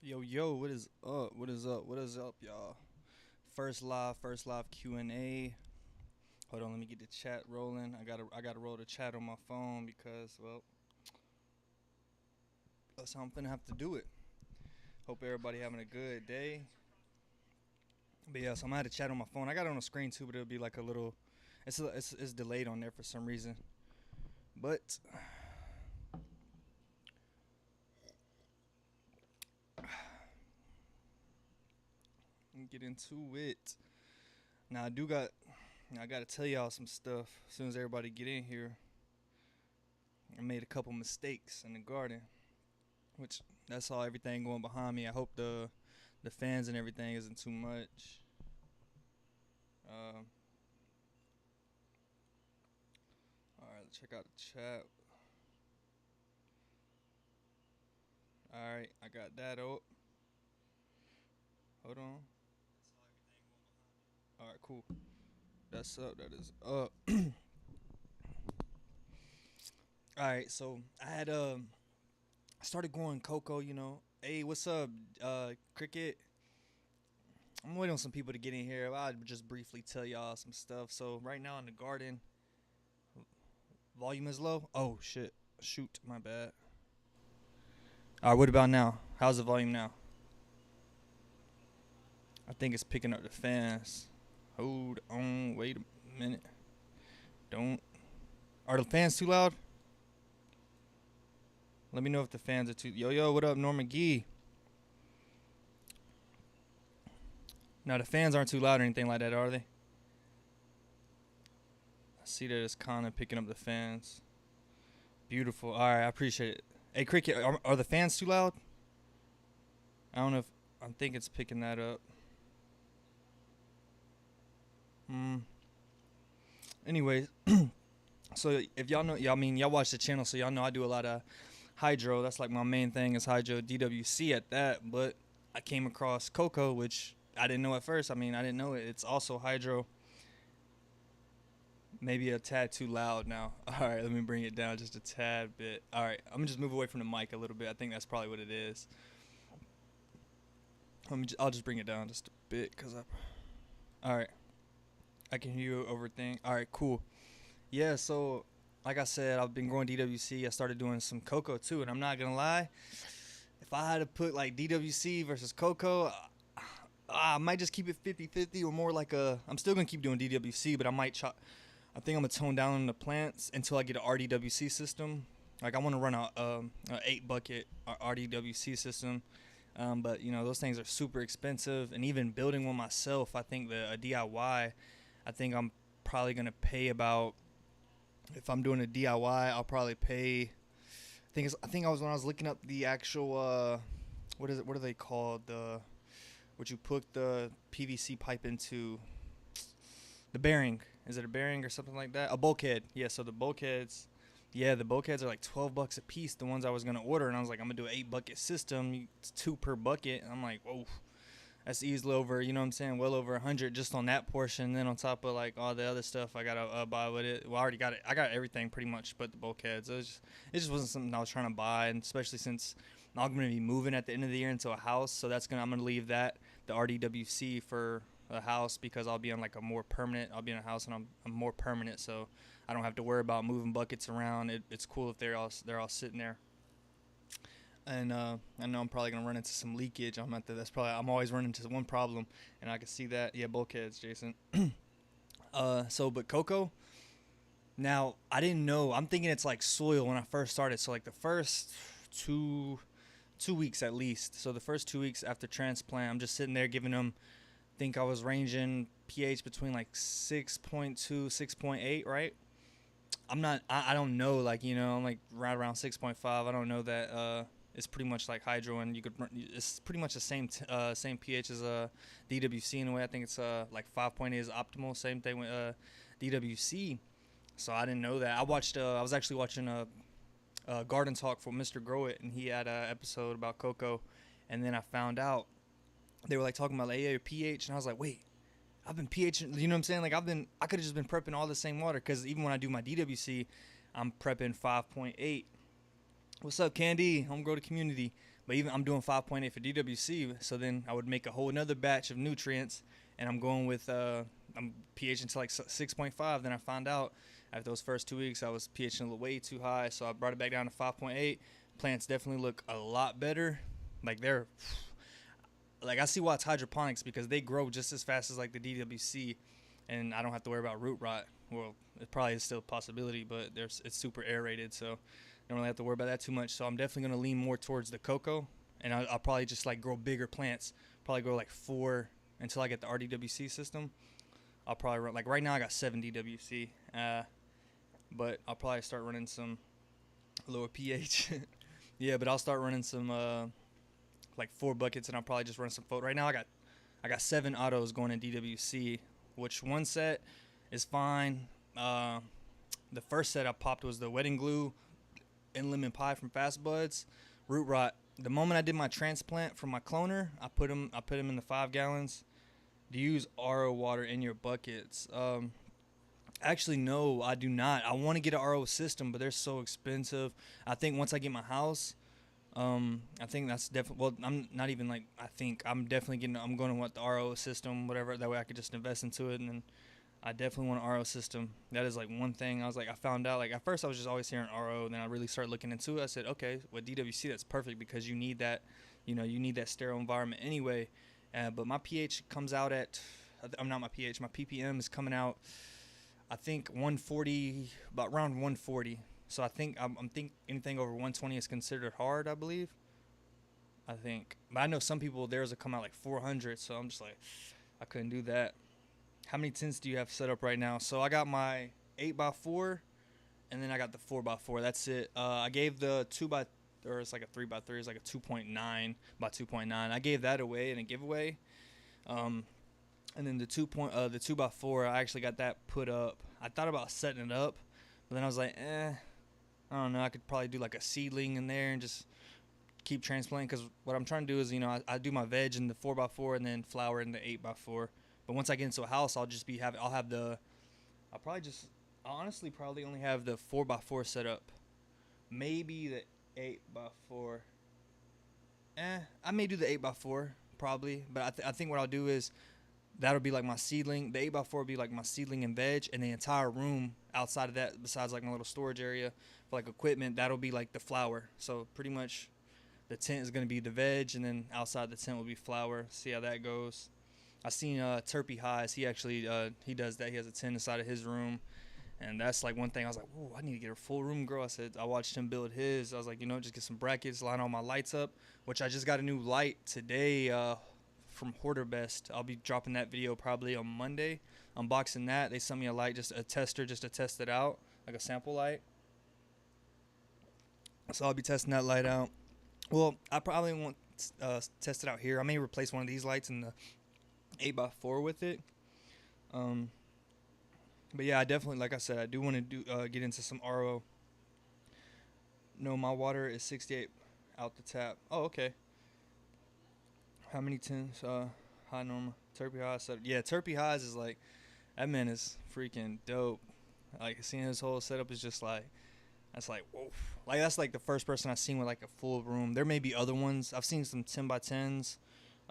Yo, what is up? What is up? What is up, y'all? First live Q&A. Hold on, let me get the chat rolling. I gotta roll the chat on my phone because, well, that's how I'm gonna have to do it. Hope everybody having a good day. But yeah, so I'm gonna have to chat on my phone. I got it on the screen too, but it'll be like a little. It's delayed on there for some reason. But let me get into it. Now I gotta tell y'all some stuff. As soon as everybody get in here, I made a couple mistakes in the garden, which that's all everything going behind me. I hope the fans and everything isn't too much. Um, all right, let's check out the chat. All right, I got that up. Hold on. All right, cool. That's up. That is up. All right, so I started going Coco. Hey, what's up, Cricket? I'm waiting on some people to get in here. I'll just briefly tell y'all some stuff. So right now in the garden, volume is low. Oh shit! Shoot, my bad. All right, what about now? How's the volume now? I think it's picking up the fans. Hold on, wait a minute. Don't. Are the fans too loud? Let me know if the fans are too. Yo, what up, Norman Gee? Now the fans aren't too loud or anything like that, are they? I see that it's kind of picking up the fans. Beautiful. All right, I appreciate it. Hey, Cricket, are the fans too loud? I don't know if I think it's picking that up. Hmm. Anyways, so if y'all know, y'all watch the channel, so y'all know I do a lot of hydro. That's like my main thing is hydro DWC at that. But I came across Coco, which I didn't know at first. I didn't know it. It's also hydro. Maybe a tad too loud now. All right, let me bring it down just a tad bit. All right, I'm gonna just move away from the mic a little bit. I think that's probably what it is. I'll just bring it down just a bit, cause I. All right, I can hear you over thing. All right, cool. Yeah, so like I said, I've been growing DWC. I started doing some Coco too, and I'm not gonna lie. If I had to put like DWC versus Coco, I might just keep it 50-50 or more like a. I'm still gonna keep doing DWC, but I might chop. I think I'm gonna tone down the plants until I get an RDWC system. Like I want to run a 8 bucket RDWC system, but those things are super expensive, and even building one myself, I think a DIY, I think I'm probably gonna pay about. If I'm doing a DIY, I'll probably pay. I was when I was looking up the actual what is it? What are they called? What you put the PVC pipe into, the bearing. Is it a bearing or something like that? A bulkhead. Yeah. So the bulkheads. Yeah, the bulkheads are like $12 a piece. The ones I was gonna order, and I was like, I'm gonna do an 8 bucket system. It's two per bucket. And I'm like, whoa, that's easily over. You know what I'm saying? Well over 100 just on that portion. And then on top of like all the other stuff I gotta buy with it. Well, I already got it. I got everything pretty much, but the bulkheads. It just wasn't something I was trying to buy, and especially since I'm gonna be moving at the end of the year into a house, so I'm gonna leave the RDWC for a house because I'll be on like a more permanent. I'll be in a house and I'm more permanent, so I don't have to worry about moving buckets around. It's cool if they're all sitting there. And I know I'm probably gonna run into some leakage. I'm always running into one problem, and I can see that. Yeah, bulkheads, Jason. But Coco. Now I didn't know. I'm thinking it's like soil when I first started. So like the first two weeks at least. So the first 2 weeks after transplant, I'm just sitting there giving them. Think I was ranging pH between like 6.2, 6.8, right? I'm not. I don't know. Like I'm like right around 6.5. I don't know that. It's pretty much like hydro, and it's pretty much the same pH as DWC in a way. I think it's like 5.8 is optimal. Same thing with DWC. So I didn't know that. I was actually watching a garden talk for Mr. Grow It, and he had an episode about Coco, and then I found out they were like talking about like, yeah, your pH, and I was like, wait, I've been pH, you know what I'm saying? Like I could have just been prepping all the same water, because even when I do my DWC, I'm prepping 5.8. What's up, Candy? Home grow to community. But even I'm doing 5.8 for DWC, so then I would make a whole another batch of nutrients, and I'm going with I'm pHing to like 6.5. Then I found out after those first 2 weeks I was pHing a little way too high, so I brought it back down to 5.8. Plants definitely look a lot better. Like they're like I see why it's hydroponics, because they grow just as fast as like the DWC, and I don't have to worry about root rot. Well, it probably is still a possibility, but it's super aerated, so I don't really have to worry about that too much. So I'm definitely gonna lean more towards the Coco, and I'll probably just like grow bigger plants. Probably grow like 4 until I get the RDWC system. I'll probably run like right now I got 7 DWC, but I'll probably start running some lower pH. Yeah, but I'll start running some like 4 buckets, and I'll probably just run some photo. Right now I got 7 autos going in DWC, which one set is fine. The first set I popped was the wedding glue and lemon pie from Fast Buds. Root rot. The moment I did my transplant from my cloner, I put them in the 5 gallons. Do you use RO water in your buckets? Actually, no, I do not. I want to get an RO system, but they're so expensive. I think once I get my house, I think that's definitely. Well, I'm not even like. I think I'm definitely getting. I'm going to want the RO system, whatever. That way I could just invest into it, and then I definitely want an RO system. That is like one thing. I was like, I found out. Like at first, I was just always hearing RO. Then I really started looking into it. I said, okay, with DWC, that's perfect because you need that. You know, you need that sterile environment anyway. But my pH comes out at. I'm not my pH. My ppm is coming out. I think 140, about around 140. So I think I'm think anything over 120 is considered hard, I believe. I think, but I know some people theirs will come out like 400. So I'm just like, I couldn't do that. How many tins do you have set up right now? So I got my 8x4, and then I got the 4x4. That's it. I gave the 2x, or it's like a 3x3. It's like a 2.9 by 2.9. I gave that away in a giveaway. And then the 2x4, I actually got that put up. I thought about setting it up, but then I was like, I don't know. I could probably do like a seedling in there and just keep transplanting. Because what I'm trying to do is, you know, I do my veg in the 4x4 and then flower in the 8x4. But once I get into a house, I'll honestly probably only have the 4x4 set up. Maybe the 8x4. I may do the 8x4 probably, but I think what I'll do is that'll be like my seedling. The 8x4 will be like my seedling and veg, and the entire room outside of that, besides like my little storage area for like equipment, that'll be like the flower. So pretty much the tent is going to be the veg, and then outside the tent will be flower. See how that goes. I seen Terpy Highs. He actually he does that. He has a tent inside of his room, and that's like one thing I was like, whoa, I need to get a full room, girl. I watched him build his. I was like, you know, just get some brackets, line all my lights up, which I just got a new light today from Hoarder Best. I'll be dropping that video probably on Monday, unboxing that. They sent me a light, just a tester, just to test it out, like a sample light. So I'll be testing that light out. Well, I probably won't test it out here. I may replace one of these lights in the 8x4 with it. But yeah, I definitely, like I said, I do want to get into some RO. No, my water is 68 out the tap. Oh, okay. How many tins? High normal. Terpy Highs. Yeah, Terpy Highs is like, that man is freaking dope. Like, seeing his whole setup is just like, that's like, whoa. Like, that's like the first person I've seen with like a full room. There may be other ones. I've seen some 10x10s,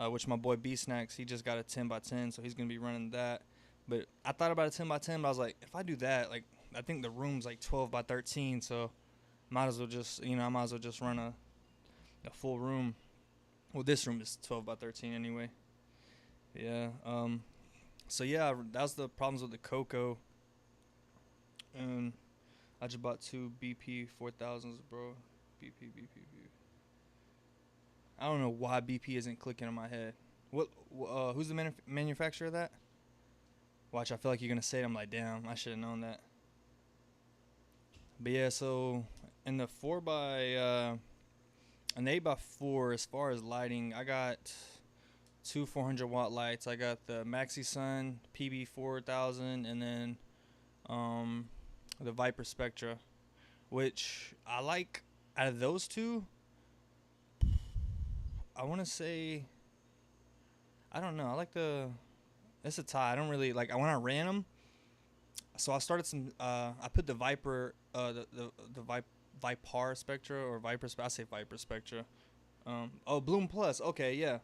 which my boy B Snacks, he just got a 10x10, so he's going to be running that. But I thought about a 10x10, but I was like, if I do that, like, I think the room's like 12x13, so might as well just, you know, I might as well just run a full room. Well, this room is 12x13 anyway. Yeah. So yeah, that's the problems with the Coco. And I just bought 2 BP 4000s, bro. BP. I don't know why BP isn't clicking in my head. Who's the manufacturer of that? Watch, I feel like you're gonna say it. I'm like, damn, I should have known that. But yeah, so in the 8x4, as far as lighting, I got 2 400-watt lights. I got the Maxi Sun PB 4000, and then the Viper Spectra, which I like. Out of those two, I want to say, I don't know. I like it's a tie. I don't really like. When I ran them, so I started some. I put the Viper, the Vipar Spectra or Viper. I say Viper Spectra. Oh, Bloom Plus. Okay, yeah.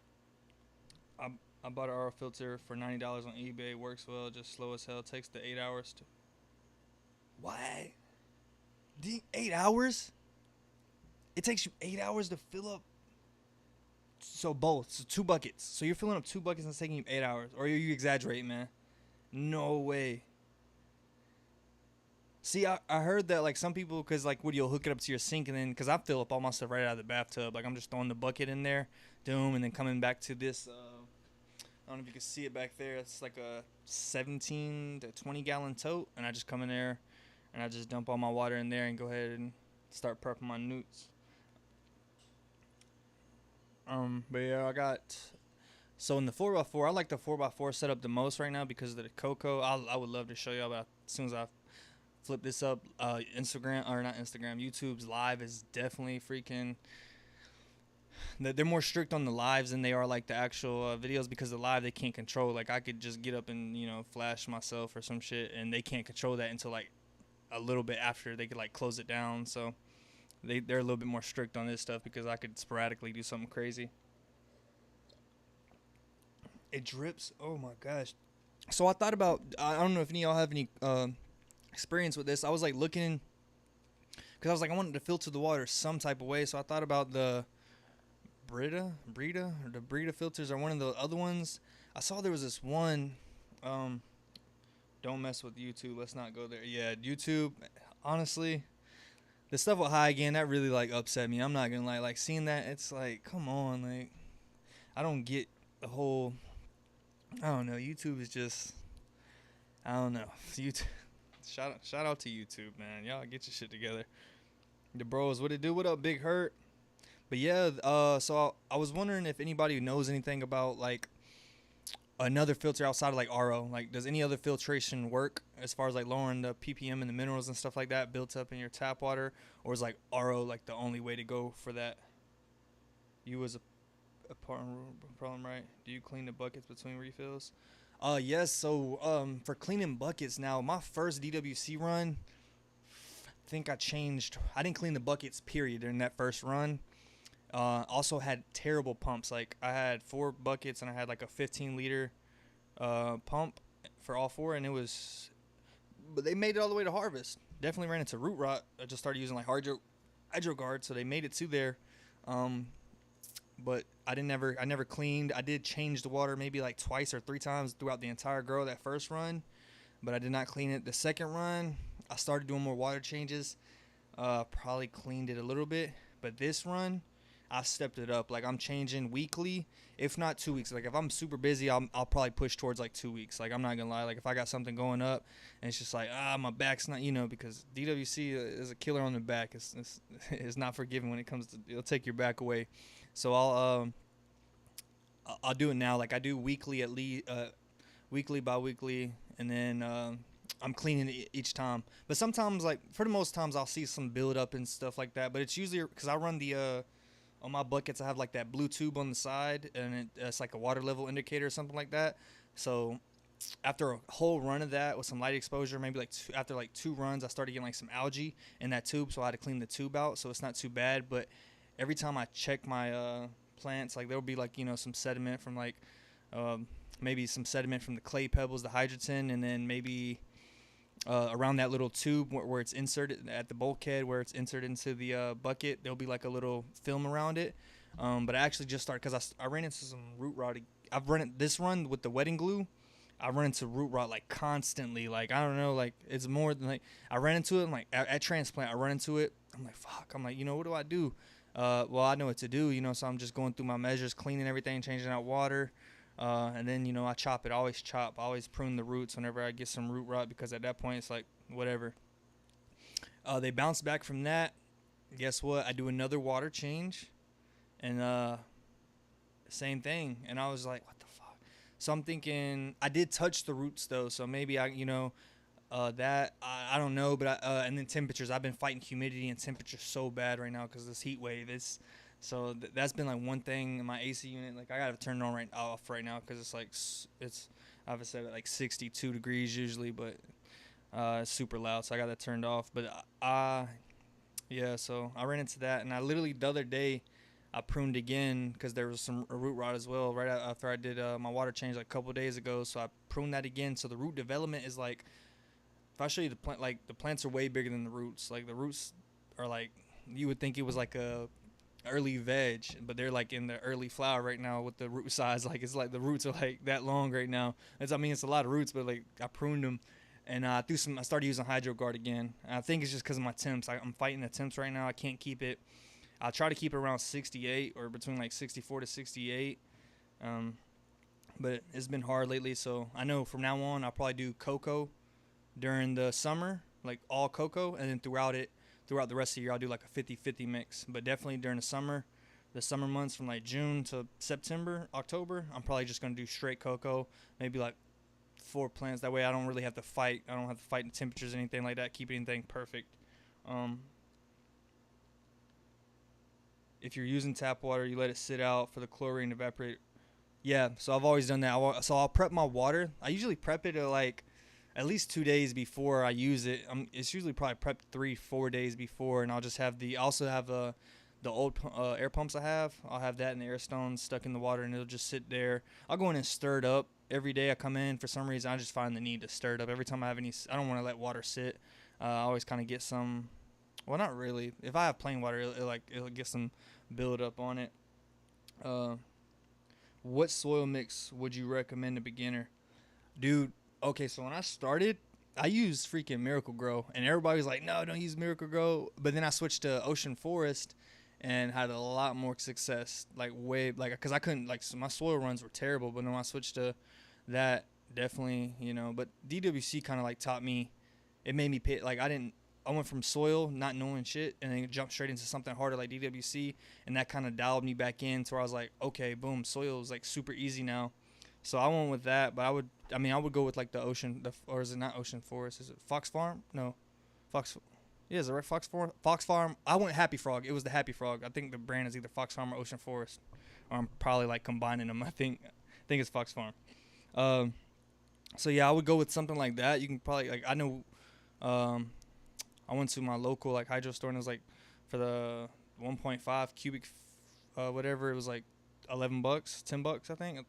I I bought an RO filter for $90 on eBay. Works well, just slow as hell. Takes the 8 hours to. What? 8 hours? It takes you 8 hours to fill up. So both, so two buckets. So you're filling up two buckets and it's taking you 8 hours, or are you exaggerating, man? No way. See, I heard that like some people, cause like what you'll hook it up to your sink and then, cause I fill up all my stuff right out of the bathtub. Like I'm just throwing the bucket in there, doom, and then coming back to this. I don't know if you can see it back there. It's like a 17 to 20 gallon tote, and I just come in there, and I just dump all my water in there and go ahead and start prepping my newts. But yeah, I got. So in the 4x4, I like the 4x4 setup the most right now because of the Coco. I would love to show y'all, but as soon as I flip this up, Instagram, or not Instagram, YouTube's live is definitely freaking. They're more strict on the lives than they are like the actual videos, because the live they can't control. Like I could just get up and flash myself or some shit, and they can't control that until like a little bit after they could like close it down. So they're a little bit more strict on this stuff because I could sporadically do something crazy. It drips. Oh my gosh. So I thought about. I don't know if any of y'all have any experience with this. I was like looking because I was like I wanted to filter the water some type of way. So I thought about the Brita filters, or one of the other ones. I saw there was this one. Don't mess with YouTube. Let's not go there. Yeah, YouTube. Honestly, the stuff with high again, that really like upset me. I'm not gonna lie. Like seeing that, it's like, come on, like I don't get the whole. I don't know. YouTube is just. I don't know. YouTube. Shout out to YouTube, man. Y'all get your shit together. The bros, what it do? What up, Big Hurt? But yeah, so I was wondering if anybody knows anything about like another filter outside of like RO. Like, does any other filtration work as far as like lowering the ppm and the minerals and stuff like that built up in your tap water, or is like RO like the only way to go for that? You was a problem, right? Do you clean the buckets between refills? Yes. So for cleaning buckets now, my first DWC run, I think I changed. I didn't clean the buckets period during that first run. Also had terrible pumps. Like I had 4 buckets and I had like a 15-liter pump for all 4, and it was. But they made it all the way to harvest. Definitely ran into root rot. I just started using like hydro guard, so they made it to there. But I never cleaned. I did change the water maybe like twice or 3 times throughout the entire grow that first run, but I did not clean it. The second run, I started doing more water changes. Probably cleaned it a little bit, but this run, I stepped it up. Like I'm changing weekly, if not 2 weeks. Like if I'm super busy, I'll probably push towards like 2 weeks. Like I'm not gonna lie. Like if I got something going up, and it's just like my back's not, because DWC is a killer on the back. It's not forgiving when it comes to, it'll take your back away. So I'll do it now. Like I do weekly at least, weekly, bi-weekly, and then I'm cleaning it each time. But sometimes, like for the most times, I'll see some build up and stuff like that. But it's usually because I run the on my buckets, I have like that blue tube on the side, and it's like a water level indicator or something like that. So after a whole run of that with some light exposure, maybe like after like 2 runs, I started getting like some algae in that tube, so I had to clean the tube out. So it's not too bad. But every time I check my plants, like there'll be like some sediment from like maybe some sediment from the clay pebbles, the hydrogen, and then maybe around that little tube where it's inserted at the bulkhead, where it's inserted into the bucket, there'll be like a little film around it. But I actually just started because I ran into some root rot. I've run it this run with the wetting glue. I run into root rot like constantly. Like I don't know, like it's more than like I ran into it. And, like at transplant, I run into it. I'm like fuck. I'm like what do I do? Well, I know what to do. So I'm just going through my measures, cleaning everything, changing out water. And then, I chop it. I always prune the roots whenever I get some root rot, because at that point it's like, whatever. They bounce back from that. Guess what? I do another water change. And same thing. And I was like, what the fuck? So I'm thinking, I did touch the roots though. So maybe that, I don't know. But and then temperatures. I've been fighting humidity and temperature so bad right now because this heat wave. So that's been like one thing in my AC unit. Like I gotta turn it on off right now because it's like I've said it like 62 degrees usually, but it's super loud, so I got that turned off. But yeah, so I ran into that, and I literally the other day I pruned again because there was some root rot as well right after I did my water change like a couple days ago. So I pruned that again. So the root development is like, if I show you the plant, like the plants are way bigger than the roots. Like the roots are like, you would think it was like a early veg, but they're like in the early flower right now with the root size. Like it's like the roots are like that long right now. I mean, it's a lot of roots, but like I pruned them, and I started using HydroGuard again. And I think it's just because of my temps. I'm fighting the temps right now. I can't keep it. I try to keep it around 68 or between like 64 to 68. But it's been hard lately. So I know from now on I'll probably do Coco during the summer, like all Coco, and then throughout the rest of the year I'll do like a 50-50 mix. But definitely during the summer months from like June to September, October, I'm probably just gonna do straight Coco, maybe like 4 plants. That way I don't really have to fight. I don't have to fight in temperatures or anything like that. Keep anything perfect. If you're using tap water, you let it sit out for the chlorine to evaporate. Yeah, so I've always done that. So I'll prep my water. I usually prep it like at least 2 days before I use it. It's usually probably prepped 3-4 days before, and I'll just have the old air pumps I have. I'll have that in the air stones stuck in the water, and it'll just sit there. I'll go in and stir it up every day I come in. For some reason, I just find the need to stir it up every time I don't want to let water sit. I always kind of get some. Well, not really. If I have plain water, it'll get some build up on it. What soil mix would you recommend a beginner? Dude, okay, so when I started, I used freaking Miracle Grow, and everybody was like, no, don't use Miracle Grow. But then I switched to Ocean Forest and had a lot more success, because I couldn't, so my soil runs were terrible. But when I switched to that, definitely, but DWC kind of like taught me, it made me pay, I went from soil, not knowing shit, and then jumped straight into something harder like DWC, and that kind of dialed me back in to where I was like, okay, boom, soil is like super easy now. So I went with that, but I would go with like or is it not Ocean Forest? Is it Fox Farm? No, Fox. Yeah, is it right? Fox Farm. Fox Farm. I went Happy Frog. It was the Happy Frog. I think the brand is either Fox Farm or Ocean Forest, or I'm probably like combining them. I think it's Fox Farm. So yeah, I would go with something like that. You can probably I know. I went to my local hydro store, and it was like for the 1.5 cubic, whatever, it was like $11, $10, I think.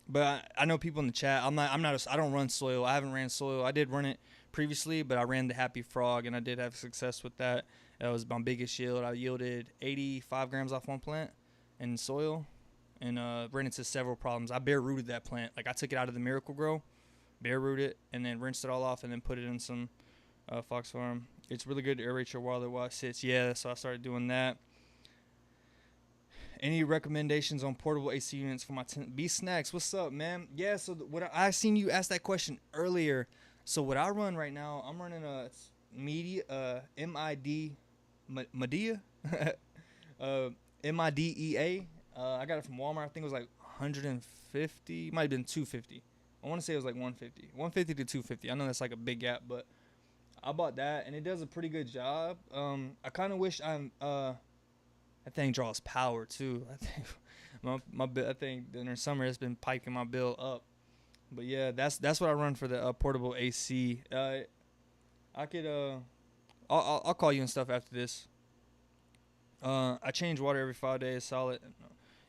But I know people in the chat. I don't run soil. I haven't ran soil. I did run it previously, but I ran the Happy Frog, and I did have success with that. That was my biggest yield. I yielded 85 grams off one plant in soil, and ran into several problems. I bare rooted that plant. I took it out of the Miracle Grow, bare rooted it, and then rinsed it all off, and then put it in some Fox Farm. It's really good to aerate your water while it sits. Yeah, so I started doing that. Any recommendations on portable AC units for my tent? B Snacks, what's up, man? Yeah, so I seen you ask that question earlier. So what I run right now, I'm running a MID, Medea, MIDEA. I got it from Walmart. I think it was like 150, might have been 250. I want to say it was like 150 to 250. I know that's like a big gap, but I bought that, and it does a pretty good job. I kind of wish that thing draws power too. I think I think during summer it's been piking my bill up. But yeah, that's what I run for the portable AC. I could I'll call you and stuff after this. I change water every 5 days, solid.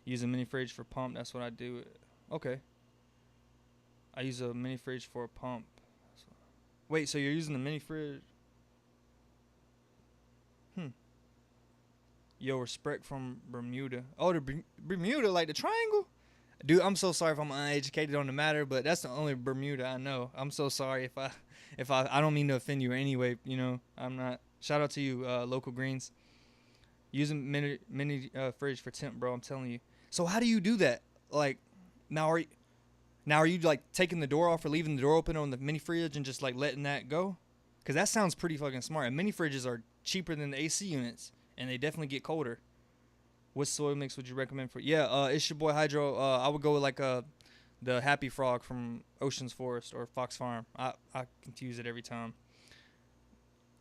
Use a mini fridge for pump. That's what I do. Okay. I use a mini fridge for a pump. Wait, so you're using the mini fridge? Yo, respect from Bermuda. Oh, the Bermuda, like the triangle? Dude, I'm so sorry if I'm uneducated on the matter, but that's the only Bermuda I know. I'm so sorry if I don't mean to offend you anyway, I'm not. Shout out to you, Local Greens. Using mini fridge for temp, bro, I'm telling you. So how do you do that? Now are you taking the door off or leaving the door open on the mini fridge and just letting that go? Because that sounds pretty fucking smart. And mini fridges are cheaper than the AC units, and they definitely get colder. What soil mix would you recommend for? Yeah, it's your boy Hydro. I would go with the Happy Frog from Oceans Forest or Fox Farm. I confuse it every time.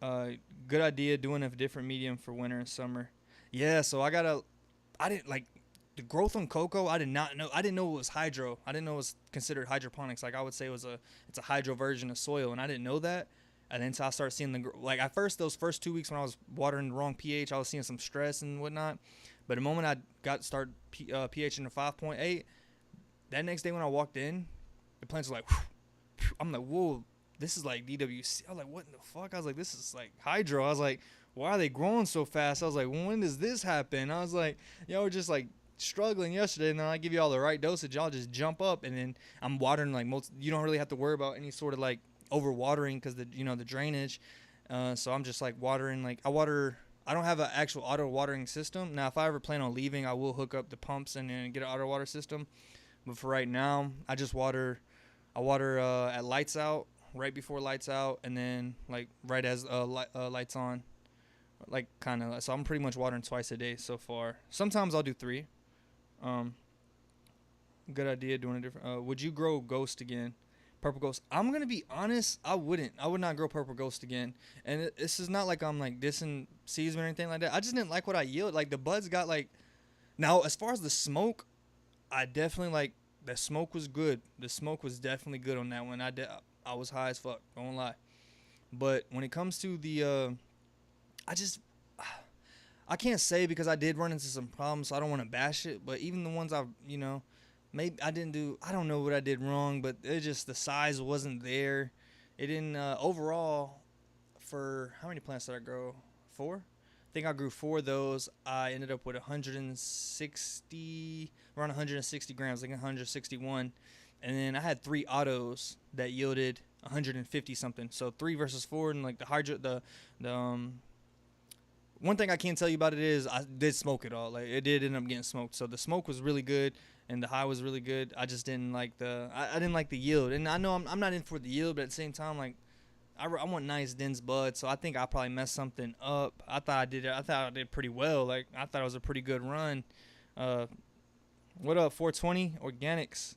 Good idea doing a different medium for winter and summer. Yeah, so I didn't the growth on Coco. I didn't know it was hydro. I didn't know it was considered hydroponics. I would say it's a hydro version of soil, and I didn't know that. And then so I started seeing like at first, those first 2 weeks when I was watering the wrong pH, I was seeing some stress and whatnot. But the moment I started pH in the 5.8, that next day when I walked in, the plants were like, whew. I'm like, whoa, this is like DWC. I was like, what in the fuck? I was like, this is like hydro. I was like, why are they growing so fast? I was like, when does this happen? I was like, y'all were just like struggling yesterday, and then I give you all the right dosage, y'all just jump up, and then I'm watering like you don't really have to worry about any sort of like over watering because the the drainage. So I'm just like watering, like I don't have an actual auto watering system. Now if I ever plan on leaving, I will hook up the pumps and then get an auto water system. But for right now, I just water. I water at lights out, right before lights out, and then like right as lights on. Like kind of, so I'm pretty much watering twice a day so far. Sometimes I'll do 3. Good idea doing a different. Would you grow ghost again? Purple ghost. I'm gonna be honest. I wouldn't. I would not grow purple ghost again. And this is not like I'm like dissing seeds or anything like that. I just didn't like what I yielded. Like the buds got like. Now as far as the smoke, I definitely like the smoke was good. The smoke was definitely good on that one. I was high as fuck. Don't lie. But when it comes to the I can't say because I did run into some problems, so I don't want to bash it. But even the ones maybe I didn't do, I don't know what I did wrong, but it just, the size wasn't there. It didn't, overall, for, how many plants did I grow? 4? I think I grew 4 of those. I ended up with 160, around 160 grams, like 161. And then I had 3 autos that yielded 150 something. So 3 versus 4, and like one thing I can tell you about it is I did smoke it all. Like it did end up getting smoked. So the smoke was really good and the high was really good. I just didn't like I didn't like the yield. And I know I'm not in for the yield, but at the same time, like I want nice dense buds. So I think I probably messed something up. I thought I did pretty well. Like I thought it was a pretty good run. What up, 420 Organics?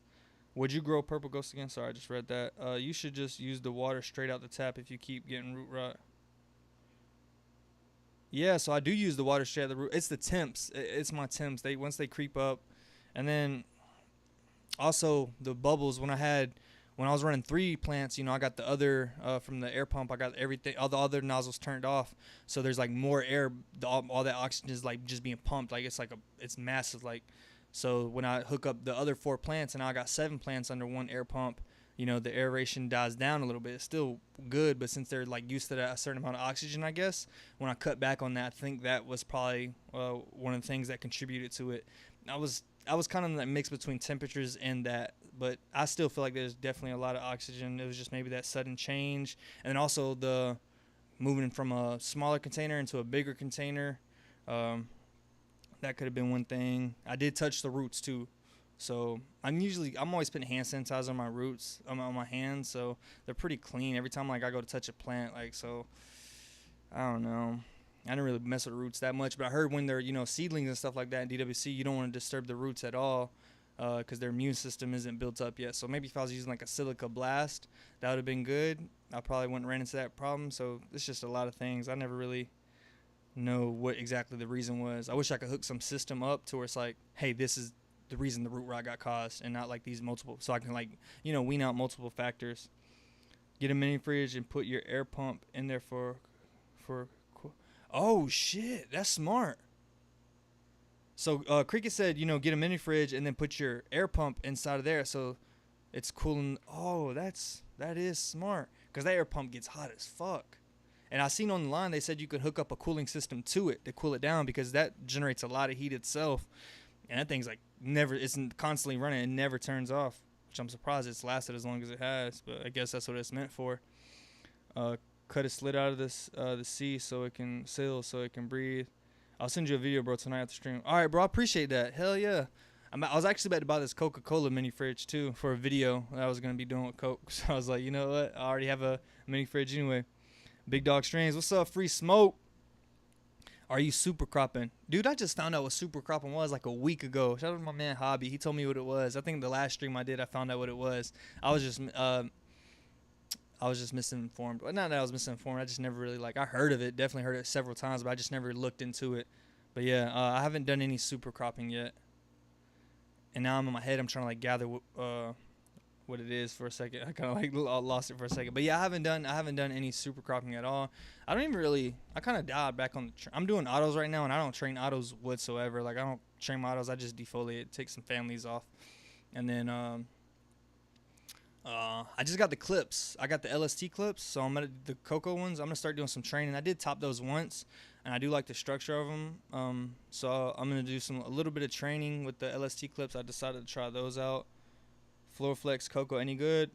Would you grow purple ghost again? Sorry, I just read that. You should just use the water straight out the tap if you keep getting root rot. Yeah, so I do use the water straight at the root. It's the temps. It's my temps. Once they creep up, and then also the bubbles. When I was running 3 plants, I got the other from the air pump. I got everything, all the other nozzles turned off. So there's like more air. All that oxygen is like just being pumped. Like it's massive. Like so when I hook up the other 4 plants, and now I got 7 plants under one air pump. The aeration dies down a little bit. It's still good, but since they're like used to a certain amount of oxygen, I guess, when I cut back on that, I think that was probably one of the things that contributed to it. I was kind of in that mix between temperatures and that, but I still feel like there's definitely a lot of oxygen. It was just maybe that sudden change, and then also the moving from a smaller container into a bigger container. That could have been one thing. I did touch the roots too. So I'm always putting hand sanitizer on my roots, on my hands, so they're pretty clean every time like I go to touch a plant. Like, so I don't know, I didn't really mess with the roots that much, but I heard when they're seedlings and stuff like that in DWC, you don't want to disturb the roots at all because their immune system isn't built up yet. So maybe if I was using like a silica blast, that would have been good. I probably wouldn't ran into that problem. So it's just a lot of things. I never really know what exactly the reason was. I wish I could hook some system up to where it's like, hey, this is the reason the root rot got caused, and not like these multiple, so I can like wean out multiple factors. Get a mini fridge and put your air pump in there for oh shit, that's smart. So Cricket said get a mini fridge and then put your air pump inside of there so it's cooling. Oh, that is smart, because that air pump gets hot as fuck. And I seen on the line they said you could hook up a cooling system to it to cool it down, because that generates a lot of heat itself. And that thing's like it's constantly running. It never turns off, which I'm surprised it's lasted as long as it has. But I guess that's what it's meant for. Cut a slit out of the sea so it can sail, so it can breathe. I'll send you a video, bro, tonight after stream. All right, bro, I appreciate that. Hell yeah. I was actually about to buy this Coca-Cola mini fridge too for a video that I was gonna be doing with Coke. So I was like, you know what? I already have a mini fridge anyway. Big Dog Strains, what's up? Free smoke. Are you super cropping? Dude, I just found out what super cropping was like a week ago. Shout out to my man Hobby. He told me what it was. I think the last stream I did, I found out what it was. I was just misinformed. Well, not that I was misinformed. I just never really I heard of it. Definitely heard it several times, but I just never looked into it. But yeah, I haven't done any super cropping yet. And now I'm in my head. I'm trying to gather what it is for a second. I kind of like lost it for a second. But yeah, I haven't done any super cropping at all. I don't even really. I kind of dialed back on the. I'm doing autos right now, and I don't train autos whatsoever. Like I don't train my autos. I just defoliate, take some families off, and then I just got the clips. I got the LST clips, so I'm gonna the Coco ones. I'm gonna start doing some training. I did top those once, and I do like the structure of them. So I'm gonna do a little bit of training with the LST clips. I decided to try those out. Floor flex Coco, any good?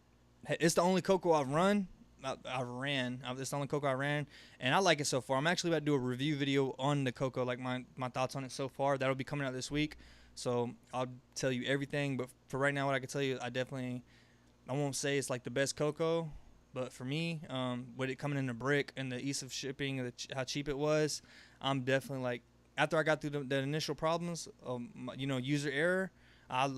It's the only Coco I've run. It's the only Coco I ran, and I like it so far. I'm actually about to do a review video on the Coco, like my thoughts on it so far. That'll be coming out this week, so I'll tell you everything. But for right now, what I can tell you, I won't say it's like the best Coco, but for me, with it coming in a brick and the ease of shipping, how cheap it was, I'm definitely like, after I got through the initial problems, user error, I'm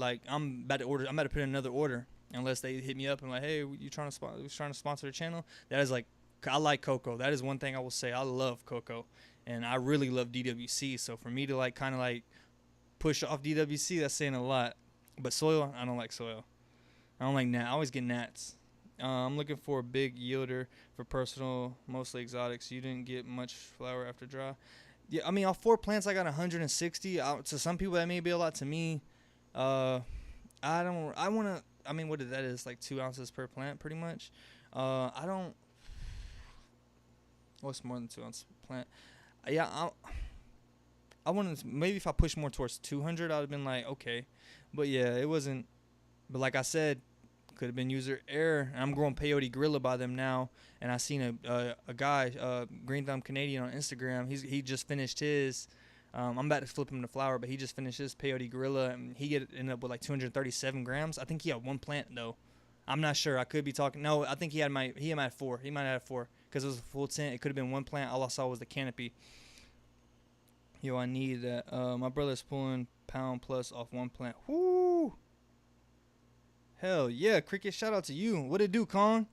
about to put in another order unless they hit me up and like, hey, you trying to sponsor the channel? That is like, I like Coco. That is one thing I will say. I love Coco, and I really love DWC. So for me to like kind of like push off DWC, that's saying a lot. But soil, I don't like soil. I don't like gnat. I always get gnats. I'm looking for a big yielder for personal, mostly exotics. You didn't get much flower after dry. Yeah, I mean, off 4 plants, I got 160. To some people, that may be a lot. To me, I mean, what is that? Is like 2 ounces per plant, pretty much. What's more than 2 ounces per plant? Yeah, I wanted to, maybe if I push more towards 200, I'd have been like, okay. But yeah, it wasn't. But like I said, could have been user error. I'm growing peyote gorilla by them now, and I seen a guy, Green Thumb Canadian on Instagram. He just finished his. I'm about to flip him to flower, but he just finished his peyote gorilla, and he ended up with like 237 grams. I think he had 1 plant though. I'm not sure. I could be talking. No, I think he might have 4. He might have 4 because it was a full tent. It could have been 1 plant. All I saw was the canopy. Yo, I need that. My brother's pulling pound plus off 1 plant. Whoo! Hell yeah, Cricket, shout out to you. What it do, Kong?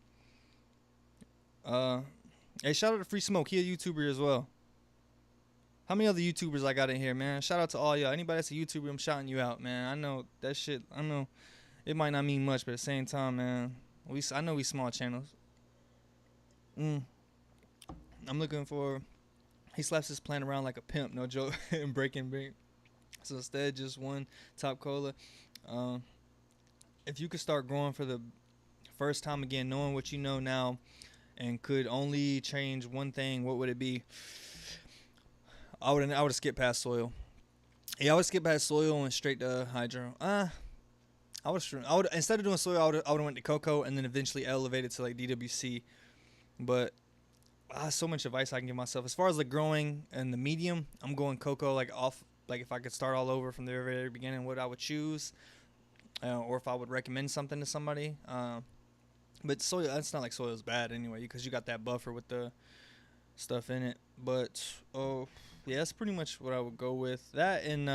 Hey, shout out to Free Smoke. He a YouTuber as well. How many other YouTubers I got in here, man? Shout out to all y'all. Anybody that's a YouTuber, I'm shouting you out, man. I know that shit. I know it might not mean much, but at the same time, man, I know we small channels. I'm looking for. He slaps his plant around like a pimp, no joke, and breaking break. So instead, just one top cola. If you could start growing for the first time again, knowing what you know now, and could only change one thing, what would it be? I would skip past soil. Yeah, I would skip past soil and straight to hydro. I would instead of doing soil, I would went to Coco and then eventually elevated to like DWC. But so much advice I can give myself as far as like growing and the medium. I'm going Coco like off. Like if I could start all over from the very, very beginning, what I would choose, or if I would recommend something to somebody. But soil, it's not like soil is bad anyway because you got that buffer with the stuff in it. But yeah, that's pretty much what I would go with. That and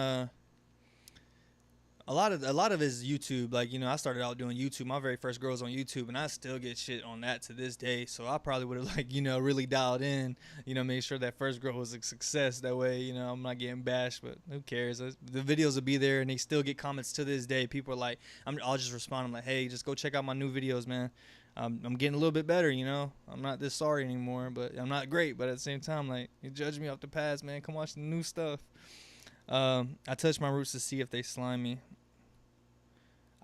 a lot of it is YouTube. Like, you know, I started out doing YouTube. My very first girl was on YouTube, and I still get shit on that to this day. So I probably would have, like, you know, really dialed in, you know, made sure that first girl was a success. That way, you know, I'm not getting bashed, but who cares? The videos will be there, and they still get comments to this day. People are like, I'll just respond. I'm like, hey, just go check out my new videos, man. I'm getting a little bit better, you know. I'm not this sorry anymore, but I'm not great. But at the same time, like, you judge me off the past, man. Come watch the new stuff. I touch my roots to see if they slime me.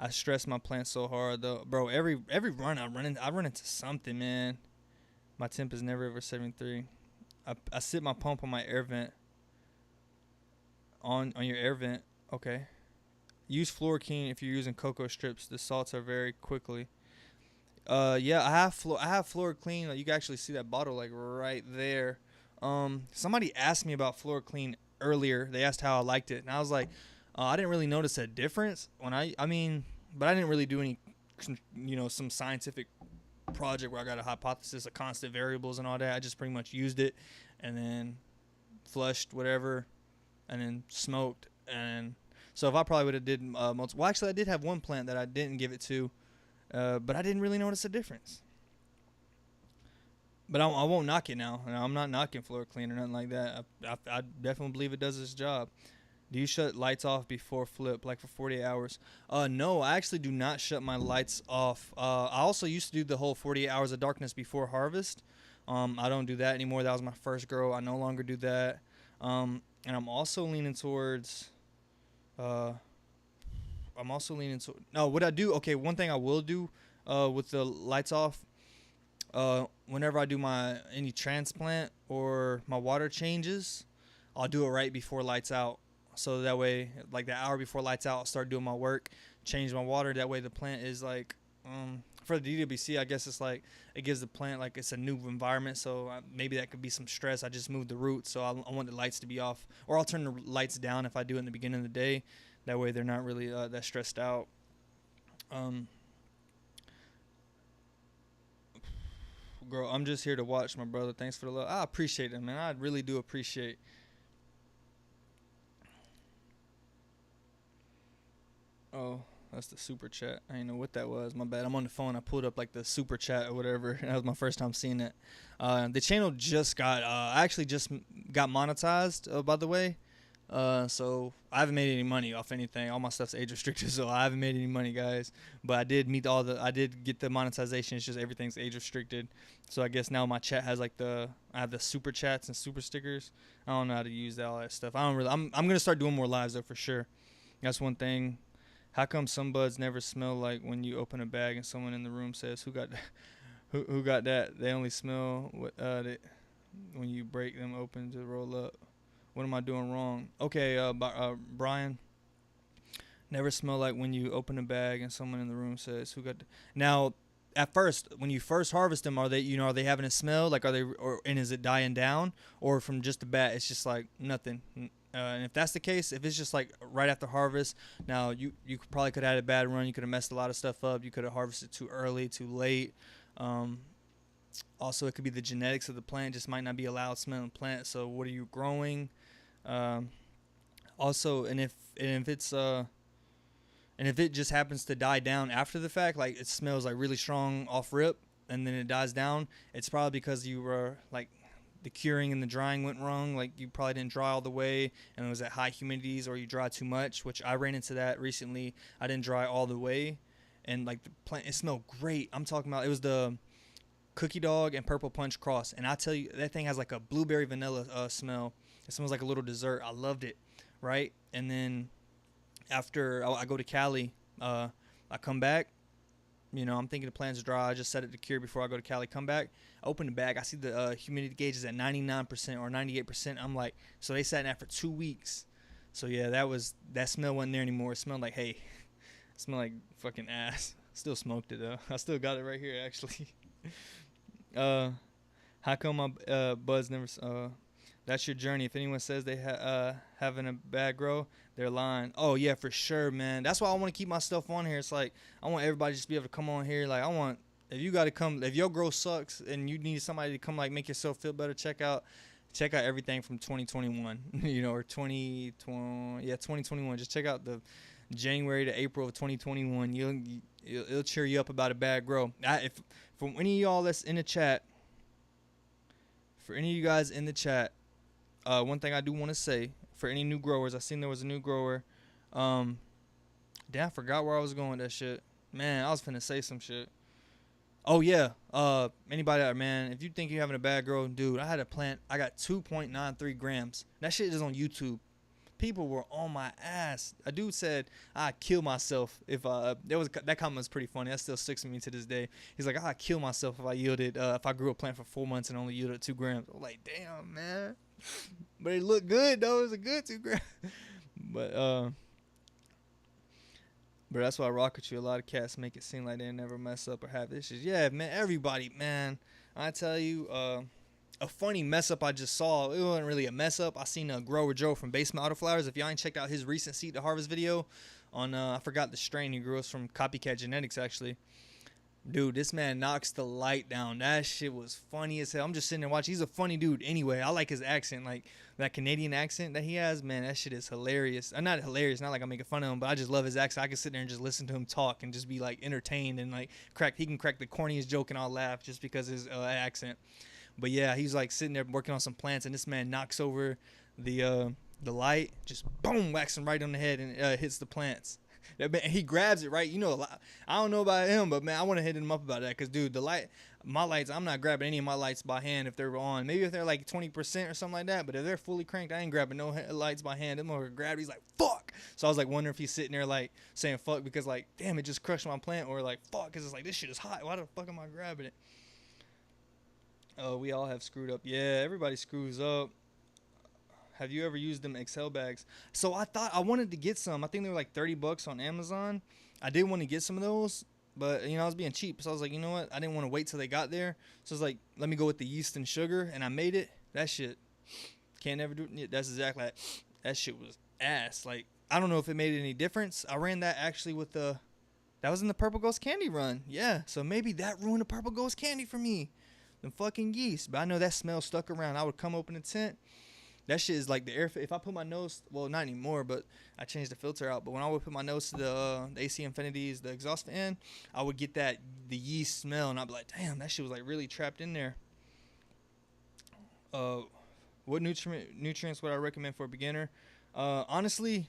I stress my plants so hard though, bro. Every run I run into something, man. My temp is never over 73. I sit my pump on my air vent. On your air vent, okay. Use fluorocene if you're using cocoa strips. The salts are very quickly. Yeah, I have fluorocene. You can actually see that bottle like right there. Somebody asked me about fluorocene earlier. They asked how I liked it, and I was like, I didn't really notice a difference when but I didn't really do any, you know, some scientific project where I got a hypothesis of constant variables and all that. I just pretty much used it and then flushed whatever and then smoked. And so if I probably would have did multiple, well, actually I did have one plant that I didn't give it to, but I didn't really notice a difference. But I won't knock it now. I'm not knocking fluoroclean or nothing like that. I definitely believe it does its job. Do you shut lights off before flip, like for 48 hours? No, I actually do not shut my lights off. I also used to do the whole 48 hours of darkness before harvest. I don't do that anymore. That was my first grow. I no longer do that. And I'm also leaning towards. Uh, I'm also leaning to. No, what I do? Okay, one thing I will do. With the lights off. Whenever I do my any transplant or my water changes, I'll do it right before lights out. So that way, like the hour before lights out, I'll start doing my work, change my water. That way, the plant is like, for the DWC, I guess it's like it gives the plant like it's a new environment. So maybe that could be some stress. I just moved the roots, so I want the lights to be off, or I'll turn the lights down if I do it in the beginning of the day. That way, they're not really that stressed out. Girl, I'm just here to watch, my brother. Thanks for the love. I appreciate it, man. I really do appreciate. Oh, that's the super chat. I didn't know what that was. My bad. I'm on the phone. I pulled up like the super chat or whatever. That was my first time seeing it. The channel just got. I actually just got monetized. By the way. So I haven't made any money off anything. All my stuff's age restricted, so I haven't made any money, guys. But I did meet I did get the monetization. It's just everything's age restricted. So I guess now my chat has like I have the super chats and super stickers. I don't know how to use all that stuff. I don't really. I'm gonna start doing more lives though for sure. That's one thing. How come some buds never smell like when you open a bag and someone in the room says who got that? Who got that? They only smell when you break them open to roll up. What am I doing wrong? Okay, Brian. Never smell like when you open a bag and someone in the room says, "Who got?" Now, at first, when you first harvest them, are they having a smell? Like, and is it dying down, or from just the bat, it's just like nothing? And if that's the case, if it's just like right after harvest, now you probably could have had a bad run. You could have messed a lot of stuff up. You could have harvested too early, too late. Also, it could be the genetics of the plant. Just might not be a loud smelling plant. So, what are you growing? Also, and if it just happens to die down after the fact, like it smells like really strong off rip, and then it dies down, it's probably because you were like the curing and the drying went wrong. Like you probably didn't dry all the way, and it was at high humidities, or you dried too much, which I ran into that recently. I didn't dry all the way, and like the plant, it smelled great. I'm talking about, it was the Cookie Dog and Purple Punch cross, and I tell you, that thing has like a blueberry vanilla smell. It smells like a little dessert. I loved it, right? And then after I go to Cali, I come back. I'm thinking the plant's dry. I just set it to cure before I go to Cali. Come back, I open the bag. I see the humidity gauge is at 99% or 98%. I'm like, so they sat in that for 2 weeks. So yeah, that smell wasn't there anymore. It smelled like hay. It smelled like fucking ass. Still smoked it though. I still got it right here actually. How come my buds never? That's your journey. If anyone says they having a bad grow, they're lying. Oh yeah, for sure, man. That's why I want to keep my stuff on here. It's like I want everybody just to be able to come on here. Like if you got to come, if your grow sucks and you need somebody to come like make yourself feel better, check out everything from 2021. Or 2020. Yeah, 2021. Just check out the January to April of 2021. It'll cheer you up about a bad grow. If from any of y'all that's in the chat, for any of you guys in the chat. One thing I do want to say for any new growers, I seen there was a new grower. Damn, I forgot where I was going with that shit. Man, I was finna say some shit. Oh yeah. Anybody out, man? If you think you're having a bad grow, dude, I had a plant. I got 2.93 grams. That shit is on YouTube. People were on my ass. A dude said I'd kill myself if that comment was pretty funny. That still sticks with me to this day. He's like, I'd kill myself if I grew a plant for 4 months and only yielded 2 grams. I'm like, damn, man. But it looked good though. It was a good 2 grams. But that's why I rock with you. A lot of cats make it seem like they never mess up or have issues. Yeah, man. Everybody, man. I tell you, a funny mess up I just saw. It wasn't really a mess up. I seen a grower Joe from Basement Autoflowers. If y'all ain't checked out his recent seed to harvest video on I forgot the strain he grew. It's from Copycat Genetics actually. Dude, this man knocks the light down. That shit was funny as hell. I'm just sitting there watching. He's a funny dude anyway. I like his accent, like that Canadian accent that he has. Man, that shit is hilarious. Not hilarious, not like I'm making fun of him, but I just love his accent. I can sit there and just listen to him talk and just be like entertained and like he can crack the corniest joke and I'll laugh just because of his accent. But yeah, he's like sitting there working on some plants, and this man knocks over the The light just boom whacks him right on the head and hits the plants. He grabs it right. You know, I don't know about him, but man, I want to hit him up about that because dude, my lights, I'm not grabbing any of my lights by hand if they're on. Maybe if they're like 20% or something like that. But if they're fully cranked, I ain't grabbing no lights by hand. Them gonna grab. He's like fuck. So I was like wondering if he's sitting there like saying fuck because like damn it just crushed my plant, or like fuck because it's like this shit is hot. Why the fuck am I grabbing it? Oh, we all have screwed up. Yeah, everybody screws up. Have you ever used them Excel bags? So I thought I wanted to get some. I think they were like $30 on Amazon. I did want to get some of those, but I was being cheap. So I was like, you know what? I didn't want to wait till they got there. So I was like, let me go with the yeast and sugar, and I made it. That shit can't never do it. That's exactly that shit was ass. Like I don't know if it made any difference. I ran that actually with that was in the Purple Ghost Candy run. Yeah, so maybe that ruined the Purple Ghost Candy for me. The fucking yeast. But I know that smell stuck around. I would come open the tent. That shit is like the air. If I put my nose, well, not anymore, but I changed the filter out. But when I would put my nose to the AC Infinities, the exhaust fan, I would get the yeast smell, and I'd be like, damn, that shit was like really trapped in there. What nutrients would I recommend for a beginner? Honestly,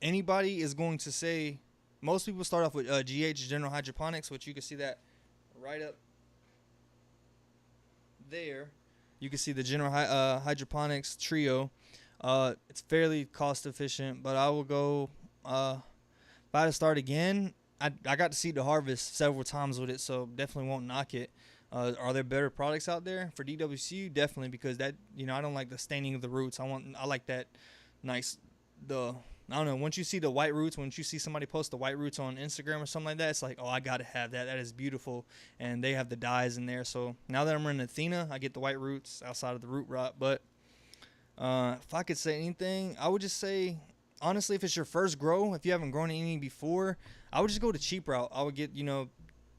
anybody is going to say. Most people start off with GH, General Hydroponics, which you can see that right up there. You can see the General Hydroponics Trio. It's fairly cost efficient, but I will go. If I had to start again, I got to see the harvest several times with it, so definitely won't knock it. Are there better products out there for DWCU? Definitely, because that I don't like the staining of the roots. I like that nice I don't know. Once you see the white roots, once you see somebody post the white roots on Instagram or something like that, it's like, oh, I gotta have that. That is beautiful, and they have the dyes in there. So now that I'm running Athena, I get the white roots outside of the root rot. But if I could say anything, I would just say, honestly, if it's your first grow, if you haven't grown any before, I would just go the cheap route. I would get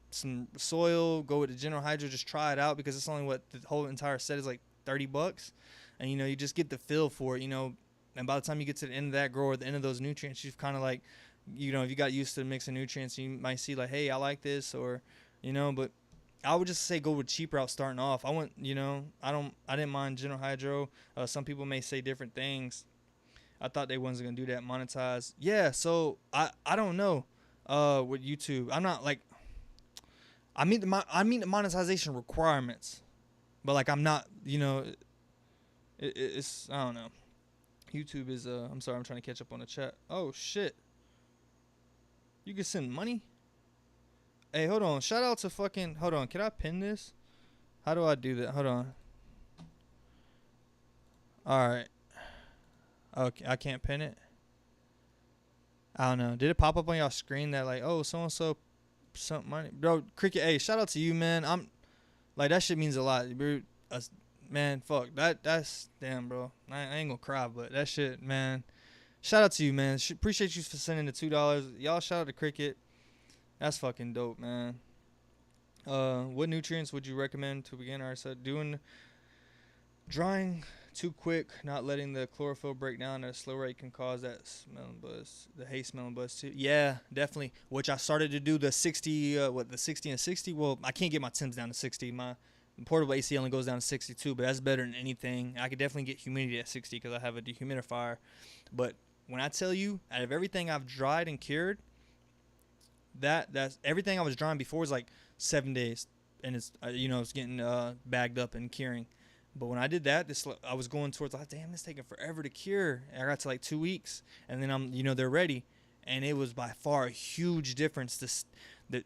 some soil, go with the General Hydro, just try it out because it's only what the whole entire set is like $30, and you just get the feel for it, And by the time you get to the end of that grow or the end of those nutrients, you've kind of like, if you got used to mixing nutrients, you might see like, hey, I like this, or, but I would just say go with cheap route starting off. I didn't mind General Hydro. Some people may say different things. I thought they wasn't going to do that, monetize. Yeah, so I don't know with YouTube. I'm not like, I mean the monetization requirements, but like I'm not, it's, I don't know. YouTube is I'm sorry, I'm trying to catch up on the chat. Oh shit. You can send money? Hey, hold on. Shout out to hold on, can I pin this? How do I do that? Hold on. Alright. Okay, I can't pin it. I don't know. Did it pop up on y'all screen that like, oh, so and so something money? Bro, Cricket, hey, shout out to you, man. I'm like that shit means a lot. Man, fuck. That's damn, bro. I ain't gonna cry, but that shit, man. Shout out to you, man. Appreciate you for sending the $2. Y'all shout out to Cricket. That's fucking dope, man. What nutrients would you recommend to a beginner? I said doing drying too quick, not letting the chlorophyll break down at a slow rate can cause that smelling buzz, the hay smelling buzz too. Yeah, definitely. Which I started to do the 60, the 60 and 60. Well, I can't get my temps down to 60. My portable AC only goes down to 62, but that's better than anything. I could definitely get humidity at 60 because I have a dehumidifier. But when I tell you, out of everything I've dried and cured, that's everything I was drying before was like 7 days, and it's it's getting bagged up and curing. But when I did that, I was going towards like, damn, this taking forever to cure. And I got to like 2 weeks, and then they're ready, and it was by far a huge difference. The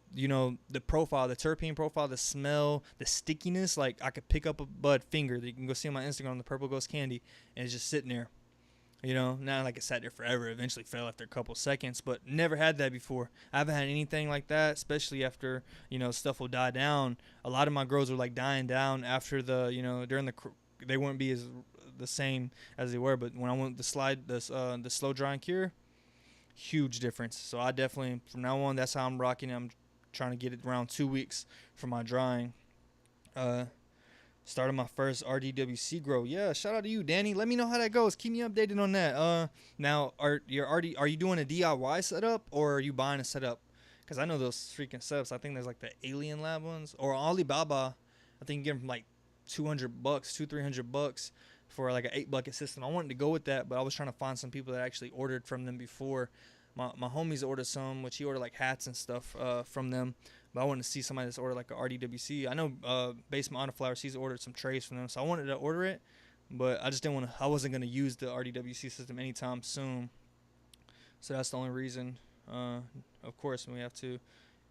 profile, the terpene profile, the smell, the stickiness. Like I could pick up a bud finger that you can go see on my Instagram, the Purple Ghost Candy, and it's just sitting there. Not like it sat there forever. Eventually fell after a couple seconds, but never had that before. I haven't had anything like that, especially after stuff will die down. A lot of my grows were like dying down after they wouldn't be the same as they were. But when I went the slow dry and cure, huge difference. So I definitely from now on that's how I'm rocking it. I'm trying to get it around 2 weeks for my drying. Started my first RDWC grow. Yeah, shout out to you, Danny. Let me know how that goes. Keep me updated on that. Now, are you doing a DIY setup or are you buying a setup? Because I know those freaking setups. I think there's like the Alien Lab ones or Alibaba. I think you get them from like $200, $200-300. for like an 8 bucket system. I wanted to go with that, but I was trying to find some people that actually ordered from them before. My homies ordered some, which he ordered like hats and stuff from them. But I wanted to see somebody that's ordered like a RDWC. I know Basement Autoflowers, he's ordered some trays from them, so I wanted to order it, but I just didn't want to. I wasn't gonna use the RDWC system anytime soon, so that's the only reason. Of course, when we have to.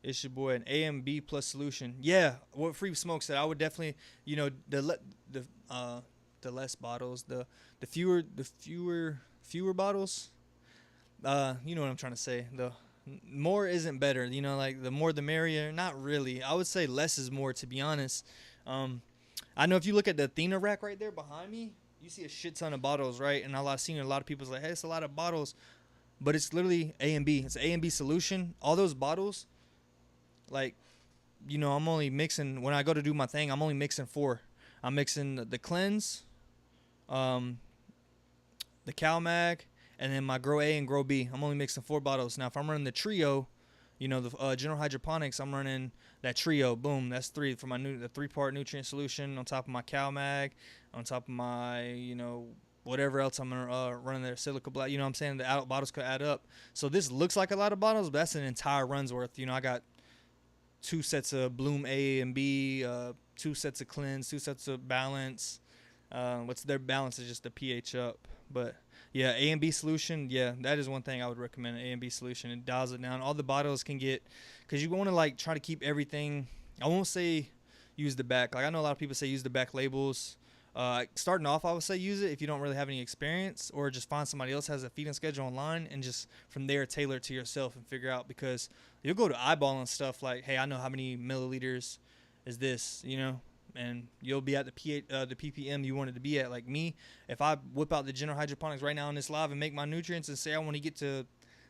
It's your boy an AMB plus solution. Yeah, what Free Smoke said. I would definitely, the less bottles, the fewer bottles. You know what I'm trying to say. The more isn't better. Like the more the merrier. Not really. I would say less is more, to be honest. I know if you look at the Athena rack right there behind me, you see a shit ton of bottles, right? And I've seen a lot of people's like, hey, it's a lot of bottles, but it's literally A and B. It's an A and B solution. All those bottles, like, I'm only mixing when I go to do my thing. I'm only mixing 4. I'm mixing the cleanse, the CalMag, and then my Grow A and Grow B. I'm only mixing 4 bottles. Now, if I'm running the trio, the General Hydroponics, I'm running that trio. Boom, that's 3 for the 3-part nutrient solution on top of my CalMag, on top of my, whatever else I'm running there, Silica Black. You know what I'm saying? The bottles could add up. So this looks like a lot of bottles, but that's an entire run's worth. I got 2 sets of Bloom A and B, 2 sets of Cleanse, 2 sets of Balance. What's their balance is just the pH up. But yeah, A and B solution, yeah, that is one thing I would recommend, an A and B solution. It dials it down. All the bottles can get, because you want to like try to keep everything. I won't say use the back. Like I know a lot of people say use the back labels. Starting off, I would say use it if you don't really have any experience, or just find somebody else has a feeding schedule online and just from there tailor it to yourself and figure out, because you'll go to eyeballing stuff like, hey, I know how many milliliters is this, and you'll be at the ppm you wanted to be at. Like me, if I whip out the General Hydroponics right now in this live and make my nutrients and say I want to get to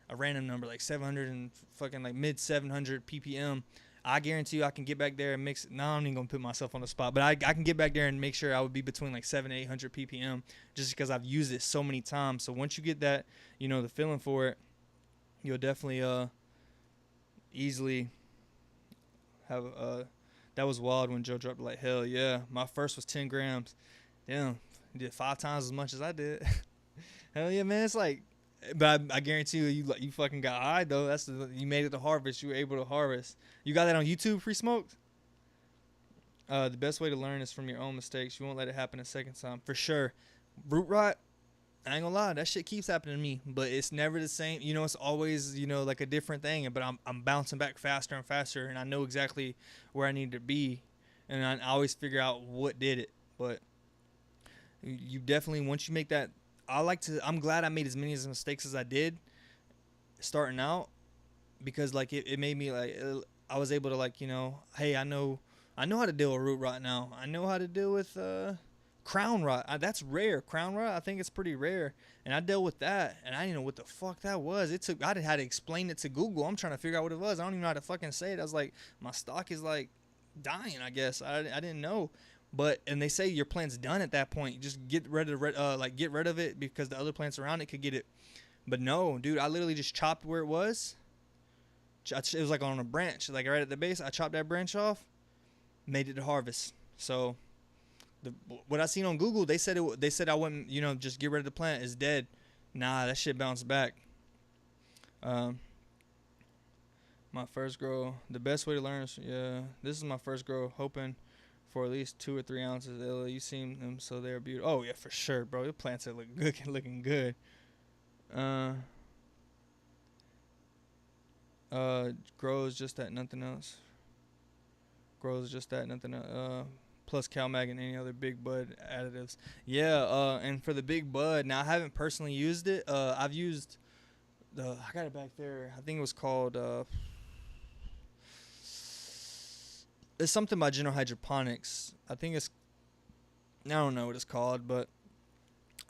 a random number like 700 and fucking like mid 700 ppm, I guarantee you I can get back there and mix. No, I'm not even gonna put myself on the spot, but I can get back there and make sure I would be between like 700 and 800 ppm, just because I've used it so many times. So once you get that, the feeling for it, you'll definitely easily have that was wild when Joe dropped like hell yeah. My first was 10 grams. Damn, he did 5 times as much as I did. Hell yeah, man. It's like, but I guarantee you fucking got high though. You made it to harvest. You were able to harvest. You got that on YouTube, Free Smoked? The best way to learn is from your own mistakes. You won't let it happen a second time, for sure. Root rot, I ain't gonna lie, that shit keeps happening to me, but it's never the same. It's always like a different thing. But I'm bouncing back faster and faster, and I know exactly where I need to be, and I always figure out what did it. But you definitely, once you make that, I'm glad I made as many mistakes as I did starting out, because like it made me like I was able to like hey, I know how to deal with root rot now. I know how to deal with crown rot. That's rare. Crown rot, I think it's pretty rare, and I dealt with that, and I didn't know what the fuck that was. I had to explain it to Google. I'm trying to figure out what it was. I don't even know how to fucking say it. I was like, my stock is like dying, I guess. I didn't know. And they say your plant's done at that point. You just get rid of it, because the other plants around it could get it. But no, dude, I literally just chopped where it was. It was like on a branch, like right at the base. I chopped that branch off, made it to harvest. So what I seen on Google, they said I wouldn't, just get rid of the plant. It's dead. Nah, that shit bounced back. My first grow, the best way to learn is, this is my first grow, hoping for at least 2 or 3 ounces. You seen them, so they're beautiful. Oh yeah, for sure, bro. Your plants are looking good. Grows just that, nothing else. Plus CalMag and any other big bud additives. Yeah, and for the big bud, now I haven't personally used it. I've used I got it back there. I think it was called it's something by General Hydroponics. I don't know what it's called, but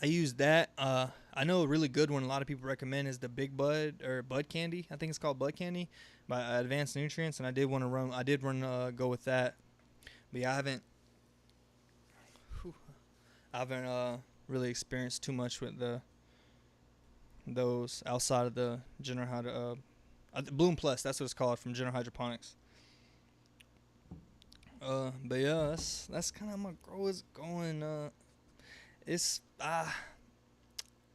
I used that. I know a really good one a lot of people recommend is the Big Bud, or Bud Candy. I think it's called Bud Candy by Advanced Nutrients, and I did go with that. But yeah, I haven't really experienced too much with those outside of the General Bloom Plus. That's what it's called, from General Hydroponics. But yeah, that's kind of how my grow is going. It's I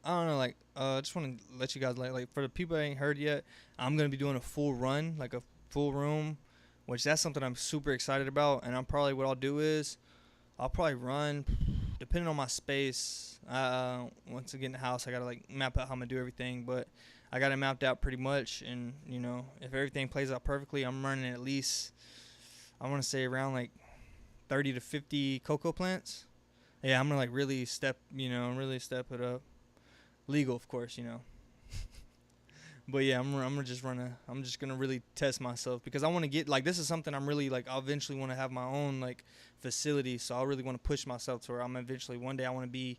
don't know, like just want to let you guys like for the people that ain't heard yet, I'm gonna be doing a full run, like a full room, which that's something I'm super excited about. And I'm probably what I'll do is I'll probably run, depending on my space. Once I get in the house, I gotta like map out how I'm gonna do everything, but I got it mapped out pretty much. And you know, if everything plays out perfectly, I'm running at least I want to say around like 30 to 50 cocoa plants. Yeah, I'm gonna like really step it up. Legal, of course, you know. But yeah, I'm just gonna really test myself because I want to get like this is something I'm really like. I'll eventually want to have my own like facility, so I really want to push myself to where I'm eventually one day I want to be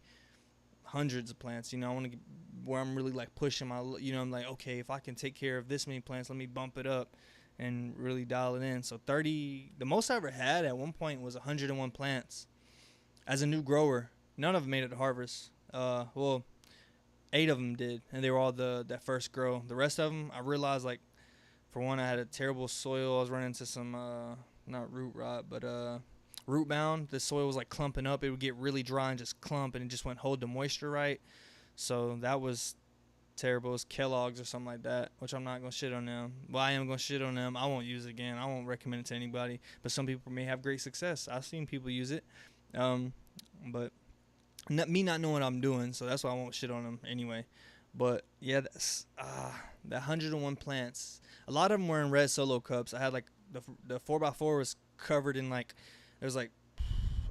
hundreds of plants. You know, I want to get where I'm really like pushing my. You know, I'm like, okay, if I can take care of this many plants, let me bump it up and really dial it in. So 30, the most I ever had at one point was 101 plants as a new grower. None of them made it to harvest. Well, 8 of them did, and they were all that first grow. The rest of them, I realized like for one, I had a terrible soil. I was running into some not root rot, but root bound. The soil was like clumping up. It would get really dry and just clump, and it just wouldn't hold the moisture right. So that was terrible. It was Kellogg's or something like that, which I'm not gonna shit on them. Well, I am gonna shit on them. I won't use it again. I won't recommend it to anybody. But some people may have great success. I've seen people use it, but me not knowing what I'm doing, so that's why I won't shit on them anyway. But yeah, that's that 101 plants. A lot of them were in red solo cups. I had like the 4x4 was covered in like there was like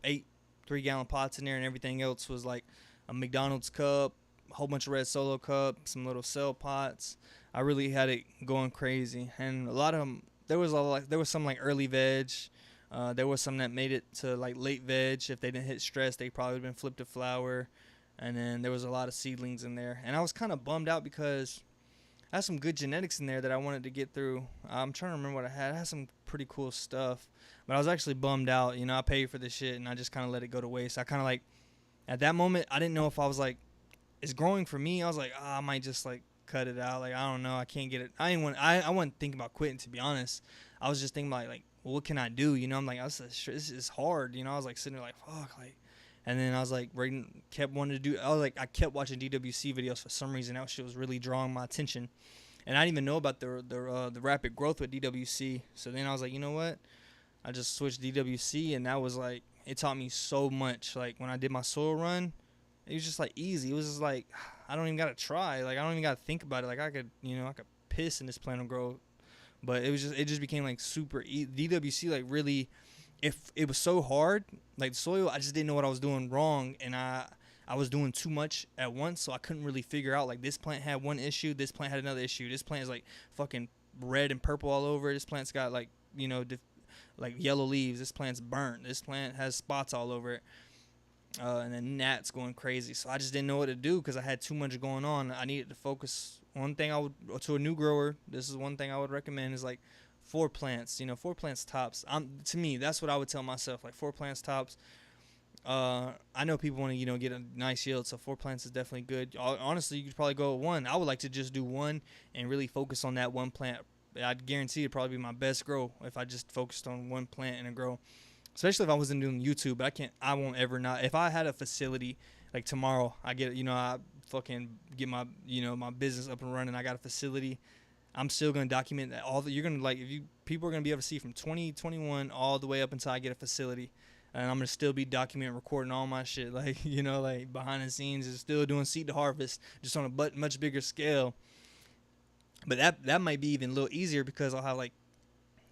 8 3-gallon pots in there, and everything else was like a McDonald's cup, a whole bunch of red solo cups, some little cell pots. I really had it going crazy, and a lot of them. There was some like early veg. There was some that made it to like late veg. If they didn't hit stress, they probably would have been flipped to flower. And then there was a lot of seedlings in there. And I was kind of bummed out because I had some good genetics in there that I wanted to get through. I'm trying to remember what I had. I had some pretty cool stuff. But I was actually bummed out. You know, I paid for this shit and I just kind of let it go to waste. I kind of like, at that moment, I didn't know if I was like, it's growing for me. I was like, I might just like cut it out. Like, I don't know. I can't get it. I wasn't thinking about quitting, to be honest. I was just thinking about like, well, what can I do? You know, I'm like, this is hard. You know, I was like sitting there like, fuck, like, and then I was like, kept wanting to do. I kept watching DWC videos for some reason. That shit was really drawing my attention, and I didn't even know about the rapid growth with DWC. So then I was like, you know what? I just switched DWC, and that was like, it taught me so much. Like when I did my soil run, it was just like easy. It was just like, I don't even gotta try. Like I don't even gotta think about it. Like I could piss and this plant will grow. But it just became like super DWC like really, if it was so hard like the soil, I just didn't know what I was doing wrong, and I was doing too much at once, so I couldn't really figure out like this plant had one issue, this plant had another issue, this plant is like fucking red and purple all over, this plant's got like like yellow leaves, this plant's burnt, this plant has spots all over it. And then gnats going crazy, so I just didn't know what to do because I had too much going on. I needed to focus. One thing to a new grower, this is one thing I would recommend is like 4 plants. 4 plants tops. To me, that's what I would tell myself. Like 4 plants tops. I know people want to get a nice yield, so 4 plants is definitely good. Honestly, you could probably go with 1. I would like to just do 1 and really focus on that 1 plant. I'd guarantee it'd probably be my best grow if I just focused on 1 plant in a grow. Especially if I wasn't doing YouTube, but I won't ever not. If I had a facility, like tomorrow, I fucking get my, my business up and running. I got a facility. I'm still going to document that you're going to like, people are going to be able to see from 2021 all the way up until I get a facility. And I'm going to still be documenting, recording all my shit. Like, like behind the scenes is still doing seed to harvest, just on a much bigger scale. But that might be even a little easier because I'll have like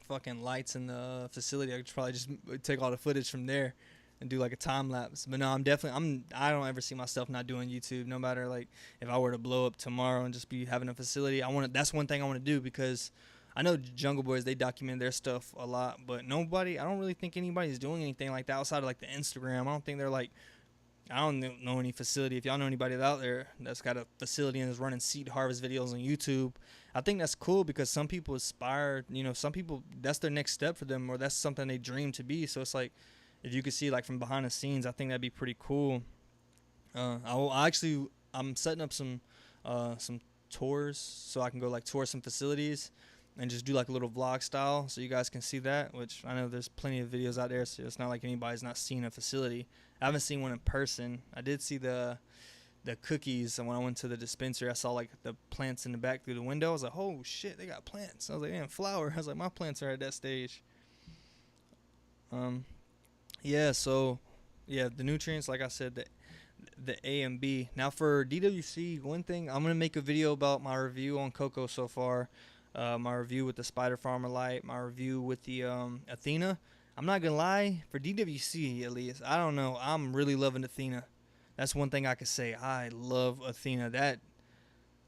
fucking lights in the facility. I could probably just take all the footage from there and do like a time lapse. But no, I don't ever see myself not doing YouTube, no matter like if I were to blow up tomorrow and just be having a facility. That's one thing I want to do because I know Jungle Boys, they document their stuff a lot, but I don't really think anybody's doing anything like that outside of like the Instagram. I don't think they're like, I don't know any facility. If y'all know anybody out there that's got a facility and is running seed harvest videos on YouTube, I think that's cool because some people aspire, some people, that's their next step for them, or that's something they dream to be. So it's like, if you could see like from behind the scenes, I think that'd be pretty cool. I'm setting up some tours so I can go like tour some facilities. and just do like a little vlog style so you guys can see that, which I know there's plenty of videos out there, so it's not like anybody's not seen a facility. I haven't seen one in person. I did see the cookies, and when I went to the dispensary, I saw like the plants in the back through the window. I was like, oh shit, they got plants. I was like, man, flower. I was like, my plants are at that stage. Yeah, so yeah, the nutrients, like I said, the A and B. Now for DWC, one thing, I'm gonna make a video about my review on Coco so far, my review with the Spider Farmer Light, my review with the Athena. I'm not gonna lie, for DWC at least, I don't know, I'm really loving Athena. That's one thing I could say. I love Athena. That,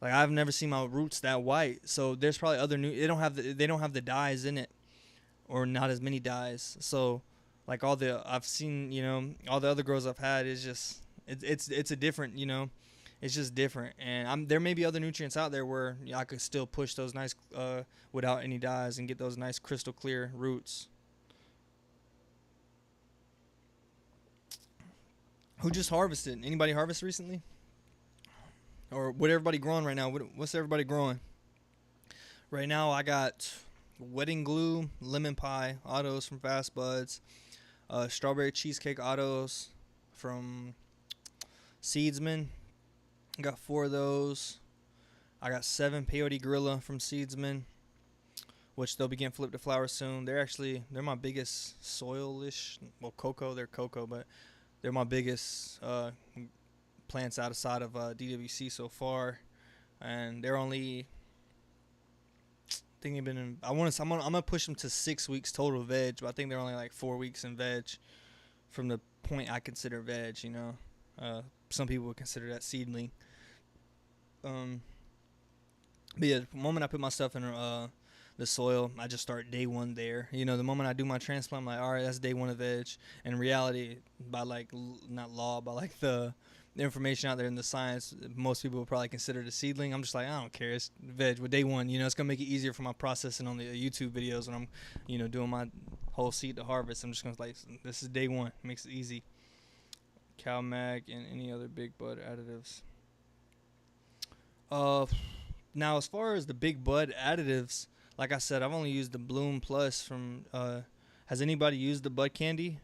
like, I've never seen my roots that white. So there's probably other new. They don't have the dyes in it, or not as many dyes. So, like I've seen, all the other girls I've had is just it's a different, it's just different. And there may be other nutrients out there where I could still push those nice without any dyes and get those nice crystal clear roots. Who just harvested? Anybody harvest recently? Or what everybody growing right now? What's everybody growing? Right now I got wedding glue, lemon pie, autos from Fast Buds, strawberry cheesecake autos from Seedsman. I got 4 of those. I got 7 peyote gorilla from Seedsman, which they'll begin flip to flower soon. They're my biggest soil-ish, well, cocoa, they're cocoa, but they're my biggest plants outside of DWC so far, and they're only. I think they've been in. I'm gonna push them to 6 weeks total veg, but I think they're only like 4 weeks in veg, from the point I consider veg. Some people would consider that seedling. But yeah, the moment I put my stuff in the soil, I just start day one there. The moment I do my transplant, I'm like, all right, that's day one of veg. In reality, by like, not law, but like the information out there in the science, most people would probably consider it a seedling. I'm just like, I don't care, it's veg with day one. It's gonna make it easier for my processing on the YouTube videos when I'm, doing my whole seed to harvest. I'm just gonna like, this is day one, makes it easy. Cow mag and any other big bud additives. Now as far as the big bud additives, like I said, I've only used the Bloom Plus from, has anybody used the Bud Candy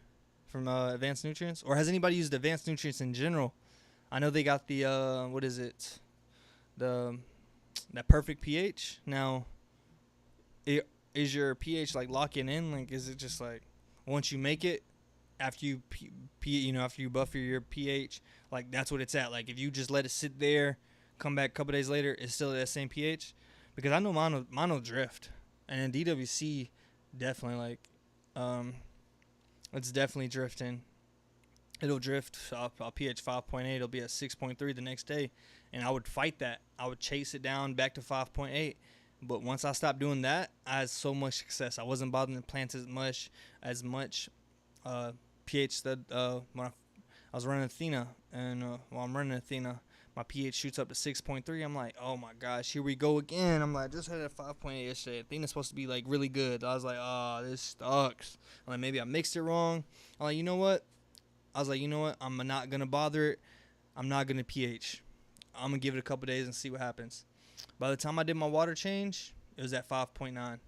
from Advanced Nutrients? Or has anybody used Advanced Nutrients in general? I know they got the, what is it? That perfect pH. Now, is your pH like locking in? Like, is it just like, once you make it, after you, after you buffer your pH, like that's what it's at? Like if you just let it sit there, come back a couple days later, it's still at that same pH? Because I know mine will drift, and in DWC, definitely it's definitely drifting. It'll drift. I'll pH 5.8. It'll be at 6.3 the next day, and I would fight that. I would chase it down back to 5.8. But once I stopped doing that, I had so much success. I wasn't bothering the plants as much. pH that when I was running Athena, and while I'm running Athena, my pH shoots up to 6.3. I'm like, oh my gosh, here we go again. I'm like, just had a 5.8 yesterday. Athena's supposed to be like really good. I was like, oh, this sucks. I'm like, maybe I mixed it wrong. I'm like, you know what? I'm not gonna bother it. I'm not gonna pH. I'm gonna give it a couple days and see what happens. By the time I did my water change, it was at 5.9.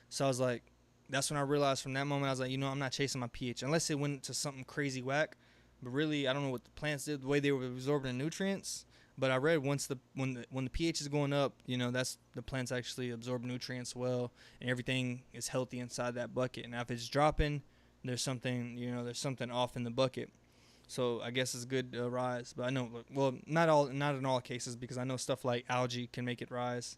So I was like, that's when I realized from that moment, I was like, I'm not chasing my pH unless it went to something crazy whack. But really, I don't know what the plants did, the way they were absorbing the nutrients. But I read when the pH is going up, that's the plants actually absorb nutrients well, and everything is healthy inside that bucket. Now if it's dropping, there's something off in the bucket. So I guess it's good to rise. But I know, well, not in all cases, because I know stuff like algae can make it rise.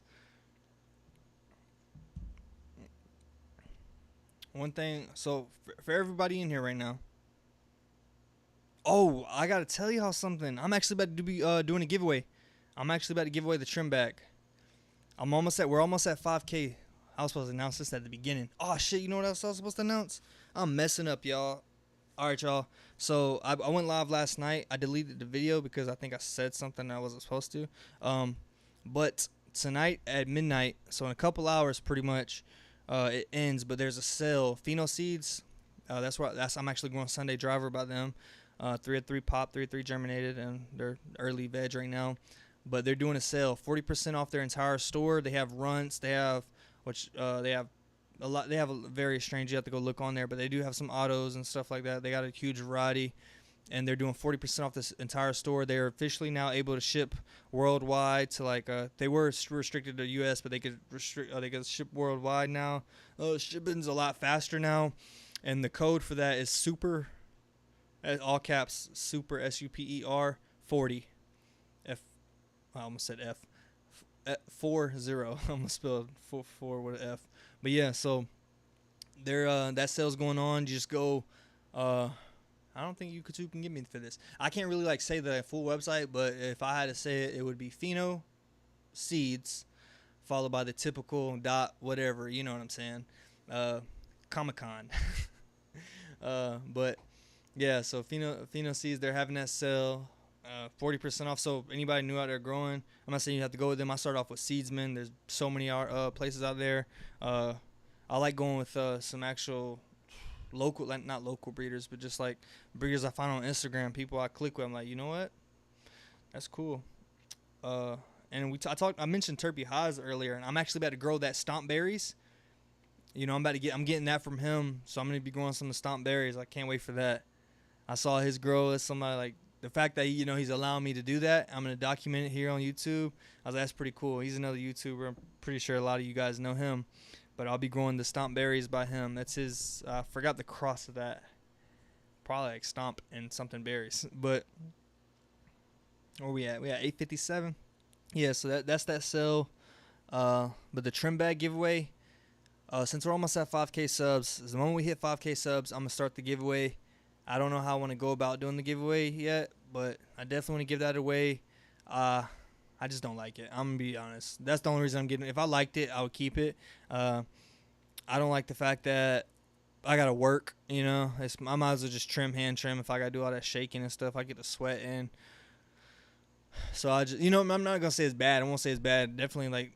One thing, so for everybody in here right now. Oh, I gotta tell y'all something. I'm actually about to be doing a giveaway. I'm actually about to give away the trim bag. We're almost at 5K. I was supposed to announce this at the beginning. Oh shit, you know what else I was supposed to announce? I'm messing up, y'all. Alright, y'all. So I went live last night. I deleted the video because I think I said something I wasn't supposed to. But tonight at midnight, so in a couple hours pretty much, it ends, but there's a sale. Pheno Seeds. I'm actually going Sunday driver by them. 3-3 pop, 3-3 germinated, and they're early veg right now. But they're doing a sale, 40% off their entire store. They have runts, they have which they have a lot. They have a very strange. You have to go look on there, but they do have some autos and stuff like that. They got a huge variety, and they're doing 40% off this entire store. They are officially now able to ship worldwide to like they were restricted to U.S., but they could ship worldwide now. Shipping's a lot faster now, and the code for that is super, all caps, super SUPER 40. I almost said F. 40. I almost spelled four with an F. But yeah, so there that sale's going on. You just go. I don't think you can get me for this. I can't really like say the full website, but if I had to say it, it would be Pheno Seeds, followed by the typical dot whatever. You know what I'm saying? Comic-Con. But yeah, so Pheno Seeds, they're having that sale. 40% off. So anybody new out there growing, I'm not saying you have to go with them. I started off with Seedsman. There's so many places out there. I like going with some actual local, like not local breeders, but just like breeders I find on Instagram. People I click with. I'm like, you know what? That's cool. And I mentioned Turpy Haas earlier, and I'm actually about to grow that stomp berries. You know, I'm getting that from him, so I'm gonna be growing some of the stomp berries. I can't wait for that. I saw his grow as somebody like. The fact that he's allowing me to do that, I'm gonna document it here on YouTube. I was like, that's pretty cool. He's another YouTuber. I'm pretty sure a lot of you guys know him, but I'll be growing the stomp berries by him. That's his. I forgot the cross of that. Probably like stomp and something berries. But where we at? We at 857. Yeah, so that's that sale. But the trim bag giveaway. Since we're almost at 5K subs, the moment we hit 5K subs, I'm gonna start the giveaway. I don't know how I want to go about doing the giveaway yet, but I definitely want to give that away. I just don't like it. I'm going to be honest. That's the only reason I'm getting it. If I liked it, I would keep it. I don't like the fact that I got to work, you know. I might as well just hand trim if I got to do all that shaking and stuff. I get the sweat in. So I just, I'm not going to say it's bad. I won't say it's bad. Definitely like,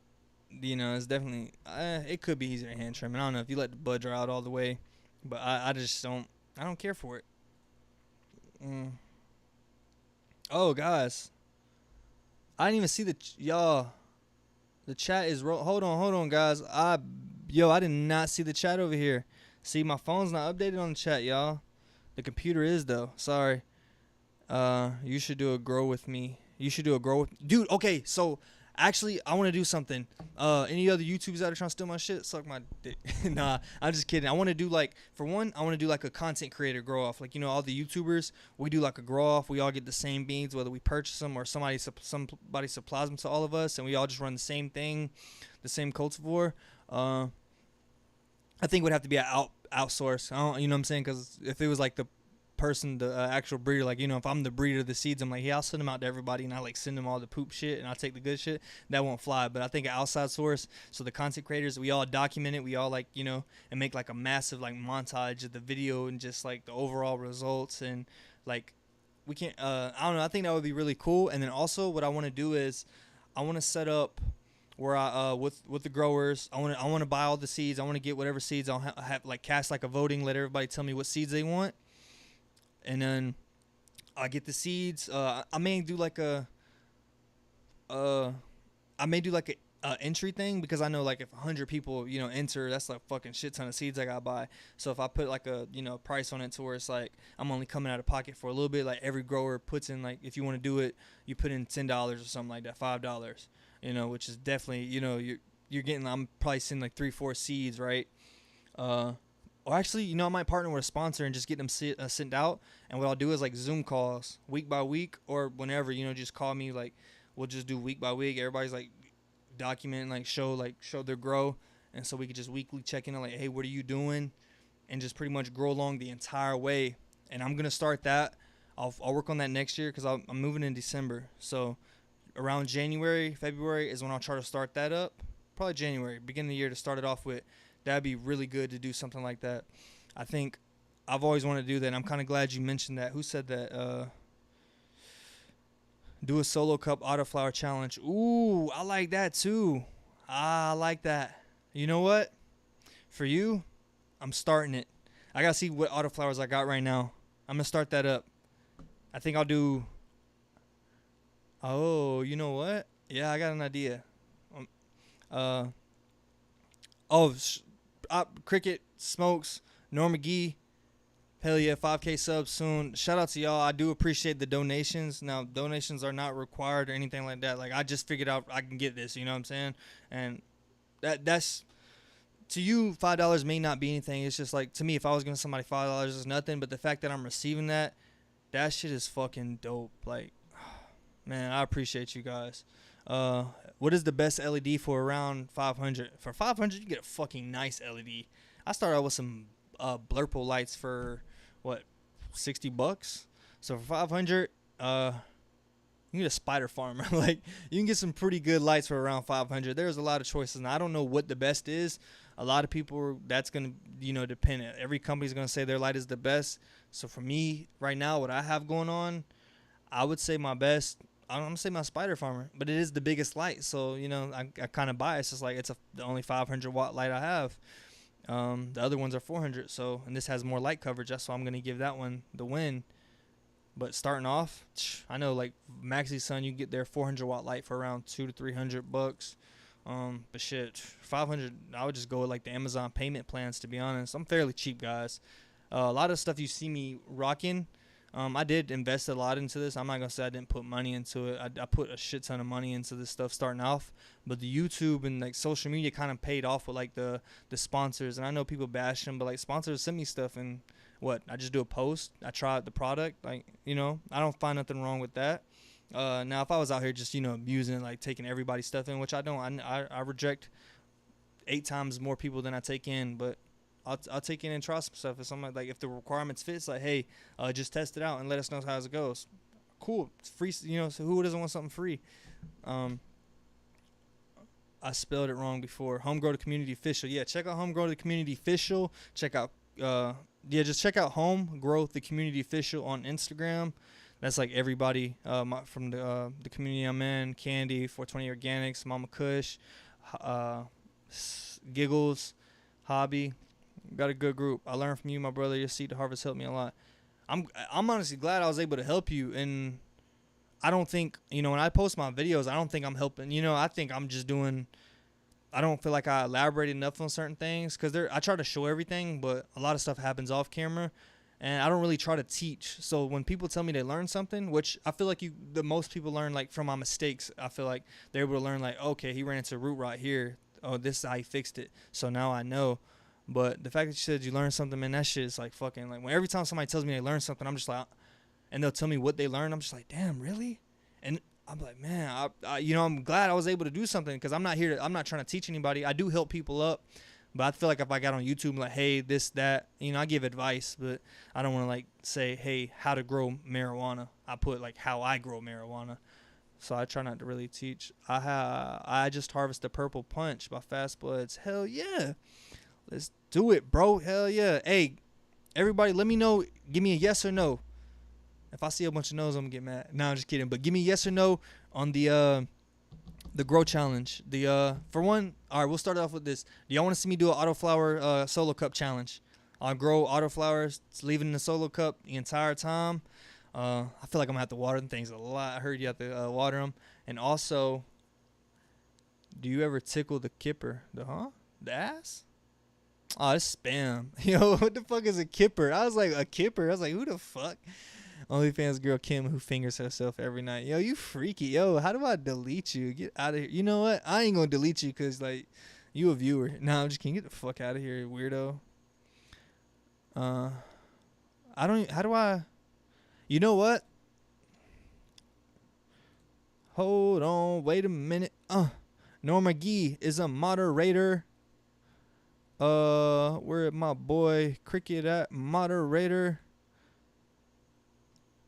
it's definitely, it could be easier to hand trim. I don't know if you let the bud dry out all the way, but I just don't care for it. Oh, guys, I didn't even see y'all. The chat is hold on, guys. I did not see the chat over here. See, my phone's not updated on the chat, y'all. The computer is though. Sorry. You should do a grow with me. Dude. Okay, so actually, I want to do something. Any other YouTubers that are trying to steal my shit, suck my dick. Nah, I'm just kidding. I want to do like, for one, I want to do like a content creator grow off. Like, all the YouTubers, we do like a grow off. We all get the same beans, whether we purchase them or somebody supplies them to all of us, and we all just run the same thing, the same cultivar. I think it would have to be outsourced. You know what I'm saying? Because if it was like the person, the actual breeder, like, if I'm the breeder of the seeds, I'm like, yeah, I'll send them out to everybody, and I like send them all the poop shit, and I'll take the good shit. That won't fly. But I think an outside source, so the content creators, we all document it, we all like, and make like a massive like montage of the video and just like the overall results, and like we can't I don't know, I think that would be really cool. And then also what I want to do is I want to set up where I with the growers, I want to buy all the seeds. I want to get whatever seeds. I'll have like cast like a voting, let everybody tell me what seeds they want. And then I get the seeds. I may do like a entry thing, because I know like if 100 people enter, that's like fucking shit ton of seeds I gotta buy. So if I put like a price on it to where it's like I'm only coming out of pocket for a little bit, like every grower puts in, like, if you want to do it, you put in $10 or something like that, $5, which is definitely you're getting, I'm probably sending like 3-4 seeds, right? Or actually, I might partner with a sponsor and just get them sent out. And what I'll do is like Zoom calls week by week, or whenever, just call me. Like, we'll just do week by week. Everybody's like document, like show their grow. And so we could just weekly check in, like, hey, what are you doing? And just pretty much grow along the entire way. And I'm going to start that. I'll work on that next year, because I'm moving in December. So around January, February is when I'll try to start that up. Probably January, beginning of the year, to start it off with. That'd be really good to do something like that. I think I've always wanted to do that, and I'm kind of glad you mentioned that. Who said that? Do a solo cup autoflower challenge. Ooh, I like that too. I like that. You know what? For you, I'm starting it. I got to see what autoflowers I got right now. I'm going to start that up. I think I'll do... Oh, you know what? Yeah, I got an idea. Oh, Cricket, Smokes, Norm McGee. Hell yeah, 5K subs soon. Shout out to y'all. I do appreciate the donations. Now, donations are not required or anything like that. Like, I just figured out I can get this, you know what I'm saying? And that's to you, $5 may not be anything. It's just like, to me, if I was giving somebody $5, it's nothing. But the fact that I'm receiving that shit is fucking dope. Like, man, I appreciate you guys. What is the best LED for around 500? For 500, you get a fucking nice LED. I started out with some Blurple lights for what, $60. So for 500, you get a spider farmer. Like, you can get some pretty good lights for around 500. There's a lot of choices, and I don't know what the best is. A lot of people, that's gonna, depend. Every company's gonna say their light is the best. So for me right now, what I have going on, I would say my best, I'm gonna say my spider farmer, but it is the biggest light. So I kind of biased. It's like it's the only 500 watt light I have. The other ones are 400. So, and this has more light coverage. That's why I'm gonna give that one the win. But starting off, I know like Maxi Sun, you can get their 400 watt light for around $200 to $300. But shit, 500. I would just go with like the Amazon payment plans. To be honest, I'm fairly cheap, guys. A lot of stuff you see me rocking. I did invest a lot into this. I'm not gonna say I didn't put money into it. I put a shit ton of money into this stuff starting off. But the YouTube and like social media kind of paid off with like the sponsors. And I know people bash them, but like sponsors send me stuff and what, I just do a post. I try out the product. Like, I don't find nothing wrong with that. Now if I was out here just abusing, like taking everybody's stuff in, which I don't. I reject 8 times more people than I take in, but I'll take in and try some stuff. If somebody, like, if the requirements fit, it's like, hey, just test it out and let us know how it goes. Cool, it's free. So who doesn't want something free? I spelled it wrong before. Homegrown to Community Official. Yeah, check out Homegrown to Community Official. Check out just check out Home Growth the Community Official on Instagram. That's like everybody from the community I'm in. Candy, 420 Organics, Mama Kush, Giggles, Hobby. Got a good group. I learned from you, my brother. Your Seed to Harvest helped me a lot. I'm honestly glad I was able to help you. And I don't think, when I post my videos, I don't think I'm helping. I think I'm just doing. I don't feel like I elaborated enough on certain things because I try to show everything, but a lot of stuff happens off camera, and I don't really try to teach. So when people tell me they learn something, which I feel like the most people learn like from my mistakes. I feel like they're able to learn like, okay, he ran into a root rot here. Oh, this is how he fixed it. So now I know. But the fact that you said you learned something, man, that shit is like fucking like when every time somebody tells me they learned something, I'm just like, and they'll tell me what they learned. I'm just like, damn, really? And I'm like, man, I'm glad I was able to do something because I'm not trying to teach anybody. I do help people up, but I feel like if I got on YouTube, like, hey, this, that, I give advice, but I don't want to like say, hey, how to grow marijuana. I put like how I grow marijuana. So I try not to really teach. I just harvested Purple Punch by Fast Bloods. Hell yeah. Let's do it, bro. Hell yeah. Hey, everybody, let me know. Give me a yes or no. If I see a bunch of no's, I'm gonna get mad. No, I'm just kidding. But give me a yes or no on the grow challenge. For one, all right, we'll start off with this. Do y'all want to see me do an autoflower solo cup challenge? I'll grow autoflowers, leave it in the solo cup the entire time. I feel like I'm gonna have to water them things a lot. I heard you have to water them. And also, do you ever tickle the kipper? The ass? Oh, it's spam. Yo, what the fuck is a kipper? I was like, a kipper? I was like, who the fuck? OnlyFans girl Kim who fingers herself every night. Yo, you freaky. Yo, how do I delete you? Get out of here. You know what? I ain't gonna delete you because, like, you a viewer. Nah, I'm just kidding. Get the fuck out of here, weirdo. I don't, how do I, you know what? Hold on. Wait a minute. Norma Gee is a moderator. Where my boy Cricket at? Moderator.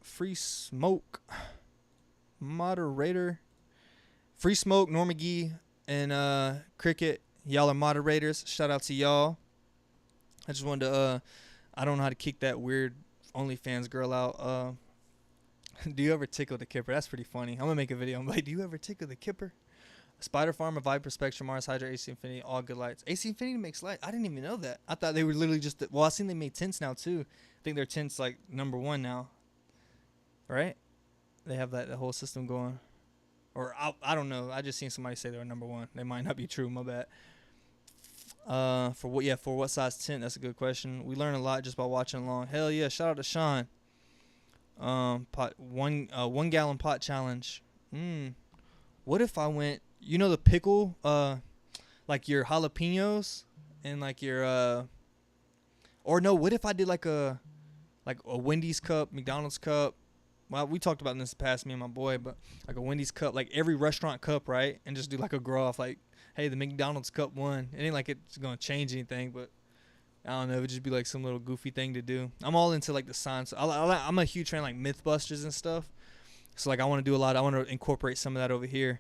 Free Smoke. Moderator. Free Smoke, Norma Gee, and Cricket. Y'all are moderators. Shout out to y'all. I just wanted to, I don't know how to kick that weird OnlyFans girl out. Do you ever tickle the kipper? That's pretty funny. I'm gonna make a video. I'm like, do you ever tickle the kipper? Spider Farm, Viper Spectrum, Mars Hydra, AC Infinity, all good lights. AC Infinity makes light. I didn't even know that. I thought they were literally just. Well, I seen they made tints now too. I think their tints like #1 now. Right? They have that the whole system going. Or I don't know. I just seen somebody say they were #1. They might not be true. My bad. For what size tent? That's a good question. We learn a lot just by watching along. Hell yeah! Shout out to Sean. Pot 1 gallon pot challenge. What if I went? You know the pickle, like your jalapenos and like your or no? What if I did like a Wendy's cup, McDonald's cup? Well, we talked about this in the past, me and my boy, but like a Wendy's cup, like every restaurant cup, right? And just do like a grow off, like, hey, the McDonald's cup won. It ain't like it's gonna change anything, but I don't know. It would just be like some little goofy thing to do. I'm all into like the science. I'm a huge fan of, like Mythbusters and stuff. So like I want to do a lot. I want to incorporate some of that over here.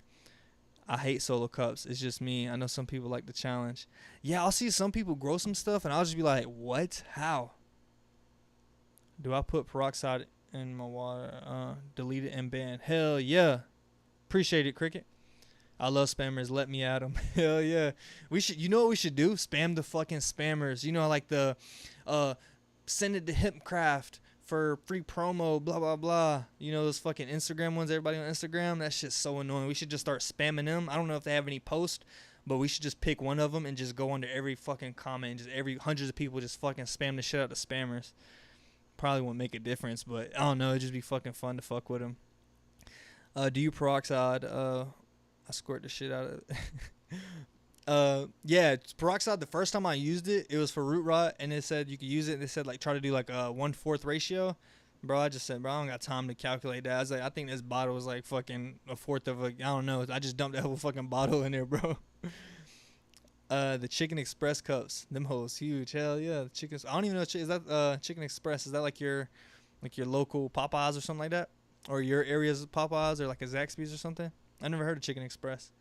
I hate solo cups. It's just me. I know some people like the challenge. Yeah, I'll see some people grow some stuff, and I'll just be like, what? How? Do I put peroxide in my water? Delete it and ban. Hell yeah. Appreciate it, Cricket. I love spammers. Let me at them. Hell yeah. We should. You know what we should do? Spam the fucking spammers. You know, like the send it to Hipcraft for free promo, blah, blah, blah. You know those fucking Instagram ones, everybody on Instagram? That shit's so annoying. We should just start spamming them. I don't know if they have any posts, but we should just pick one of them and just go under every fucking comment. Just every hundreds of people just fucking spam the shit out of spammers. Probably won't make a difference, but I don't know. It'd just be fucking fun to fuck with them. Do you peroxide? I squirt the shit out of it. Yeah, peroxide, the first time I used it, it was for root rot, and it said you could use it. They said, like, try to do, like, a 1/4 ratio. Bro, I just said, bro, I don't got time to calculate that. I was like, I think this bottle was, like, fucking a fourth of a, I don't know. I just dumped that whole fucking bottle in there, bro. The Chicken Express cups. Them hoes huge. Hell yeah. The chicken, I don't even know, is that Chicken Express? Is that, like your local Popeyes or something like that? Or your area's Popeyes or, like, a Zaxby's or something? I never heard of Chicken Express.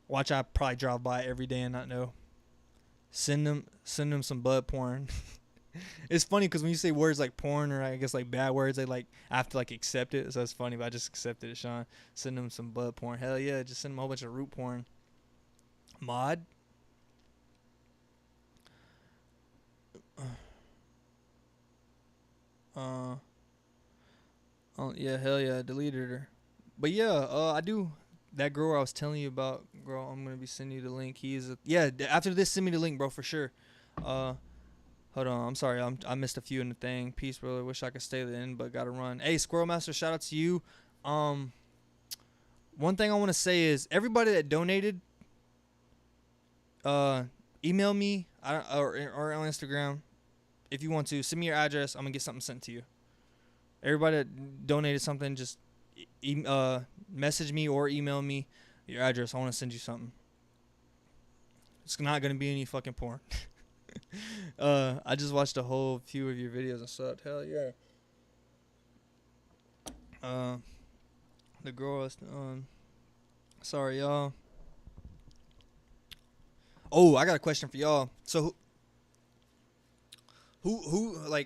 Watch, I probably drive by every day and not know. Send them some bud porn. It's funny because when you say words like porn or I guess like bad words, they like I have to like accept it. So it's funny, but I just accepted it, Sean. Send them some bud porn. Hell yeah, just send them a whole bunch of root porn. Mod. Yeah, hell yeah, deleted her. But yeah, I do. That girl I was telling you about, girl, I'm gonna be sending you the link. After this, send me the link, bro, for sure. Hold on, I'm sorry, I missed a few in the thing. Peace, brother. Wish I could stay to the end, but gotta run. Hey, Squirrel Master, shout out to you. One thing I want to say is everybody that donated, email me or on Instagram if you want to. Send me your address. I'm gonna get something sent to you. Everybody that donated something, just message me or email me your address. I want to send you something. It's not going to be any fucking porn. I just watched a whole few of your videos and sucked. Hell yeah. The girl was, sorry, y'all. Oh, I got a question for y'all. So who'd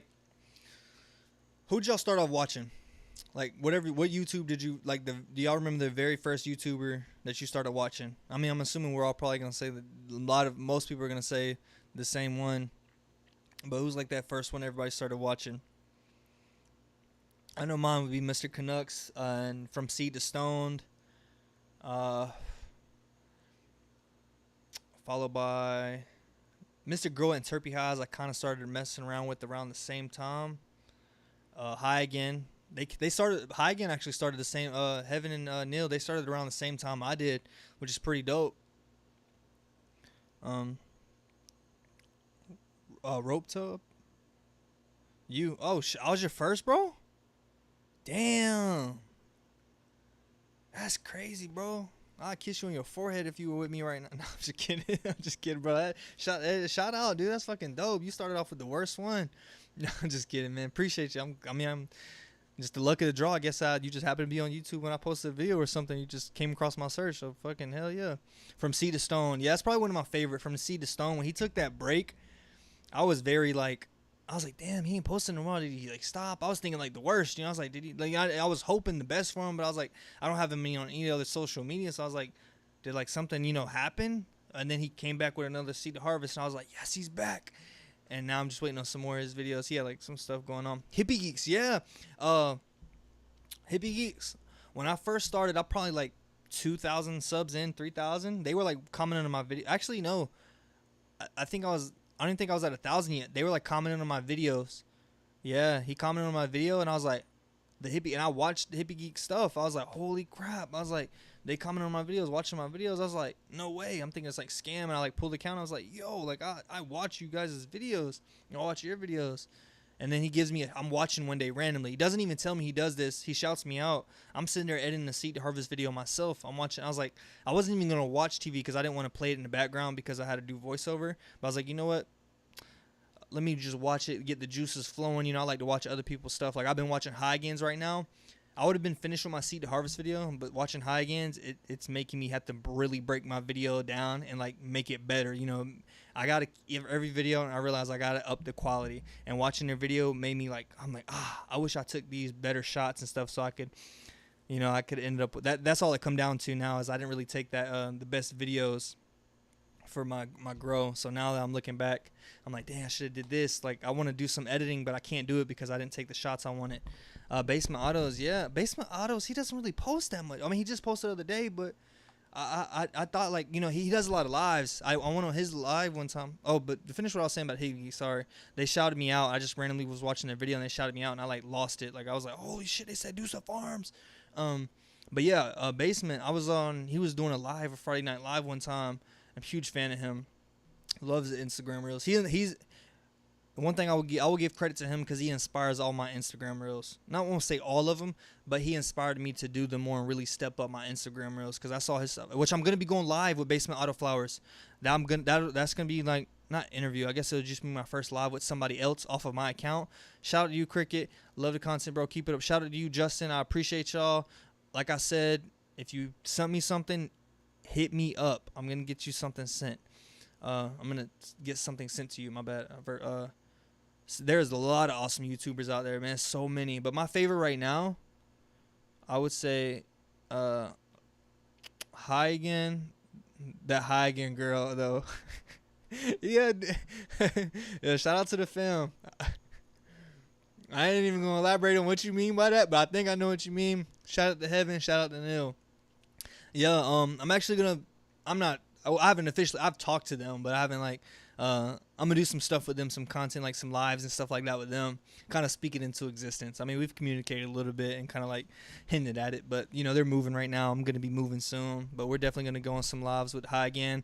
y'all start off watching? Like, what YouTube did you, like, do y'all remember the very first YouTuber that you started watching? I mean, I'm assuming we're all probably going to say that most people are going to say the same one. But who's, like, that first one everybody started watching? I know mine would be Mr. Canucks, and From Seed to Stoned. Followed by Mr. Grow and Terpy Highs. I kind of started messing around with around the same time. High Again. They started, High Again actually started the same, Heaven and Neil, they started around the same time I did, which is pretty dope. Rope Tub. I was your first, bro? Damn. That's crazy, bro. I'd kiss you on your forehead if you were with me right now. No, I'm just kidding. I'm just kidding, bro. Shout out, dude. That's fucking dope. You started off with the worst one. No, I'm just kidding, man. Appreciate you. I'm just the luck of the draw. I guess you just happened to be on YouTube when I posted a video or something. You just came across my search. So fucking hell yeah. From Seed to Stone. Yeah, that's probably one of my favorite. From Seed to Stone. When he took that break, I was very like, damn, he ain't posting in a while. Did he like stop? I was thinking like the worst. You know, I was like, did he? Like, I was hoping the best for him, but I was like, I don't have him on any other social media. So I was like, did like something happen? And then he came back with another Seed to Harvest, and I was like, yes, he's back. And now I'm just waiting on some more of his videos. He had like some stuff going on. Hippie Geeks, yeah. Hippie Geeks. When I first started, I probably like 2,000 subs in, 3,000. They were like commenting on my video. Actually, no. I think I don't even think I was at 1,000 yet. They were like commenting on my videos. Yeah, he commented on my video, and I was like, the hippie, and I watched the hippie geek stuff. I was like, holy crap! I was like, they commented on my videos, watching my videos. I was like, no way! I'm thinking it's like scam, and I like pulled the account. I was like, yo, like I watch you guys' videos. I watch your videos. And then he gives me, I'm watching one day randomly. He doesn't even tell me he does this. He shouts me out. I'm sitting there editing the Seed to Harvest video myself. I'm watching. I was like, I wasn't even going to watch TV because I didn't want to play it in the background because I had to do voiceover. But I was like, you know what? Let me just watch it, get the juices flowing. You know, I like to watch other people's stuff. Like, I've been watching High Gains right now. I would have been finished with my Seed to Harvest video, but watching High Gains, it's making me have to really break my video down and, like, make it better. You know, I got to, every video, and I realized I got to up the quality. And watching their video made me, like, I'm like, I wish I took these better shots and stuff so I could, you know, I could end up with that. That's all it come down to now is I didn't really take that the best videos for my grow. So now that I'm looking back, I'm like, dang, I should have did this. Like, I want to do some editing, but I can't do it because I didn't take the shots I wanted. Basement Autos, yeah. Basement Autos, he doesn't really post that much. I mean, he just posted the other day, but I thought, like, you know, he does a lot of lives. I went on his live one time. Oh, but to finish what I was saying about Higgy, sorry. They shouted me out. I just randomly was watching their video, and they shouted me out, and I, like, lost it. Like, I was like, holy shit, they said do some farms. But, yeah, Basement, he was doing a live, a Friday Night Live one time. I'm a huge fan of him. Loves the Instagram reels. He's one thing I will give credit to him because he inspires all my Instagram reels. Not want to say all of them, but he inspired me to do them more and really step up my Instagram reels because I saw his stuff, which I'm gonna be going live with Basement Auto Flowers. That's gonna be like not interview. I guess it'll just be my first live with somebody else off of my account. Shout out to you, Cricket. Love the content, bro. Keep it up. Shout out to you, Justin. I appreciate y'all. Like I said, if you sent me something, hit me up. I'm gonna get you something sent. I'm gonna get something sent to you. My bad. There's a lot of awesome YouTubers out there, man. So many. But my favorite right now, I would say, Heigen. That Heigen girl, though. Yeah. Yeah. Shout out to the film. I ain't even gonna elaborate on what you mean by that, but I think I know what you mean. Shout out to Heaven. Shout out to Neil. Yeah. I'm actually gonna. I haven't officially. I've talked to them, but I haven't like. I'm gonna do some stuff with them, some content, like some lives and stuff like that with them, kind of speak it into existence. I mean, we've communicated a little bit and kind of like hinted at it, but you know, they're moving right now. I'm gonna be moving soon, but we're definitely gonna go on some lives with High again.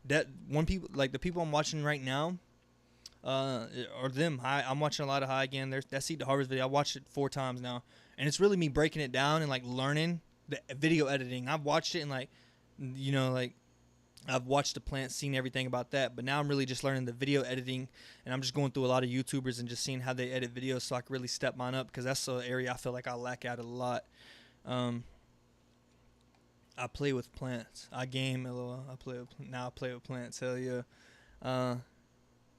That one people like the people I'm watching right now, or them. I'm watching a lot of High again. There's that Seed to Harvest video. I watched it 4 times now, and it's really me breaking it down and like learning the video editing. I've watched it and like, you know, like. I've watched the plants, seen everything about that, but now I'm really just learning the video editing, and I'm just going through a lot of YouTubers and just seeing how they edit videos so I can really step mine up because that's the area I feel like I lack at a lot. I play with plants. I game a little. I play with plants. Hell yeah.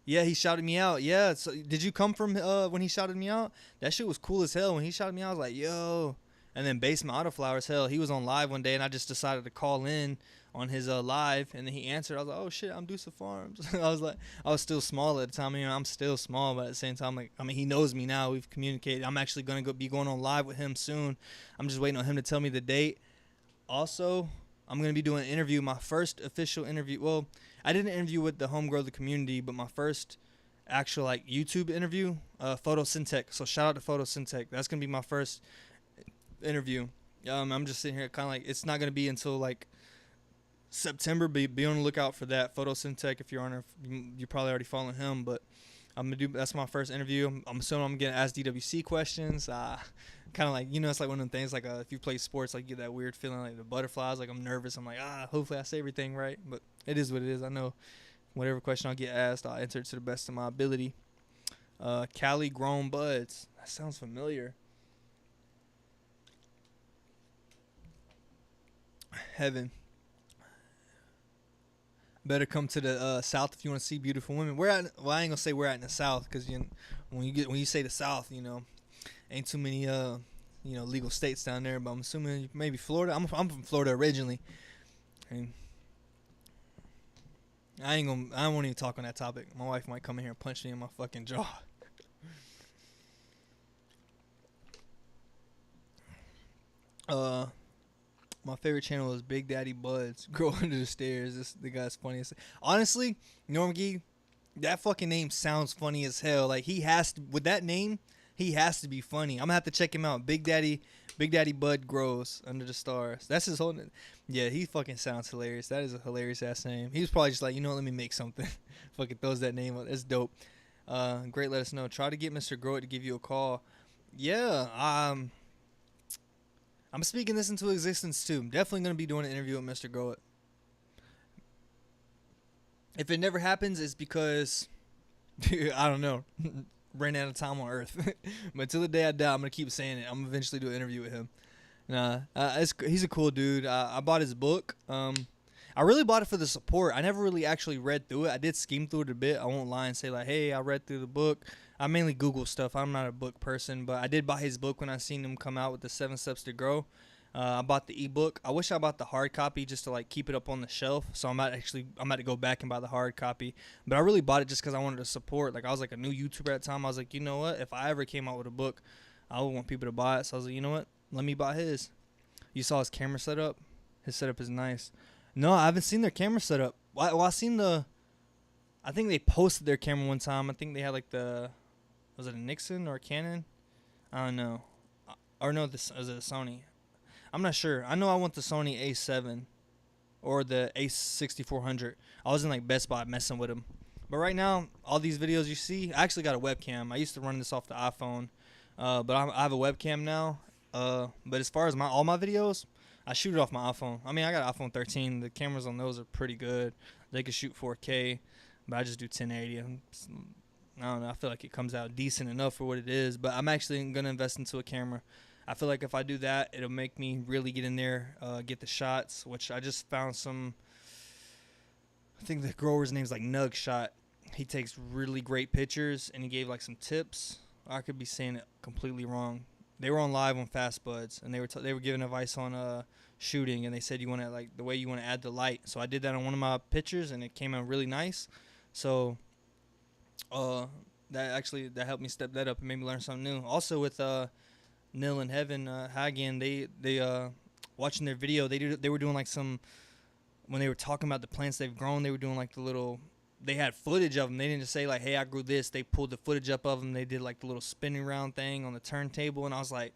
Yeah, he shouted me out. Yeah, so did you come from when he shouted me out? That shit was cool as hell. When he shouted me out, I was like, yo. And then Basement Autoflowers, hell, he was on live one day, and I just decided to call in on his live, and then he answered. I was like, oh shit, I'm Deuce Farms. I was still small at the time. You know, I'm still small, but at the same time, like, I mean, he knows me now. We've communicated. I'm actually gonna be going on live with him soon. I'm just waiting on him to tell me the date. Also, I'm gonna be doing an interview, my first official interview. Well, I did an interview with the Homegrow the community, but my first actual like YouTube interview, Photosynthetic. So shout out to Photosynthetic. That's gonna be my first interview. I'm just sitting here kind of like, it's not gonna be until like September. Be on the lookout for that. Photosynthetic, if you're probably already following him, but that's my first interview. I'm assuming I'm getting asked DWC questions. Kind of like, you know, it's like one of them things like if you play sports, like you get that weird feeling like the butterflies, like I'm nervous. I'm like, hopefully I say everything right, but it is what it is. I know whatever question I'll get asked, I'll answer it to the best of my ability. Cali Grown Buds, that sounds familiar. Heaven. Better come to the South if you want to see beautiful women. I ain't gonna say we're at in the South because when you say the South, you know, ain't too many legal states down there. But I'm assuming maybe Florida. I'm from Florida originally, and I won't even talk on that topic. My wife might come in here and punch me in my fucking jaw. My favorite channel is Big Daddy Buds. Grow Under the Stairs. The guy's funniest. Honestly, Normgie, that fucking name sounds funny as hell. Like he has to with that name, he has to be funny. I'm gonna have to check him out. Big Daddy Bud Grows Under the Stars. That's his whole name. Yeah, he fucking sounds hilarious. That is a hilarious ass name. He was probably just like, you know what, let me make something. Fucking throws that name up. That's dope. Great, let us know. Try to get Mr. Grow It to give you a call. Yeah, I'm speaking this into existence too. I'm definitely gonna be doing an interview with Mr. Grow It. If it never happens, it's because I don't know. Ran out of time on Earth. But until the day I die, I'm gonna keep saying it. I'm gonna eventually do an interview with him. Nah, he's a cool dude. I bought his book. I really bought it for the support. I never really actually read through it. I did skim through it a bit. I won't lie and say like, hey, I read through the book. I mainly Google stuff. I'm not a book person, but I did buy his book when I seen him come out with the 7 Steps to Grow. I bought the ebook. I wish I bought the hard copy just to like keep it up on the shelf. So I'm about to go back and buy the hard copy. But I really bought it just because I wanted to support. Like I was like a new YouTuber at the time. I was like, you know what? If I ever came out with a book, I would want people to buy it. So I was like, you know what? Let me buy his. You saw his camera setup. His setup is nice. No, I haven't seen their camera setup. Well, I seen I think they posted their camera one time. I think they had like was it a Nixon or a Canon? I don't know. Or no, was it a Sony? I'm not sure. I know I want the Sony A7 or the A6400. I was in like Best Buy messing with them. But right now, all these videos you see, I actually got a webcam. I used to run this off the iPhone, but I have a webcam now. But as far as all my videos, I shoot it off my iPhone. I mean, I got an iPhone 13. The cameras on those are pretty good. They can shoot 4K, but I just do 1080. I don't know. I feel like it comes out decent enough for what it is. But I'm actually gonna invest into a camera. I feel like if I do that, it'll make me really get in there, get the shots, which I just found some. I think the grower's name's like Nug Shot. He takes really great pictures, and he gave like some tips. I could be saying it completely wrong. They were on live on Fast Buds, and they were giving advice on shooting, and they said you want to like the way you want to add the light. So I did that on one of my pictures, and it came out really nice. So that helped me step that up and made me learn something new. Also with Nil and Heaven Hagen, they watching their video, they were doing like some, when they were talking about the plants they've grown, they were doing like they had footage of them. They didn't just say like, hey, I grew this. They pulled the footage up of them. They did like the little spinning round thing on the turntable, and I was like,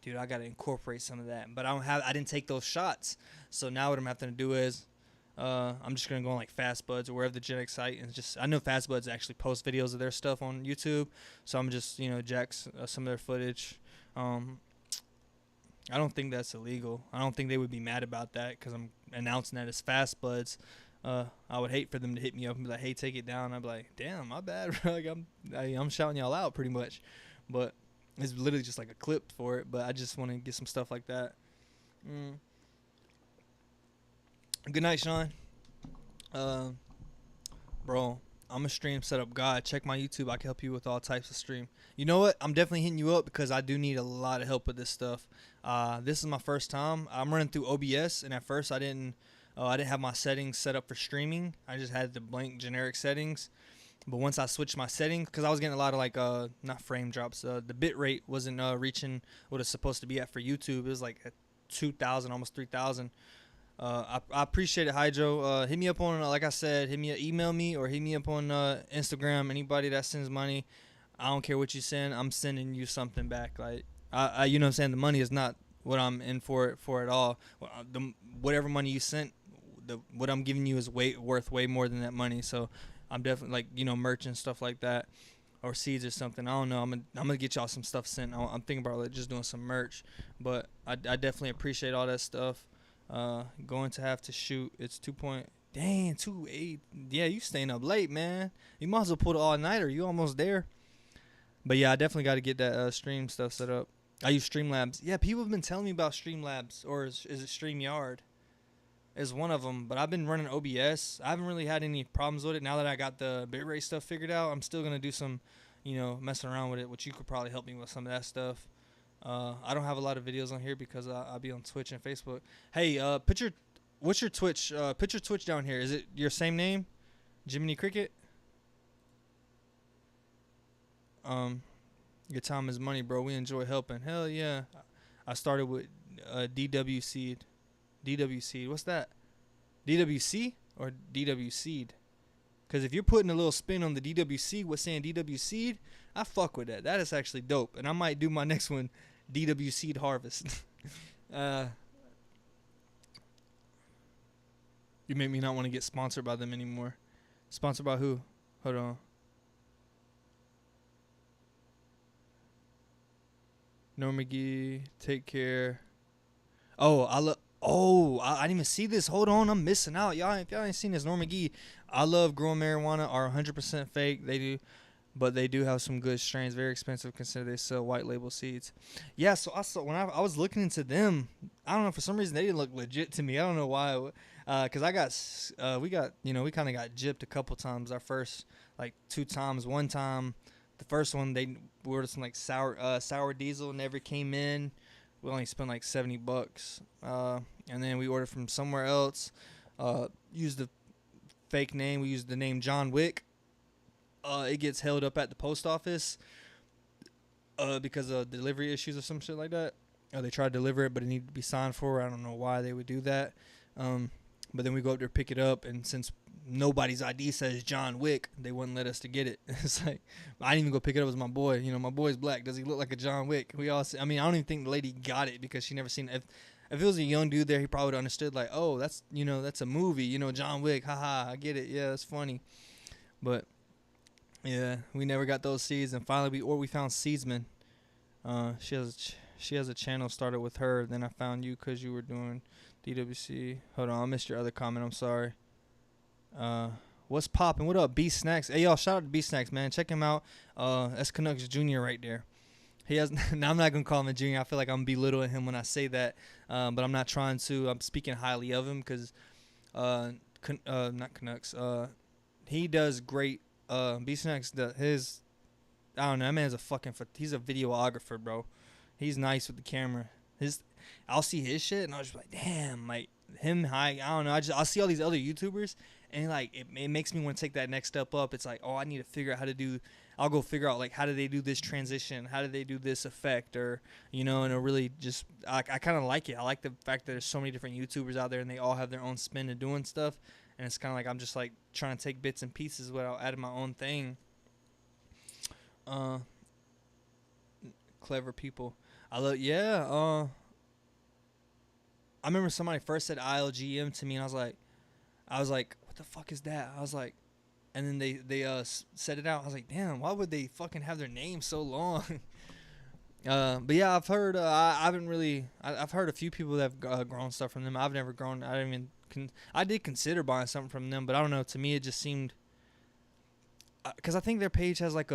dude, I got to incorporate some of that. But I didn't take those shots. So now what I'm having to do is I'm just going to go on like Fast Buds or wherever the genetic site, and I know Fast Buds actually post videos of their stuff on YouTube. So I'm just, jack some of their footage. I don't think that's illegal. I don't think they would be mad about that because I'm announcing that as Fast Buds. I would hate for them to hit me up and be like, hey, take it down. I'd be like, damn, my bad. Like I'm shouting y'all out pretty much. But it's literally just like a clip for it. But I just want to get some stuff like that. Good night, Sean. Bro, I'm a stream setup guy. Check my YouTube. I can help you with all types of stream. You know what? I'm definitely hitting you up because I do need a lot of help with this stuff. This is my first time. I'm running through OBS, and at first I didn't have my settings set up for streaming. I just had the blank generic settings. But once I switched my settings, because I was getting a lot of like not frame drops. The bit rate wasn't reaching what it's supposed to be at for YouTube. It was like at 2,000, almost 3,000. I appreciate it, Hydro. Hit me up on, like I said, email me or hit me up on Instagram. Anybody that sends money, I don't care what you send. I'm sending you something back. Like you know what I'm saying? The money is not what I'm in for at all. Whatever money you sent, what I'm giving you is worth way more than that money. So I'm definitely like, merch and stuff like that, or seeds or something. I don't know. I'm gonna get y'all some stuff sent. I'm thinking about like just doing some merch, but I definitely appreciate all that stuff. Going to have to shoot. It's 2:08. Yeah, you staying up late, man. You might as well pull the all-nighter. You almost there. But yeah, I definitely got to get that stream stuff set up. I use Streamlabs. Yeah, people have been telling me about Streamlabs, or is it StreamYard? Is one of them. But I've been running OBS. I haven't really had any problems with it. Now that I got the bitrate stuff figured out, I'm still gonna do some, messing around with it, which you could probably help me with some of that stuff. I don't have a lot of videos on here because I'll be on Twitch and Facebook. Hey, what's your Twitch? Put your Twitch down here. Is it your same name? Jiminy Cricket? Your time is money, bro. We enjoy helping. Hell yeah. I started with DW Seed. DW seed. What's that? DWC or DW seed? Because if you're putting a little spin on the DWC with saying DW seed, I fuck with that. That is actually dope. And I might do my next one DW seed harvest. You make me not want to get sponsored by them anymore. Sponsored by who? Hold on. Norm McGee, take care. Oh, I didn't even see this. Hold on, I'm missing out. Y'all, if y'all ain't seen this, Norm McGee, I love growing marijuana. Are 100% fake. They do, but they do have some good strains. Very expensive considering they sell white label seeds. Yeah, so I saw when I was looking into them. I don't know, for some reason they didn't look legit to me. I don't know why. Cause we kind of got gypped a couple times. Our first like 2 times. One time, the first one we ordered some like sour diesel, never came in. We only spent like $70. And then we ordered from somewhere else. Used the fake name. We used the name John Wick. It gets held up at the post office because of delivery issues or some shit like that. They tried to deliver it, but it needed to be signed for. I don't know why they would do that. But then we go up there, pick it up, and since nobody's ID says John Wick, they wouldn't let us to get it. It's like, I didn't even go pick it up. It was my boy. My boy's black. Does he look like a John Wick? I don't even think the lady got it because she never seen it. If it was a young dude there, he probably would have understood, like, oh, that's a movie, John Wick. Haha, I get it. Yeah, that's funny. But yeah, we never got those seeds, and finally we found Seedsman. She has a channel started with her. Then I found you because you were doing DWC. Hold on, I missed your other comment. I'm sorry. What's poppin'? What up, B Snacks? Hey, y'all, shout out to B Snacks, man. Check him out. That's Canucks Jr. right there. He has. Now I'm not gonna call him a junior. I feel like I'm belittling him when I say that. But I'm not trying to. I'm speaking highly of him because, not Canucks. He does great. B Snacks his. I don't know. That man's he's a videographer, bro. He's nice with the camera. I'll see his shit and I'll just be like, damn, like him high. I don't know. I'll see all these other YouTubers and like it makes me want to take that next step up. It's like, oh, I need to figure out how to do. I'll go figure out like how do they do this transition? How do they do this effect? Or and it really just I kind of like it. I like the fact that there's so many different YouTubers out there and they all have their own spin to doing stuff. And it's kind of like I'm just like trying to take bits and pieces without adding my own thing. Clever people. I remember somebody first said ILGM to me, and I was like, what the fuck is that? I was like, and then they said it out. I was like, damn, why would they fucking have their name so long? But yeah, I've heard. I've heard a few people that have grown stuff from them. I've never grown. I did consider buying something from them, but I don't know. To me, it just seemed. Because I think their page has like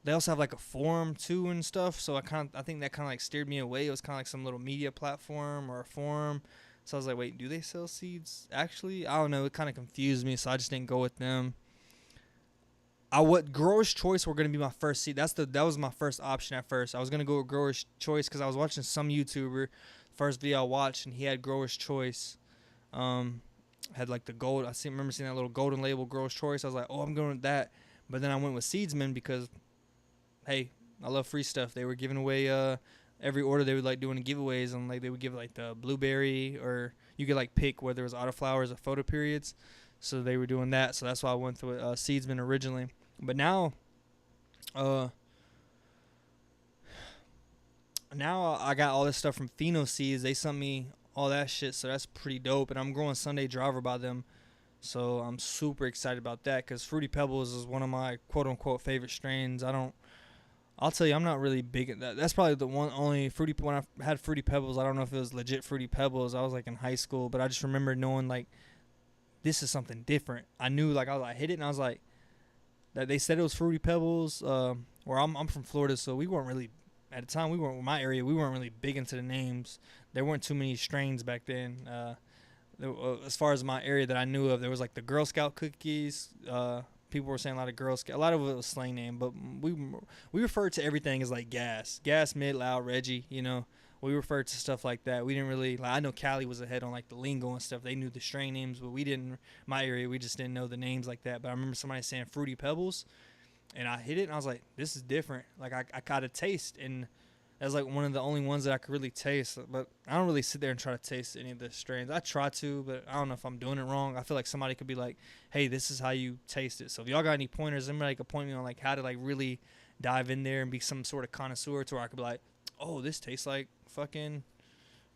they also have like a forum too and stuff. So I think that kind of like steered me away. It was kind of like some little media platform or a forum. So I was like, wait, do they sell seeds? Actually, I don't know. It kind of confused me, so I just didn't go with them. Grower's Choice were gonna be my first seed. That was my first option at first. I was gonna go with Grower's Choice because I was watching some YouTuber, first video I watched, and he had Grower's Choice. Had like the gold. Remember seeing that little golden label Grower's Choice. I was like, oh, I'm going with that. But then I went with Seedsman because, hey, I love free stuff. They were giving away every order. They would like doing giveaways, and like they would give like the blueberry, or you could like pick whether it was autoflowers or photo periods. So they were doing that. So that's why I went with Seedsman originally. But now I got all this stuff from Pheno Seeds. They sent me all that shit, so that's pretty dope. And I'm growing Sunday Driver by them, so I'm super excited about that because Fruity Pebbles is one of my quote-unquote favorite strains. I'll tell you, I'm not really big at that. That's probably the only Fruity. When I had Fruity Pebbles, I don't know if it was legit Fruity Pebbles. I was like in high school, but I just remember knowing like this is something different. I knew like I hit it and I was like, that they said it was Fruity Pebbles. Where I'm from Florida, so we weren't really at the time. In my area, we weren't really big into the names. There weren't too many strains back then. As far as my area that I knew of, there was like the Girl Scout cookies. People were saying a lot of Girl Scout. A lot of it was slang name, but we referred to everything as like gas, mid, loud, Reggie. We referred to stuff like that. We didn't really. I know Cali was ahead on like the lingo and stuff. They knew the strain names, but we didn't. My area, we just didn't know the names like that. But I remember somebody saying Fruity Pebbles, and I hit it, and I was like, this is different. Like I got a taste, and That's like one of the only ones that I could really taste. But I don't really sit there and try to taste any of the strains. I try to, but I don't know if I'm doing it wrong. I feel like somebody could be like, "Hey, this is how you taste it." So if y'all got any pointers, anybody could point me on like how to like really dive in there and be some sort of connoisseur to where I could be like, "Oh, this tastes like fucking."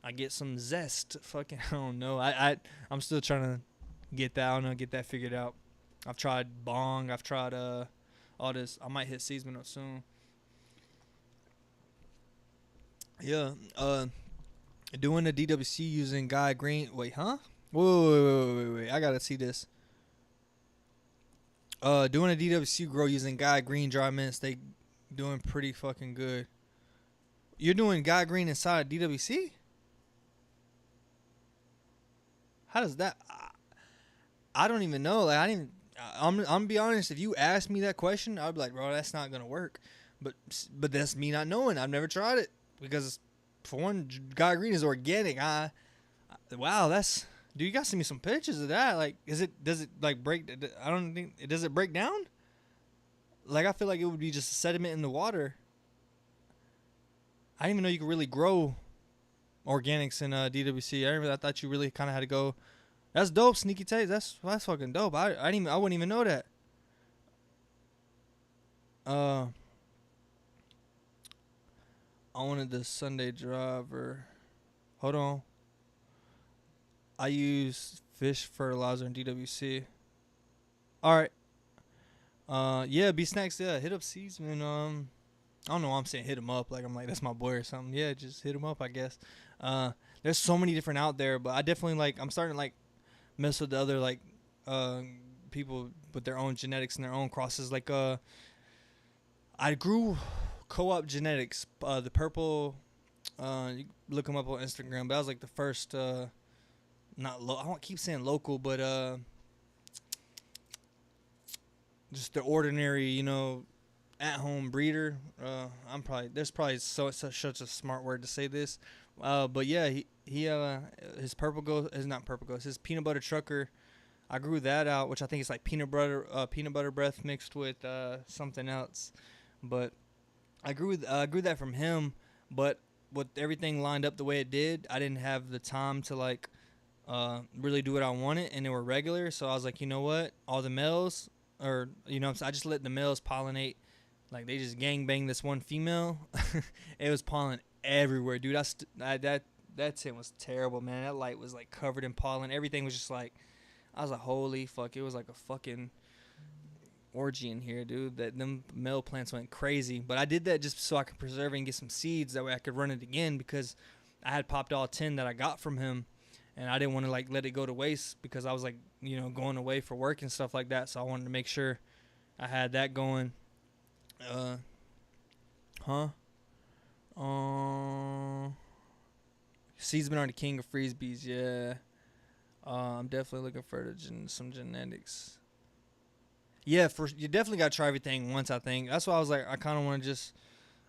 I get some zest. Fucking, I don't know. I'm still trying to get that. I don't know, get that figured out. I've tried bong. I've tried all this. I might hit Seedling up soon. Yeah. Doing the DWC using Guy Green. Wait, huh? Wait. I gotta see this. Doing a DWC grow using Guy Green dry mints. They doing pretty fucking good. You're doing Guy Green inside DWC? How does that? I don't even know. Like I didn't. I'm gonna be honest. If you asked me that question, I'd be like, bro, that's not gonna work. But that's me not knowing. I've never tried it because, for one, Guy Green is organic. Wow, that's. Dude, you gotta send me some pictures of that. Like, does it like break? I don't think. Does it break down? Like, I feel like it would be just sediment in the water. I didn't even know you could really grow organics in DWC. I thought you really kind of had to go. That's dope, Sneaky Taste. That's fucking dope. I wouldn't even know that. I wanted the Sunday driver. Hold on. I use fish fertilizer in DWC. All right. Yeah, B Snacks. Yeah, hit up Season. I don't know why I'm saying hit him up. Like I'm like that's my boy or something. Yeah, just hit him up, I guess. There's so many different out there, but I definitely like. I'm starting to like mess with the other like people with their own genetics and their own crosses. Like I grew Co-op Genetics, the purple. You look them up on Instagram. But that was like the first. Not I won't keep saying local, but just the ordinary, at-home breeder. There's probably such a smart word to say this, but yeah, his purple ghost is not purple ghost. His peanut butter trucker. I grew that out, which I think is like peanut butter breath mixed with something else, but I grew that from him. But with everything lined up the way it did, I didn't have the time to like really do what I wanted, and they were regular. So I was like, you know what? All the males, or I just let the males pollinate. Like they just gangbang this one female. It was pollen everywhere, dude. That tint was terrible, man. That light was like covered in pollen. Everything was just like, I was like, holy fuck. It was like a fucking orgy in here, dude. That them male plants went crazy. But I did that just so I could preserve it and get some seeds. That way I could run it again, because I had popped all 10 that I got from him, and I didn't want to like let it go to waste, because I was like, going away for work and stuff like that. So I wanted to make sure I had that going. Seedsman are the king of freeze bees. Yeah. I'm definitely looking for some genetics. Yeah, you definitely got to try everything once, I think. That's why I was like, I kind of want to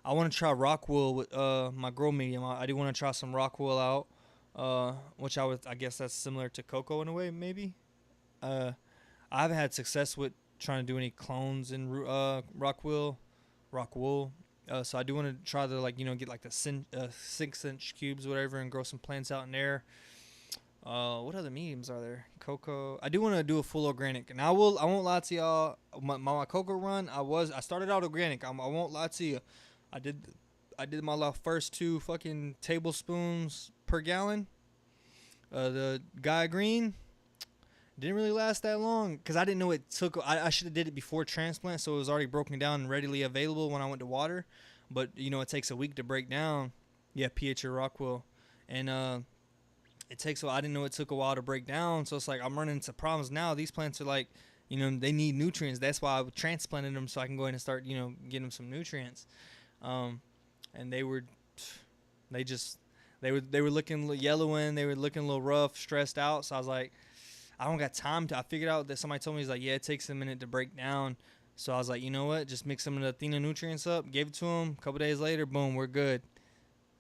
I want to try rock wool with my grow medium. I do want to try some rock wool out, which I guess that's similar to Coco in a way, maybe. I haven't had success with trying to do any clones in rock wool. So I do want to try to get like the 6-inch cubes, whatever, and grow some plants out in there. What other mediums are there? Coco. I do want to do a full organic, and I won't lie to y'all. My Coco run, I started out organic. I won't lie to you. I did my first 2 fucking tablespoons per gallon. The Guy Green didn't really last that long, because I didn't know it took. I should have did it before transplant, so it was already broken down and readily available when I went to water. But it takes a week to break down. Yeah, pH or rock wool, and it takes. I didn't know it took a while to break down, so it's like I'm running into problems now. These plants are like, they need nutrients. That's why I transplanted them, so I can go ahead and start, getting them some nutrients. And they were looking yellowing. They were looking a little rough, stressed out. So I was like, I don't got time to. I figured out that somebody told me, he's like, yeah, it takes a minute to break down. So I was like, you know what? Just mix some of the Athena nutrients up, gave it to them. A couple days later, boom, we're good.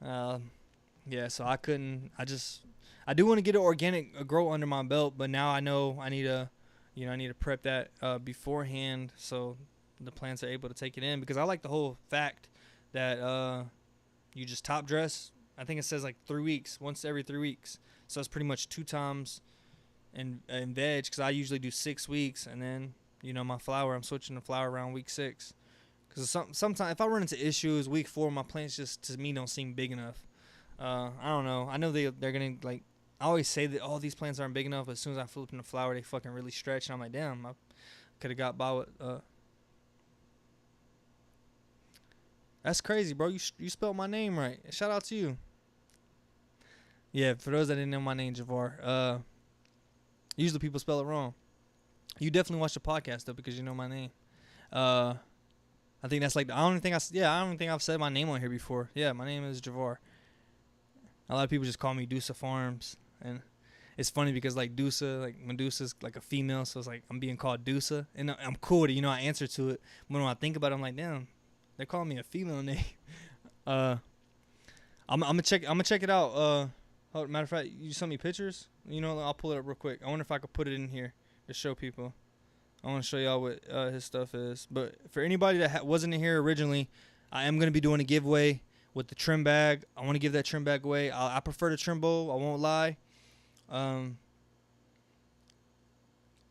Yeah. So I couldn't. I do want to get an organic grow under my belt, but now I know I need to prep that beforehand, so the plants are able to take it in, because I like the whole fact that you just top dress. I think it says like 3 weeks, once every 3 weeks. So it's pretty much 2 times in veg, because I usually do 6 weeks, and then my flower, I'm switching the flower around week 6. Because sometimes if I run into issues week 4, my plants just to me don't seem big enough. I don't know. I know they're gonna like. I always say that these plants aren't big enough, but as soon as I flip in the flower, they fucking really stretch, and I'm like, damn, I could have got by with. That's crazy, bro. You spelled my name right. Shout out to you. Yeah, for those that didn't know my name, Javar. Usually people spell it wrong. You definitely watch the podcast though, because you know my name. I think that's like I don't think I've said my name on here before. Yeah, my name is Javar. A lot of people just call me Dusa Farms, and it's funny because like Dusa, like Medusa's like a female, so it's like I'm being called Dusa, and I'm cool to I answer to it. But when I think about it, I'm like, damn, they're calling me a female name. I'm gonna check it out. Matter of fact, you sent me pictures. I'll pull it up real quick. I wonder if I could put it in here to show people. I want to show y'all what his stuff is. But for anybody that wasn't in here originally, I am going to be doing a giveaway with the trim bag. I want to give that trim bag away. I prefer the trim bowl. I won't lie. I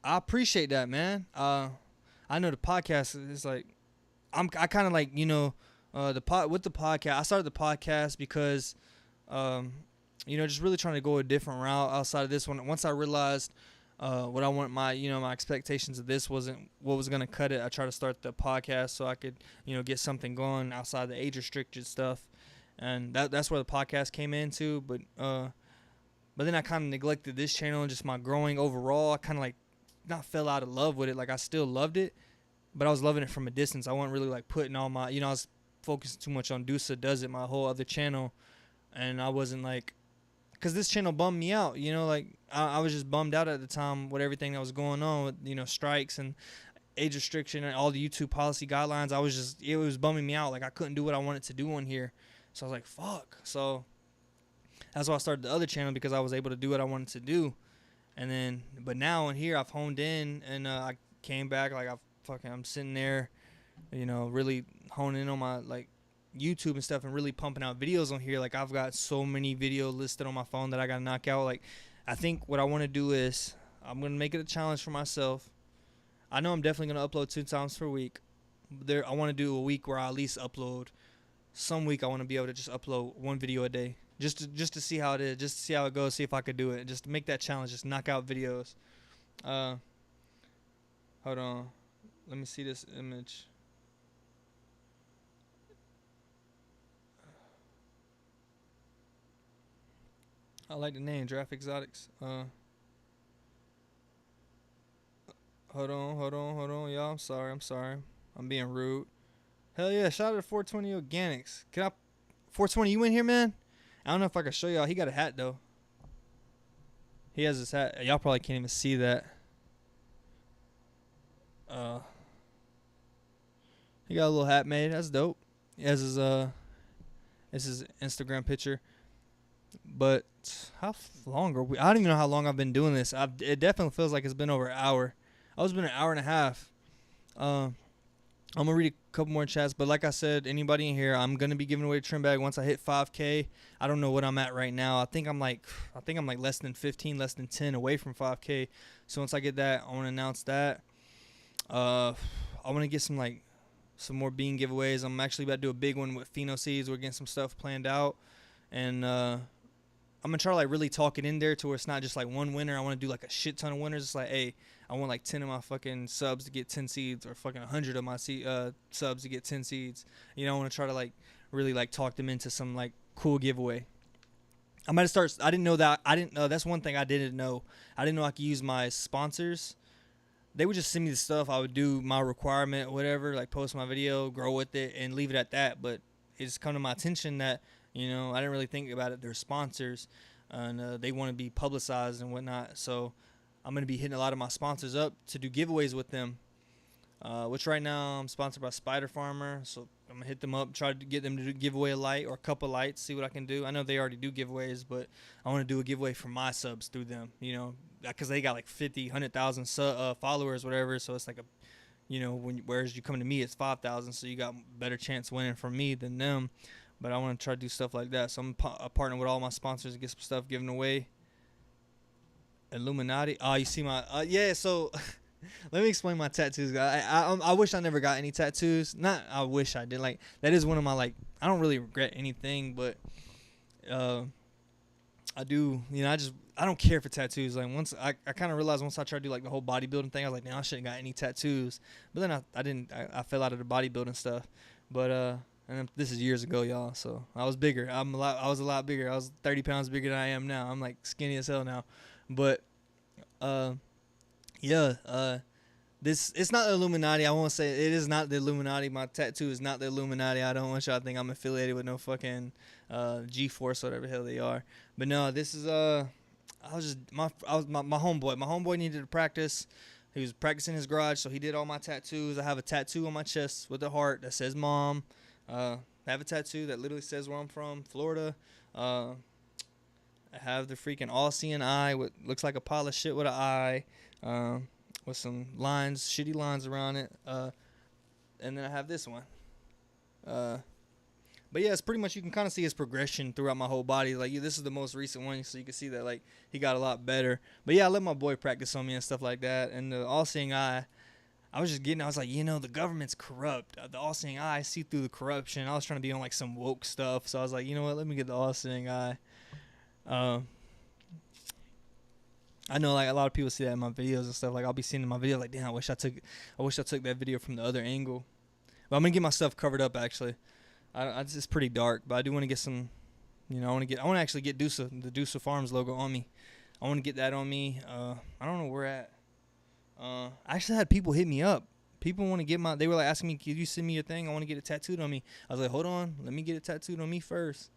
appreciate that, man. I know the podcast is like, I kind of like, with the podcast. I started the podcast because, just really trying to go a different route outside of this one. Once I realized what I want, my expectations of this wasn't what was going to cut it, I tried to start the podcast so I could, get something going outside the age restricted stuff. And that's where the podcast came into. But then I kind of neglected this channel and just my growing overall. I kind of like not fell out of love with it. Like I still loved it, but I was loving it from a distance. I wasn't really like putting all my, I was focusing too much on Dusa Does It, my whole other channel. And I wasn't like, because this channel bummed me out, like I was just bummed out at the time with everything that was going on with, strikes and age restriction and all the YouTube policy guidelines. It was bumming me out. Like I couldn't do what I wanted to do on here. So I was like, fuck. So that's why I started the other channel, because I was able to do what I wanted to do. And then, but now in here I've honed in, and I came back, like I'm sitting there, really honing in on my like YouTube and stuff and really pumping out videos on here. Like I've got so many videos listed on my phone that I gotta knock out. Like I think what I want to do is I'm gonna make it a challenge for myself. I know I'm definitely gonna upload 2 times per week. I want to do a week where I at least upload. Some week I want to be able to just upload 1 video a day, just to see how it is, just to see how it goes, see if I could do it, just to make that challenge, just knock out videos. Hold on, let me see this image. I like the name, Draft Exotics. Hold on, y'all. I'm sorry. I'm being rude. Hell yeah, shout out to 420 Organics. 420, you in here, man? I don't know if I can show y'all. He got a hat, though. He has his hat. Y'all probably can't even see that. He got a little hat made. That's dope. He has his, this is Instagram picture. But how long are we? I don't even know how long I've been doing this. It definitely feels like it's been over an hour. It's been an hour and a half. I'm going to read a couple more chats. But like I said, anybody in here, I'm going to be giving away a trim bag once I hit 5K. I don't know what I'm at right now. I think I'm like less than 15, less than 10 away from 5K. So once I get that, I want to announce that. I want to get some more bean giveaways. I'm actually about to do a big one with Pheno Seeds. We're getting some stuff planned out. And I'm going to try to really talk it in there to where it's not just like one winner. I want to do like a shit ton of winners. It's like, hey, I want like 10 of my fucking subs to get 10 seeds, or fucking 100 of my subs to get 10 seeds. I want to try to really talk them into some cool giveaway. I might start. I didn't know that. That's one thing I didn't know. I didn't know I could use my sponsors. They would just send me the stuff. I would do my requirement or whatever, post my video, grow with it, and leave it at that. But it just come to my attention that, I didn't really think about it. They're sponsors, and they want to be publicized and whatnot. So I'm going to be hitting a lot of my sponsors up to do giveaways with them, which right now I'm sponsored by Spider Farmer. So I'm going to hit them up, try to get them to give away a light or a couple lights, see what I can do. I know they already do giveaways, but I want to do a giveaway for my subs through them, because they got 50, 100,000 followers, whatever. So it's whereas you come to me, it's 5,000. So you got better chance winning from me than them. But I want to try to do stuff like that. So I'm partnering with all my sponsors to get some stuff given away. Illuminati. Oh, you see my yeah. So let me explain my tattoos. I wish I never got any tattoos. Not I wish I did. Like that is one of my like. I don't really regret anything, but I do. You know, I don't care for tattoos. Like once I kind of realized once I tried to do like the whole bodybuilding thing, I was like, nah, I shouldn't got any tattoos. But then I didn't. I fell out of the bodybuilding stuff. But and then, this is years ago, y'all. So I was bigger. I was a lot bigger. I was 30 pounds bigger than I am now. I'm like skinny as hell now. But yeah. This it's not the Illuminati. I won't say it is not the Illuminati. My tattoo is not the Illuminati. I don't want y'all to think I'm affiliated with no fucking G-Force or whatever the hell they are. But no, this is my homeboy. My homeboy needed to practice. He was practicing in his garage, so he did all my tattoos. I have a tattoo on my chest with a heart that says "Mom." I have a tattoo that literally says where I'm from, Florida. I have the freaking all-seeing eye, what looks like a pile of shit with an eye. With some lines, shitty lines around it. And then I have this one. But yeah, it's pretty much, you can kind of see his progression throughout my whole body. Like, this is the most recent one, so you can see that, like, he got a lot better. But yeah, I let my boy practice on me and stuff like that. And the all-seeing eye, I was like, you know, the government's corrupt. The all-seeing eye, I see through the corruption. I was trying to be on, like, some woke stuff. So I was like, you know what, let me get the all-seeing eye. I know like a lot of people see that in my videos and stuff. Like I'll be seeing in my video like, damn, I wish I took that video from the other angle. But I'm gonna get my stuff covered up actually. It's pretty dark, but I do want to get some. You know, I want to actually get the Deusa Farms logo on me. I want to get that on me. I don't know where at. I actually had people hit me up. People want to get they were like asking me, can you send me your thing? I want to get it tattooed on me. I was like, hold on, let me get it tattooed on me first.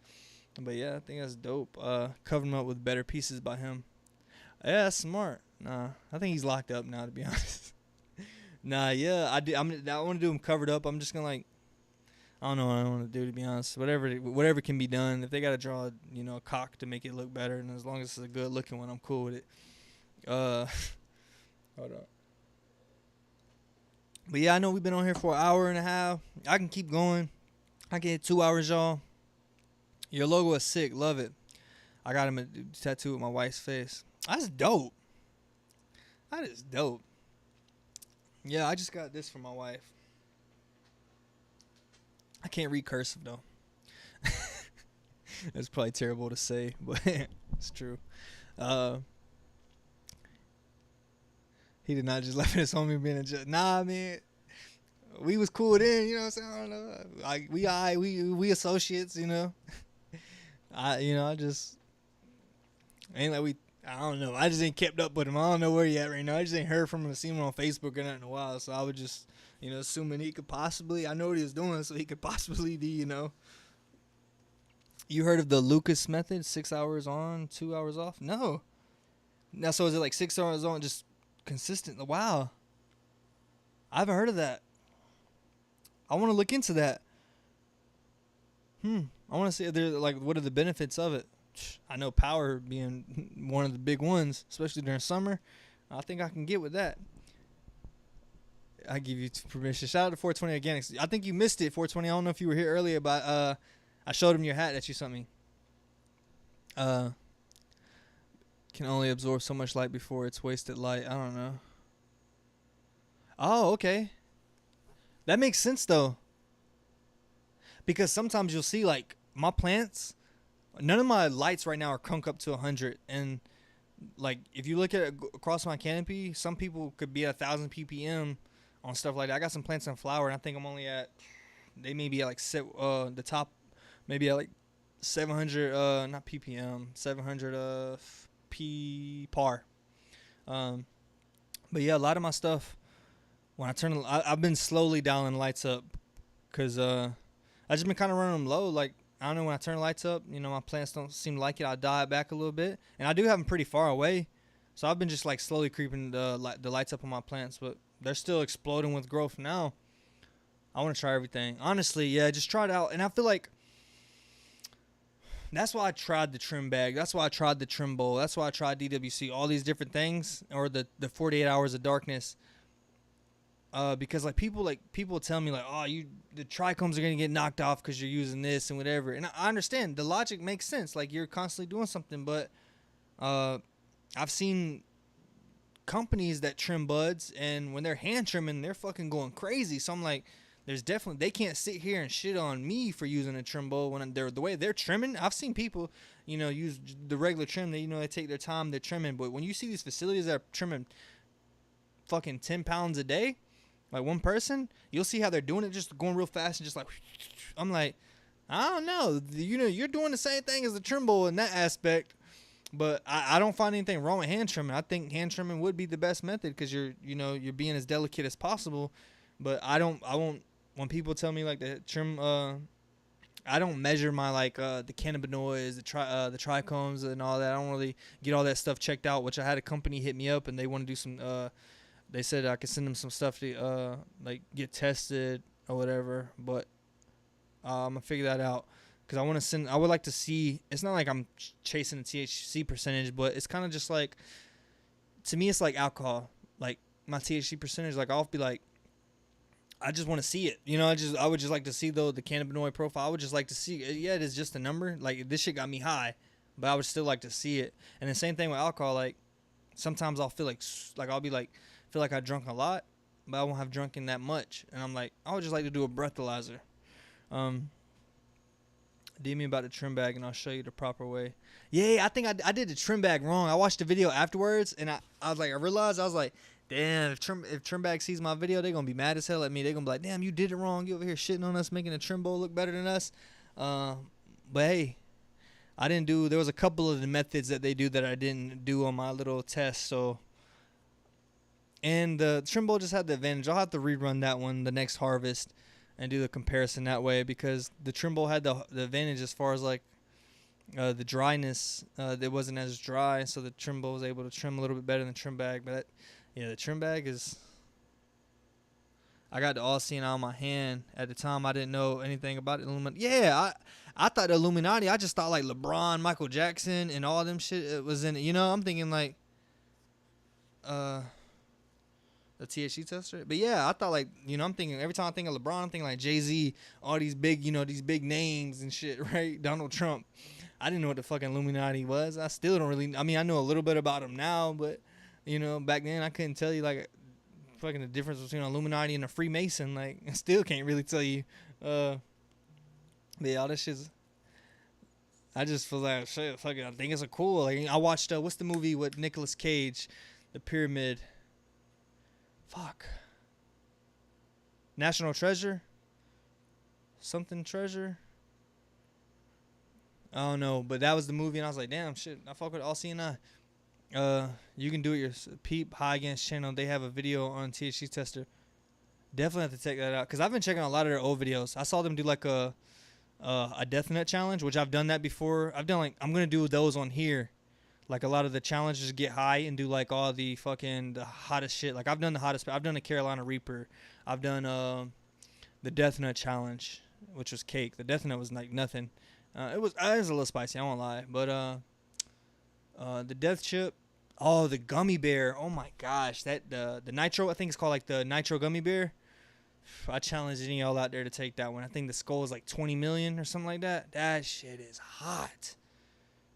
But yeah, I think that's dope. Cover them up with better pieces by him. Yeah, that's smart. Nah, I think he's locked up now, to be honest. Nah, yeah, I want to do him covered up. I'm just gonna like, I don't know what I want to do, to be honest. Whatever can be done. If they gotta draw, you know, a cock to make it look better, and as long as it's a good looking one, I'm cool with it. Hold up. But yeah, I know we've been on here for an hour and a half. I can keep going. I can hit 2 hours, y'all. Your logo is sick. Love it. I got him a tattoo with my wife's face. That's dope. That is dope. Yeah, I just got this for my wife. I can't read cursive, though. That's probably terrible to say, but it's true. He did not just let us homie being a judge. Nah, man. We was cool then, you know what I'm saying? I don't know. Like, we associates, you know. I don't know. I just ain't kept up with him. I don't know where he at right now. I just ain't heard from him, seen him on Facebook or nothing in a while. So I would just, you know, assuming he could possibly, I know what he was doing, so he could possibly be, you know. You heard of the Lucas method? 6 hours on, 2 hours off? No. Now, so is it like 6 hours on, just consistent? Wow. I haven't heard of that. I want to look into that. I want to see, like, what are the benefits of it? I know power being one of the big ones, especially during summer. I think I can get with that. I give you permission. Shout out to 420 Organics. I think you missed it, 420. I don't know if you were here earlier, but I showed him your hat that you sent me. Can only absorb so much light before it's wasted light. I don't know. Oh, okay. That makes sense, though. Because sometimes you'll see, like, my plants, none of my lights right now are crunk up to 100. And, like, if you look at it across my canopy, some people could be at 1,000 ppm on stuff like that. I got some plants in flower, and I think I'm only at, they may be at, like, the top, maybe at, like, 700, not ppm, 700 p par. But, yeah, a lot of my stuff, when I turn, I've been slowly dialing the lights up because I just been kind of running them low. Like, I don't know, when I turn the lights up, you know, my plants don't seem to like it. I dial it back a little bit. And I do have them pretty far away. So I've been just, like, slowly creeping the lights up on my plants. But they're still exploding with growth now. I want to try everything. Honestly, yeah, just try it out. And I feel like that's why I tried the trim bag. That's why I tried the trim bowl. That's why I tried DWC. All these different things. Or the 48 hours of darkness. because people tell me like, oh, the trichomes are gonna get knocked off because you're using this and whatever, and I understand the logic makes sense. Like you're constantly doing something, but I've seen companies that trim buds, and when they're hand trimming, they're fucking going crazy. So I'm like, there's definitely, they can't sit here and shit on me for using a trim bow when they're the way they're trimming. I've seen people, use the regular trim. They take their time, they're trimming. But when you see these facilities that are trimming fucking 10 pounds a day, like one person, you'll see how they're doing it, just going real fast and just like, I'm like, I don't know, you're doing the same thing as the trim bow in that aspect. But I don't find anything wrong with hand trimming. I think hand trimming would be the best method because you're being as delicate as possible. But I won't. When people tell me like the trim, I don't measure my the cannabinoids, the trichomes and all that. I don't really get all that stuff checked out. Which I had a company hit me up and they want to do some. They said I could send them some stuff to get tested or whatever. But I'm gonna figure that out. Because I would like to see, it's not like I'm chasing the THC percentage, but it's kind of just like, to me, it's like alcohol. Like, my THC percentage, like, I'll be like, I just want to see it. I would just like to see, though, the cannabinoid profile. I would just like to see, yeah, it is just a number. Like, this shit got me high, but I would still like to see it. And the same thing with alcohol. Like, sometimes I'll feel like I'll be like, feel like I drunk a lot, but I won't have drunken that much. And I'm like, I would just like to do a breathalyzer. DM me about the trim bag and I'll show you the proper way. Yeah, I think I did the trim bag wrong. I watched the video afterwards and I realized, I was like, damn, if trim bag sees my video, they're gonna be mad as hell at me. They're gonna be like, damn, you did it wrong. You over here shitting on us, making a trim bowl look better than us. But hey, I didn't do, there was a couple of the methods that they do that I didn't do on my little test. So, and the trim bowl just had the advantage. I'll have to rerun that one the next harvest and do the comparison that way, because the trim bowl had the advantage as far as the dryness. It wasn't as dry, so the trim bowl was able to trim a little bit better than the trim bag. But the trim bag is, I got the all seeing eye on my hand. At the time, I didn't know anything about it. I thought the Illuminati, I just thought like LeBron, Michael Jackson, and all them shit it was in it. I'm thinking like the THC tester. But yeah, I thought I'm thinking, every time I think of LeBron, I'm thinking like Jay-Z, all these big, these big names and shit, right? Donald Trump. I didn't know what the fucking Illuminati was. I still don't really, I know a little bit about him now, but back then I couldn't tell you fucking the difference between an Illuminati and a Freemason. I still can't really tell you. But yeah, all this shit's, I just feel like shit, fuck it, I think it's a cool. I watched what's the movie with Nicolas Cage, The Pyramid. Fuck. National Treasure? Something Treasure? I don't know, but that was the movie, and I was like, damn, shit, I fuck with All Seeing Eye. You can do it your Peep High Against channel. They have a video on THC tester. Definitely have to check that out, because I've been checking a lot of their old videos. I saw them do a death nut challenge, which I've done that before. I'm going to do those on here. A lot of the challenges get high and do all the hottest shit. I've done the hottest. I've done the Carolina Reaper. I've done the Death Nut challenge, which was cake. The Death Nut was nothing. It was a little spicy, I won't lie. But the Death Chip, the gummy bear. Oh my gosh, that the Nitro. I think it's called the Nitro gummy bear. I challenge any of y'all out there to take that one. I think the skull is 20 million or something like that. That shit is hot.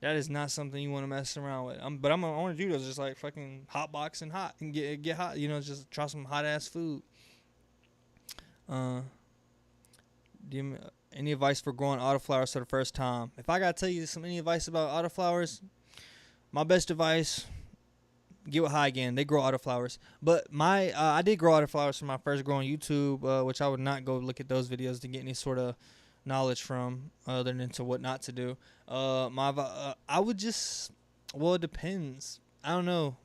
That is not something you want to mess around with. I want to do those, just fucking hot box and hot and get hot. Just try some hot ass food. Any advice for growing autoflowers for the first time? If I gotta tell you any advice about autoflowers, my best advice: get with High again. They grow autoflowers, but I did grow autoflowers from my first grow on YouTube, which I would not go look at those videos to get any sort of knowledge from, other than to what not to do. I would just, it depends. I don't know.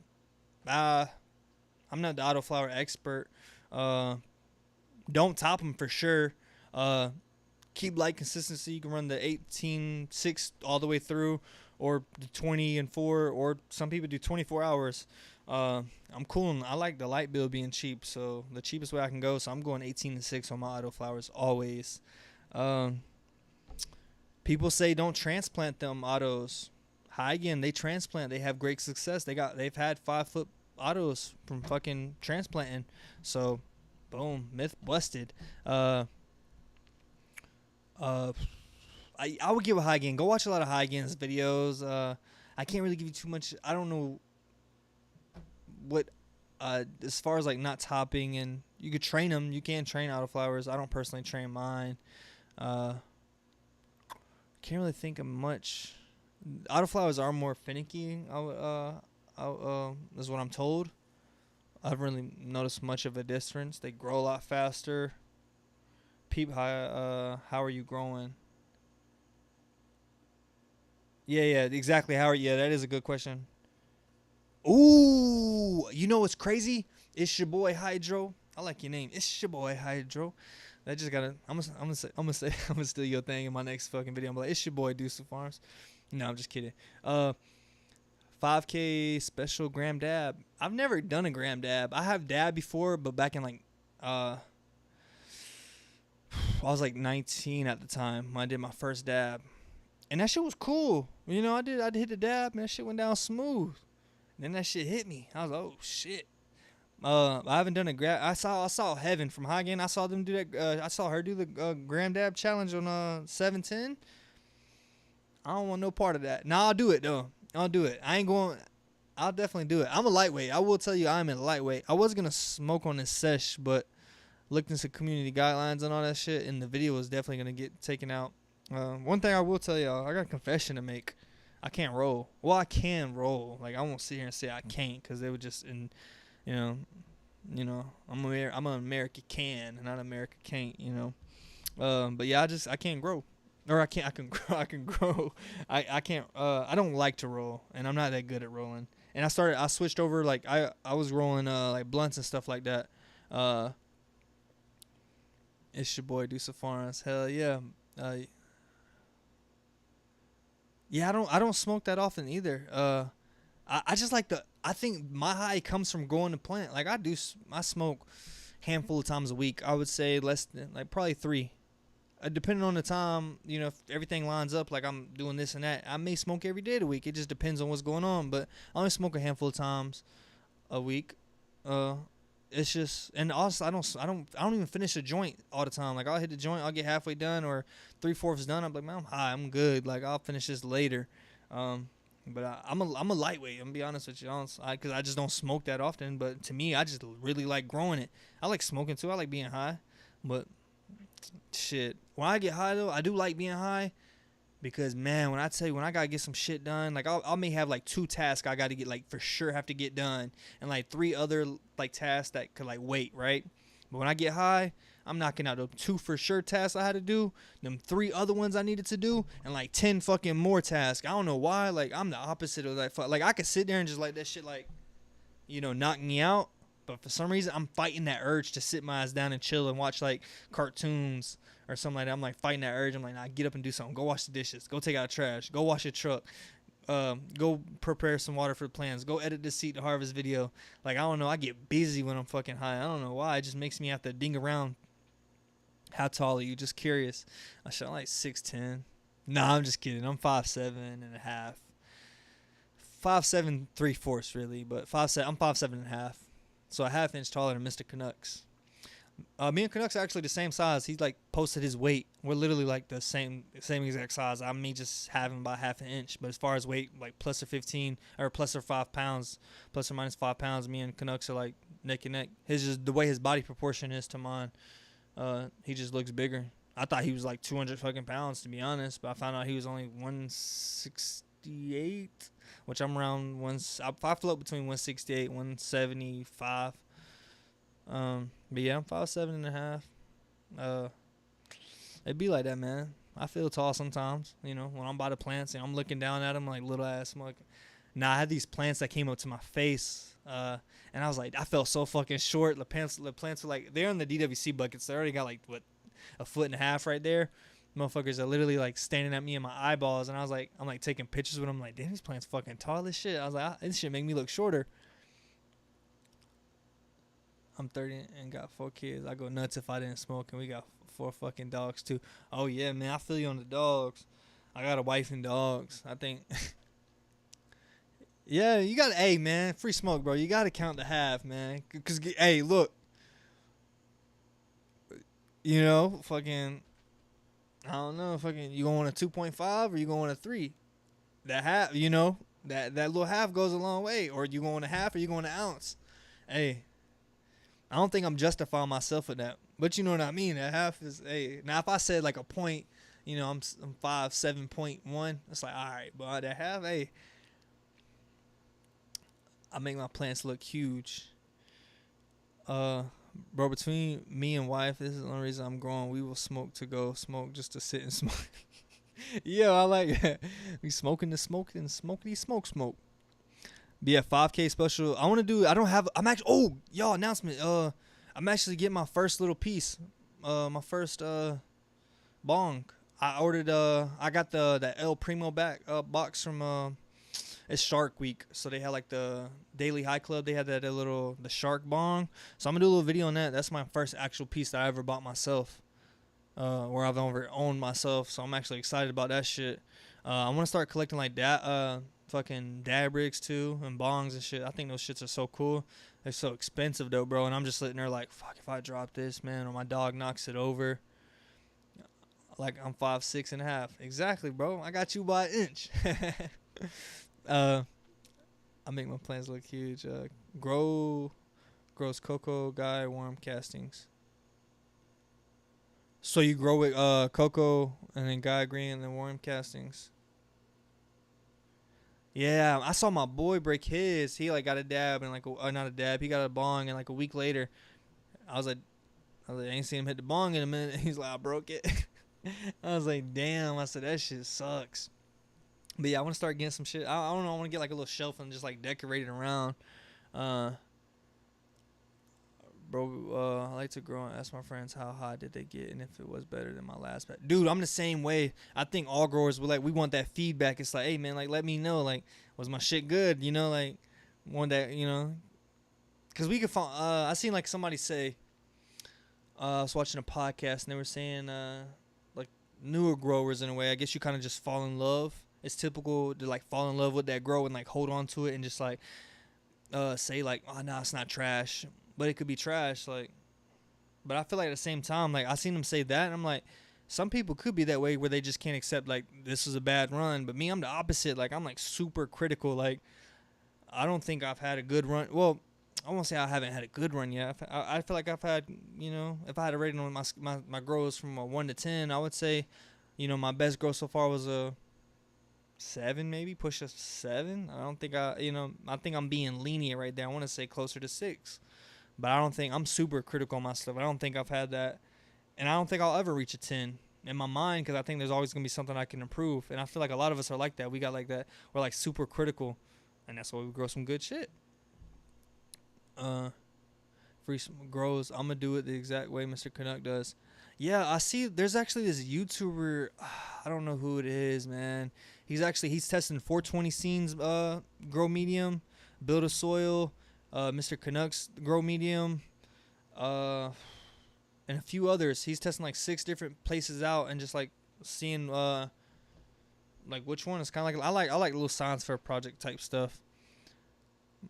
I'm not the autoflower expert. Don't top them for sure. Keep light consistency. You can run the 18-6 all the way through, or the 20 and 4, or some people do 24 hours. I'm cool. I like the light bill being cheap, so the cheapest way I can go. So I'm going 18-6 on my autoflowers always. People say don't transplant them autos. High again, they transplant. They have great success. They've had 5-foot autos from fucking transplanting. So, Boom. Myth busted. I would give a high gain. Go watch a lot of high gains videos. I can't really give you too much. I don't know what as far as like not topping, and you could train them. You can train autoflowers. I don't personally train mine. Can't really think of much. Autoflowers are more finicky. Is what I'm told. I haven't really noticed much of a difference. They grow a lot faster. Peep how are you growing? Yeah, exactly. That is a good question. Ooh, you know what's crazy? It's your boy Hydro. I like your name. It's your boy Hydro. That just gotta. I'm gonna steal your thing in my next fucking video. I'm like, it's your boy Deuce Farms. No, I'm just kidding. 5K special gram dab. I've never done a gram dab. I have dab before, but back in like I was like 19 at the time when I did my first dab, and that shit was cool. You know, I hit the dab, and that shit went down smooth. And then that shit hit me. I was like, oh shit. I haven't done a grab. I saw Heaven from Hagen. I saw them do that. I saw her do the gram dab challenge on 710. I don't want no part of that. Nah, I'll do it though. I'll do it. I ain't going. I'll definitely do it. I'm a lightweight. I will tell you, I'm a lightweight. I was gonna smoke on this sesh, but looked into community guidelines and all that shit, and the video was definitely gonna get taken out. One thing I will tell y'all, I got a confession to make. I can't roll. Well, I can roll. Like, I won't sit here and say I can't, because they would just, and you know, I'm an America can, not America can't. You know, but yeah, I can't grow, or I can grow. I can't. I don't like to roll, and I'm not that good at rolling. And I switched over. Like I was rolling like blunts and stuff like that. It's your boy Deuce Farms. Hell yeah. Yeah, I don't smoke that often either. I just like I think my high comes from growing the plant. Like I smoke handful of times a week. I would say less than, like, probably 3. Depending on the time, you know, if everything lines up, like I'm doing this and that, I may smoke every day of the week. It just depends on what's going on. But I only smoke a handful of times a week. It's just, and also I don't even finish a joint all the time. Like, I'll hit the joint, I'll get halfway done or 3/4 done. I'm like, man, I'm high, I'm good. Like, I'll finish this later. But I'm a lightweight. I'm gonna be honest with you, because I just don't smoke that often. But to me, I just really like growing it. I like smoking too. I like being high, but shit, when I get high though, I do like being high. Because, man, when I tell you, when I gotta get some shit done, like I may have like 2 tasks I gotta get, like, for sure have to get done, and like 3 other like tasks that could like wait, right? But when I get high, I'm knocking out the 2 for sure tasks I had to do, them 3 other ones I needed to do, and like 10 fucking more tasks. I don't know why. Like, I'm the opposite of that. Like, I could sit there and just like that shit, like, you know, knock me out. But for some reason, I'm fighting that urge to sit my ass down and chill and watch like cartoons or something like that. I'm like fighting that urge. I'm like, nah, get up and do something. Go wash the dishes. Go take out the trash. Go wash your truck. Go prepare some water for the plants. Go edit this Seed to Harvest video. Like, I don't know. I get busy when I'm fucking high. I don't know why. It just makes me have to ding around. How tall are you? Just curious. I should like 6'10". Nah, I'm just kidding. I'm 5'7.5". 5'7" 3/4 really, but 5'7". I'm 5'7.5". So a ½ inch taller than Mr. Canucks. Me and Canucks are actually the same size. He like posted his weight. We're literally like the same exact size. I may just have him by ½ inch. But as far as weight, like plus or 15 or plus or 5 pounds, plus or minus 5 pounds, me and Canucks are like neck and neck. The way his body proportion is to mine. He just looks bigger. I thought he was like 200 fucking pounds, to be honest, but I found out he was only 168, which I'm around I float between 168 175. But yeah, I'm 5'7.5". It'd be like that, man. I feel tall sometimes, you know, when I'm by the plants and I'm looking down at them like little ass smoke. Nah, I had these plants that came up to my face, and I was like, I felt so fucking short. The plants were like, they're in the DWC buckets. They already got like, what, 1.5 feet right there. Motherfuckers are literally like standing at me in my eyeballs, and I'm like taking pictures with them. Like, damn, these plants fucking tall as shit. I was like, this shit make me look shorter. I'm 30 and got 4 kids. I go nuts if I didn't smoke, and we got 4 fucking dogs too. Oh yeah, man, I feel you on the dogs. I got a wife and dogs, I think. Yeah, you got to, hey, man, free smoke, bro. You got to count the half, man. Because, hey, look. You know, fucking, I don't know, fucking, you going to 2.5 or you going to 3? That half, you know, that little half goes a long way. Or you going to half or you going to ounce. Hey, I don't think I'm justifying myself with that. But you know what I mean? That half is, hey, now if I said like a point, you know, I'm 7.1, it's like, all right, but that half, hey, I make my plants look huge. Bro, between me and wife, this is the only reason I'm growing. We will smoke to go smoke just to sit and smoke. Yeah, I like that. We smoking the smoke and smokey smoke. Be a 5K special. I want to do. I don't have. I'm actually. Oh, y'all announcement. I'm actually getting my first little piece. My first bong. I ordered. I got the El Primo back box from it's Shark Week, so they had like the Daily High Club. They had that little the shark bong. So I'm gonna do a little video on that. That's my first actual piece that I ever bought myself. Where I've ever owned myself. So I'm actually excited about that shit. I want to start collecting like that. Fucking dab rigs too and bongs and shit. I think those shits are so cool. They're so expensive though, bro. And I'm just sitting there like, fuck, if I drop this, man, or my dog knocks it over. Like I'm 5'6.5". Exactly, bro. I got you by an inch. I make my plants look huge. Grows Coco guy worm castings. So you grow with Coco and then Guy Green and then worm castings. Yeah, I saw my boy break his. He like got a dab and like not a dab. He got a bong and like a week later, I was like, I ain't seen him hit the bong in a minute. He's like, I broke it. I was like, damn. I said that shit sucks. But yeah, I want to start getting some shit. I don't know. I want to get like a little shelf and just like decorate it around. Bro, I like to grow and ask my friends how high did they get and if it was better than my last batch. Dude, I'm the same way. I think all growers would like, we want that feedback. It's like, hey man, like let me know, like was my shit good? You know, like one that, you know, because we could find. I seen like somebody say, I was watching a podcast and they were saying, like newer growers in a way. I guess you kind of just fall in love. It's typical to like fall in love with that grow and like hold on to it and just like say like, oh no, it's not trash. But it could be trash, like. But I feel like at the same time, like I seen them say that, and I'm like, some people could be that way where they just can't accept like this is a bad run. But me, I'm the opposite. Like I'm like super critical. Like I don't think I've had a good run. Well, I won't say I haven't had a good run yet. I feel like I've had, you know, if I had a rating on my grows from a 1 to 10, I would say, you know, my best grow so far was a 7, maybe push a 7. I don't think I think I'm being lenient right there. I want to say closer to 6. But I don't think I'm super critical on my stuff. I don't think I've had that. And I don't think I'll ever reach a 10 in my mind because I think there's always going to be something I can improve. And I feel like a lot of us are like that. We got like that. We're like super critical. And that's why we grow some good shit. Free grows. I'm going to do it the exact way Mr. Canuck does. Yeah, I see there's actually this YouTuber. I don't know who it is, man. He's testing 420 scenes grow medium, build a soil. Mr. Canucks grow medium, and a few others. He's testing like 6 different places out and just like seeing like which one is kind of like I like little science fair project type stuff.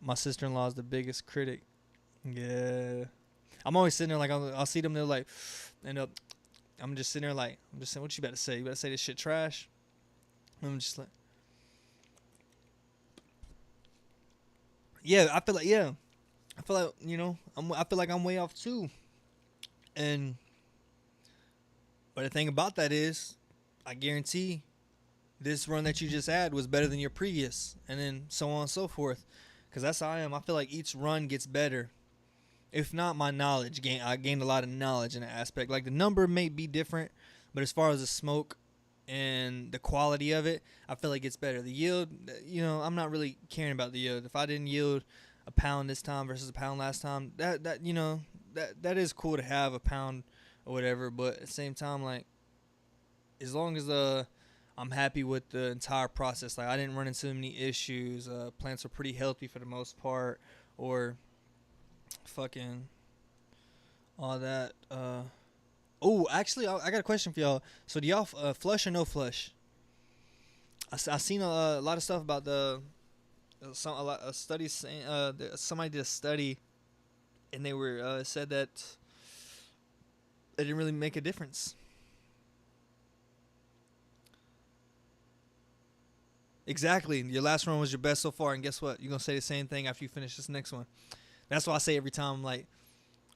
My sister-in-law is the biggest critic. Yeah, I'm always sitting there like I'll see them. They're like, and I'm just sitting there like I'm just saying, what you better say? You better say this shit trash. I'm just like. Yeah, I feel like you know I feel like I'm way off too, but the thing about that is, I guarantee, this run that you just had was better than your previous, and then so on and so forth, because that's how I am. I feel like each run gets better, if not my knowledge. I gained a lot of knowledge in that aspect. Like the number may be different, but as far as the smoke and the quality of it, I feel like it's better. The yield, you know, I'm not really caring about the yield. If I didn't yield a pound this time versus a pound last time, that you know, that is cool to have a pound or whatever. But at the same time, like, as long as I'm happy with the entire process, like I didn't run into any issues. Plants are pretty healthy for the most part, or fucking all that. Oh, actually, I got a question for y'all. So, do y'all flush or no flush? I seen a lot of stuff about studies saying somebody did a study, and they were said that it didn't really make a difference. Exactly. Your last run was your best so far, and guess what? You're gonna say the same thing after you finish this next one. That's why I say every time, like,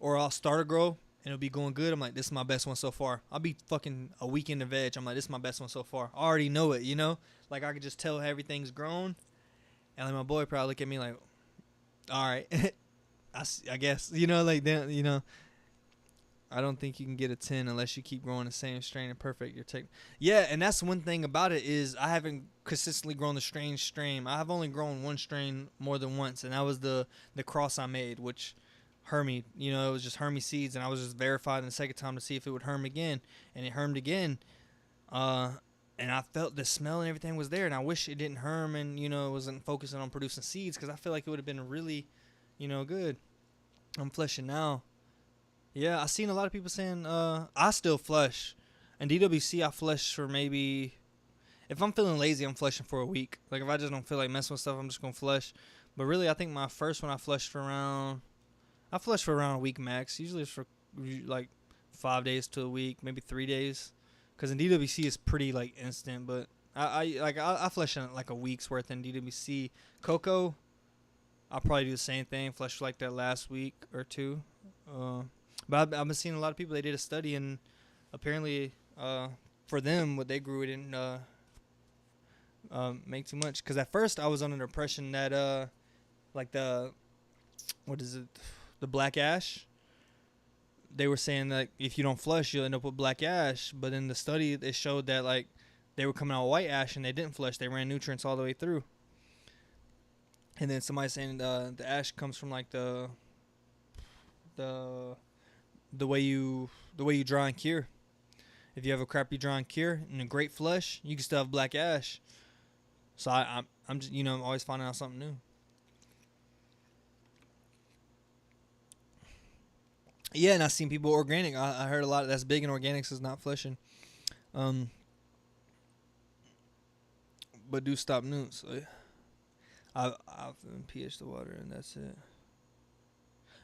or I'll start a grow and it'll be going good. I'm like, this is my best one so far. I'll be fucking a week in the veg. I'm like, this is my best one so far. I already know it, you know? Like, I could just tell everything's grown. And like my boy probably look at me like, all right, I guess, you know, like, you know, I don't think you can get a 10 unless you keep growing the same strain and perfect your tech. Yeah, and that's one thing about it is I haven't consistently grown the strange strain. I have only grown one strain more than once, and that was the cross I made, which hermy, you know, it was just hermy seeds, and I was just verifying the second time to see if it would herm again, and it hermed again. And I felt the smell and everything was there, and I wish it didn't herm and, you know, it wasn't focusing on producing seeds because I feel like it would have been really, you know, good. I'm fleshing now. Yeah, I've seen a lot of people saying I still flush. And DWC, I flush for maybe... If I'm feeling lazy, I'm flushing for a week. Like, if I just don't feel like messing with stuff, I'm just going to flush. But really, I think my first one I flushed for around... I flush for around a week max. Usually it's for, like, 5 days to a week, maybe 3 days. Because in DWC, it's pretty, like, instant. But I flush in, like, a week's worth in DWC. Coco, I'll probably do the same thing. Flush for, like, that last week or two. But I've been seeing a lot of people, they did a study, and apparently for them, what they grew, it didn't make too much. Because at first, I was under the impression that, like the black ash, they were saying that if you don't flush, you'll end up with black ash. But in the study, they showed that, like, they were coming out with white ash, and they didn't flush. They ran nutrients all the way through. And then somebody saying the ash comes from, like, the way you dry and cure. If you have a crappy dry and cure and a great flush, you can still have black ash. So I'm just, you know, always finding out something new. Yeah, and I've seen people organic. I heard a lot that's big in organics is not flushing. But do stop newts. So yeah. I've pH the water and that's it.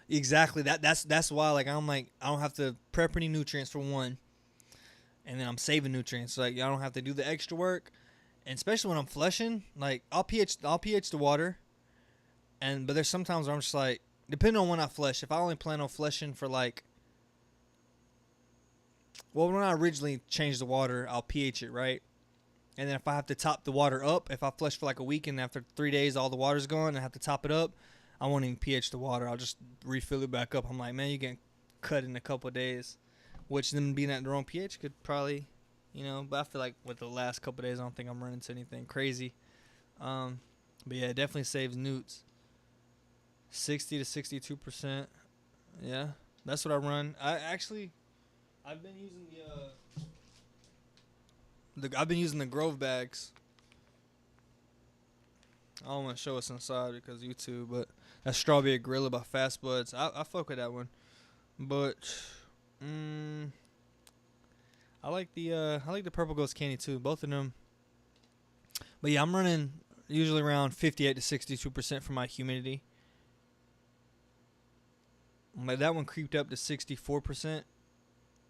Exactly. That's why, like, I'm like, I don't have to prep any nutrients for one, and then I'm saving nutrients. So, like, I don't have to do the extra work, and especially when I'm flushing, like, I'll pH the water, but there's sometimes where I'm just like, depending on when I flush, if I only plan on flushing for like, well, when I originally changed the water, I'll pH it, right? And then if I have to top the water up, if I flush for like a week and after 3 days all the water's gone and I have to top it up, I won't even pH the water. I'll just refill it back up. I'm like, man, you're getting cut in a couple of days. Which them being at the wrong pH could probably, you know, but I feel like with the last couple of days, I don't think I'm running into anything crazy. But yeah, it definitely saves newts. 60 to 62%. Yeah, that's what I run. I've been using the Grove bags. I don't want to show us inside because YouTube, but that's Strawberry Gorilla by Fast Buds. I fuck with that one, but I like the Purple Ghost Candy too. Both of them. But yeah, I'm running usually around 58 to 62% for my humidity. But that one creeped up to 64%,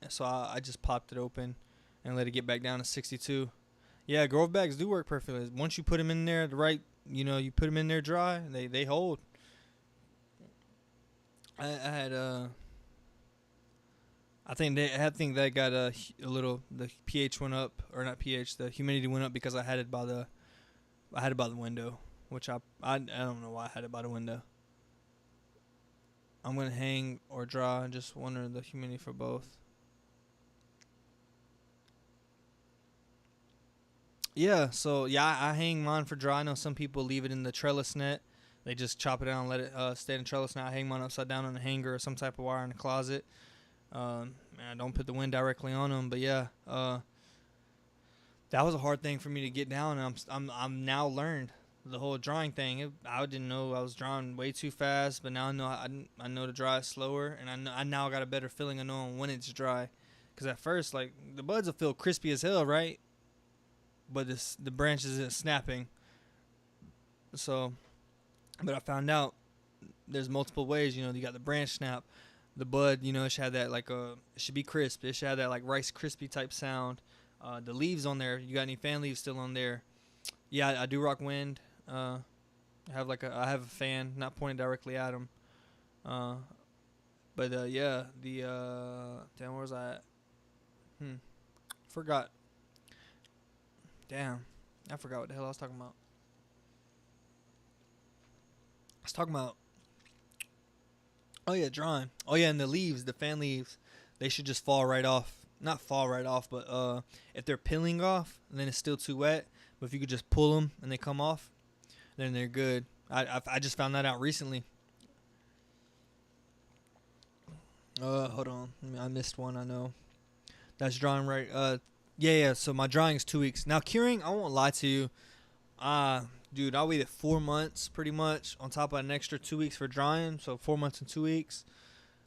so I just popped it open and let it get back down to 62. Yeah, Grove bags do work perfectly. Once you put them in there the right, you know, you put them in there dry, they hold. I had I think that got a little, the pH went up, or not pH, the humidity went up because I had it by the window, which I don't know why I had it by the window. I'm gonna hang or dry, just wondering the humidity for both. Yeah, so yeah, I hang mine for dry. I know some people leave it in the trellis net. They just chop it down and let it stay in the trellis net. I hang mine upside down on a hanger or some type of wire in the closet. I don't put the wind directly on them, but yeah, that was a hard thing for me to get down. And I'm now learned the whole drying thing. I didn't know I was drying way too fast, but now I know to dry it slower, and I now got a better feeling of knowing when it's dry. Because at first, like, the buds will feel crispy as hell, right? But the branches isn't snapping. So, but I found out there's multiple ways. You know, you got the branch snap, the bud, it should have that like it should be crisp. It should have that like Rice crispy type sound. The leaves on there. You got any fan leaves still on there? Yeah, I do rock wind. I have a fan, not pointing directly at them. Uh, but yeah, damn, where was I at? Forgot. Damn, I forgot what the hell I was talking about. I was talking about. Oh yeah, drawing. Oh yeah, and the leaves, the fan leaves, they should just fall right off. Not fall right off, but if they're peeling off, and then it's still too wet. But if you could just pull them and they come off, then they're good. I just found that out recently. Hold on, I missed one. I know. That's drawing right. Yeah. So my drawing is 2 weeks now. Curing, I won't lie to you. Dude, I waited 4 months pretty much on top of an extra 2 weeks for drying. So 4 months and 2 weeks.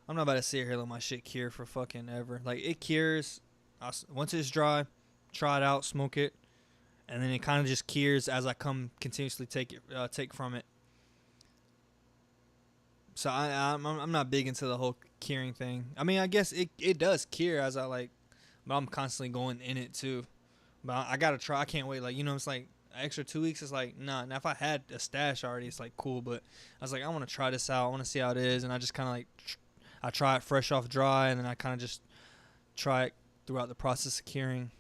I'm not about to sit here and let my shit cure for fucking ever. Like, it cures. Once it's dry, try it out, smoke it, and then it kind of just cures as I come continuously take from it. So I'm not big into the whole curing thing. I mean, I guess it does cure as but I'm constantly going in it too. But I gotta try. I can't wait. Like, it's like an extra 2 weeks. It's like, nah. Now if I had a stash already, it's like cool. But I was like, I want to try this out. I want to see how it is, and I just kind of I try it fresh off dry, and then I kind of just try it throughout the process of curing.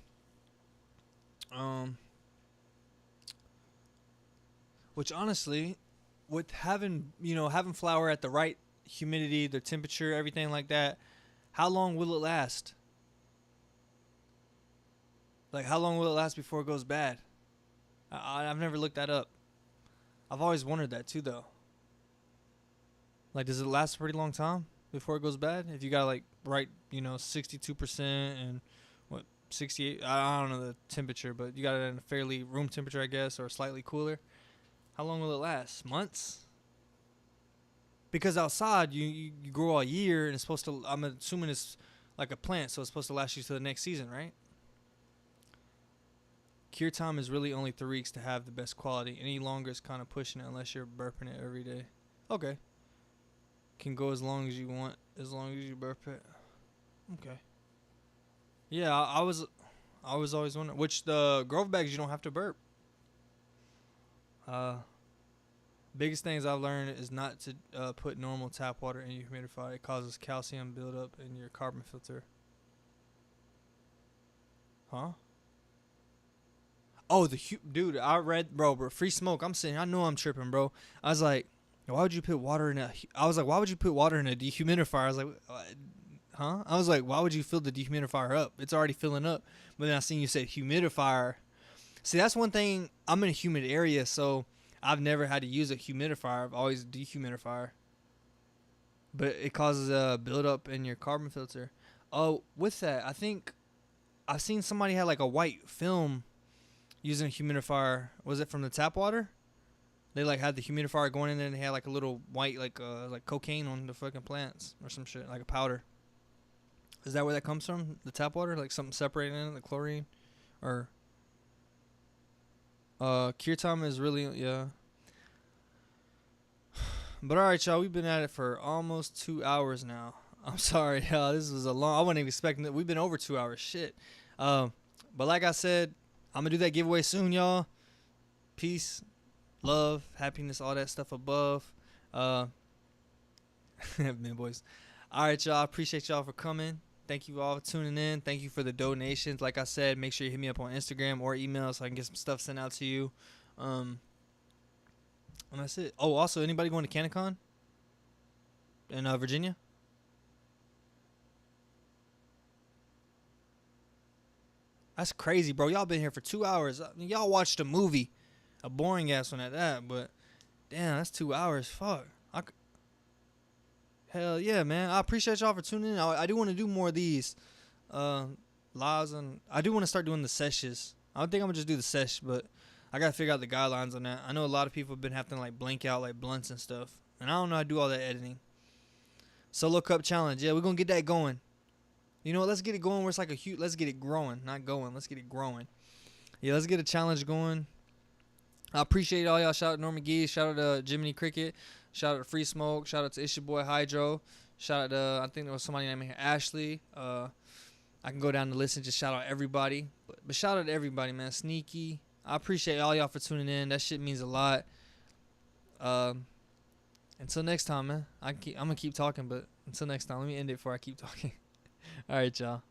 Which honestly, with having flour at the right humidity, the temperature, everything like that, how long will it last? Like, how long will it last before it goes bad? I've never looked that up. I've always wondered that too, though. Like, does it last a pretty long time before it goes bad? If you got 62% and 68, I don't know the temperature, but you got it in a fairly room temperature, I guess, or slightly cooler. How long will it last? Months? Because outside, you grow all year, and it's supposed to, I'm assuming it's like a plant, so it's supposed to last you to the next season, right? Cure time is really only 3 weeks to have the best quality. Any longer is kind of pushing it unless you're burping it every day. Okay. Can go as long as you want, as long as you burp it. Okay. Yeah, I was always wondering. Which the growth bags you don't have to burp. Biggest things I've learned is not to put normal tap water in your humidifier. It causes calcium buildup in your carbon filter. Huh? Oh, dude, I read, bro, free smoke. I'm saying, I know I'm tripping, bro. I was like, why would you put water in a dehumidifier? I was like, huh? I was like, why would you fill the dehumidifier up? It's already filling up. But then I seen you said humidifier. See, that's one thing. I'm in a humid area, so I've never had to use a humidifier. I've always dehumidifier. But it causes a buildup in your carbon filter. Oh, with that, I think I've seen somebody had like a white film using a humidifier. Was it from the tap water? They had the humidifier going in there, and they had like a little white like cocaine on the fucking plants or some shit, like a powder. Is that where that comes from? The tap water, like something separating in it, the chlorine, or cure time is really yeah. But all right, y'all, we've been at it for almost 2 hours now. I'm sorry, y'all. This was a long. I wasn't even expecting it. We've been over 2 hours. Shit. But like I said, I'm gonna do that giveaway soon, y'all. Peace, love, happiness, all that stuff above. Man, boys. All right, y'all. Appreciate y'all for coming. Thank you all for tuning in. Thank you for the donations. Like I said, make sure you hit me up on Instagram or email so I can get some stuff sent out to you. And that's it. Oh, also, anybody going to CannaCon in Virginia? That's crazy, bro. Y'all been here for 2 hours. Y'all watched a movie. A boring ass one at that, but damn, that's 2 hours. Fuck. Hell yeah, man. I appreciate y'all for tuning in. I do want to do more of these lives, and I do want to start doing the sessions. I don't think I'm going to just do the sesh, but I got to figure out the guidelines on that. I know a lot of people have been having to blank out blunts and stuff, and I don't know how to do all that editing. Solo cup challenge. Yeah, we're going to get that going. You know what? Let's get it going where it's like a huge. Let's get it growing. Not going. Let's get it growing. Yeah, let's get a challenge going. I appreciate all y'all. Shout out to Norman Geese. Shout out to Jiminy Cricket. Shout out to Free Smoke. Shout out to It's Your Boy Hydro. Shout out to, I think there was somebody named Ashley. I can go down the list and just shout out everybody. But shout out to everybody, man. Sneaky. I appreciate all y'all for tuning in. That shit means a lot. Until next time, man. I'm going to keep talking, but until next time, let me end it before I keep talking. All right, y'all.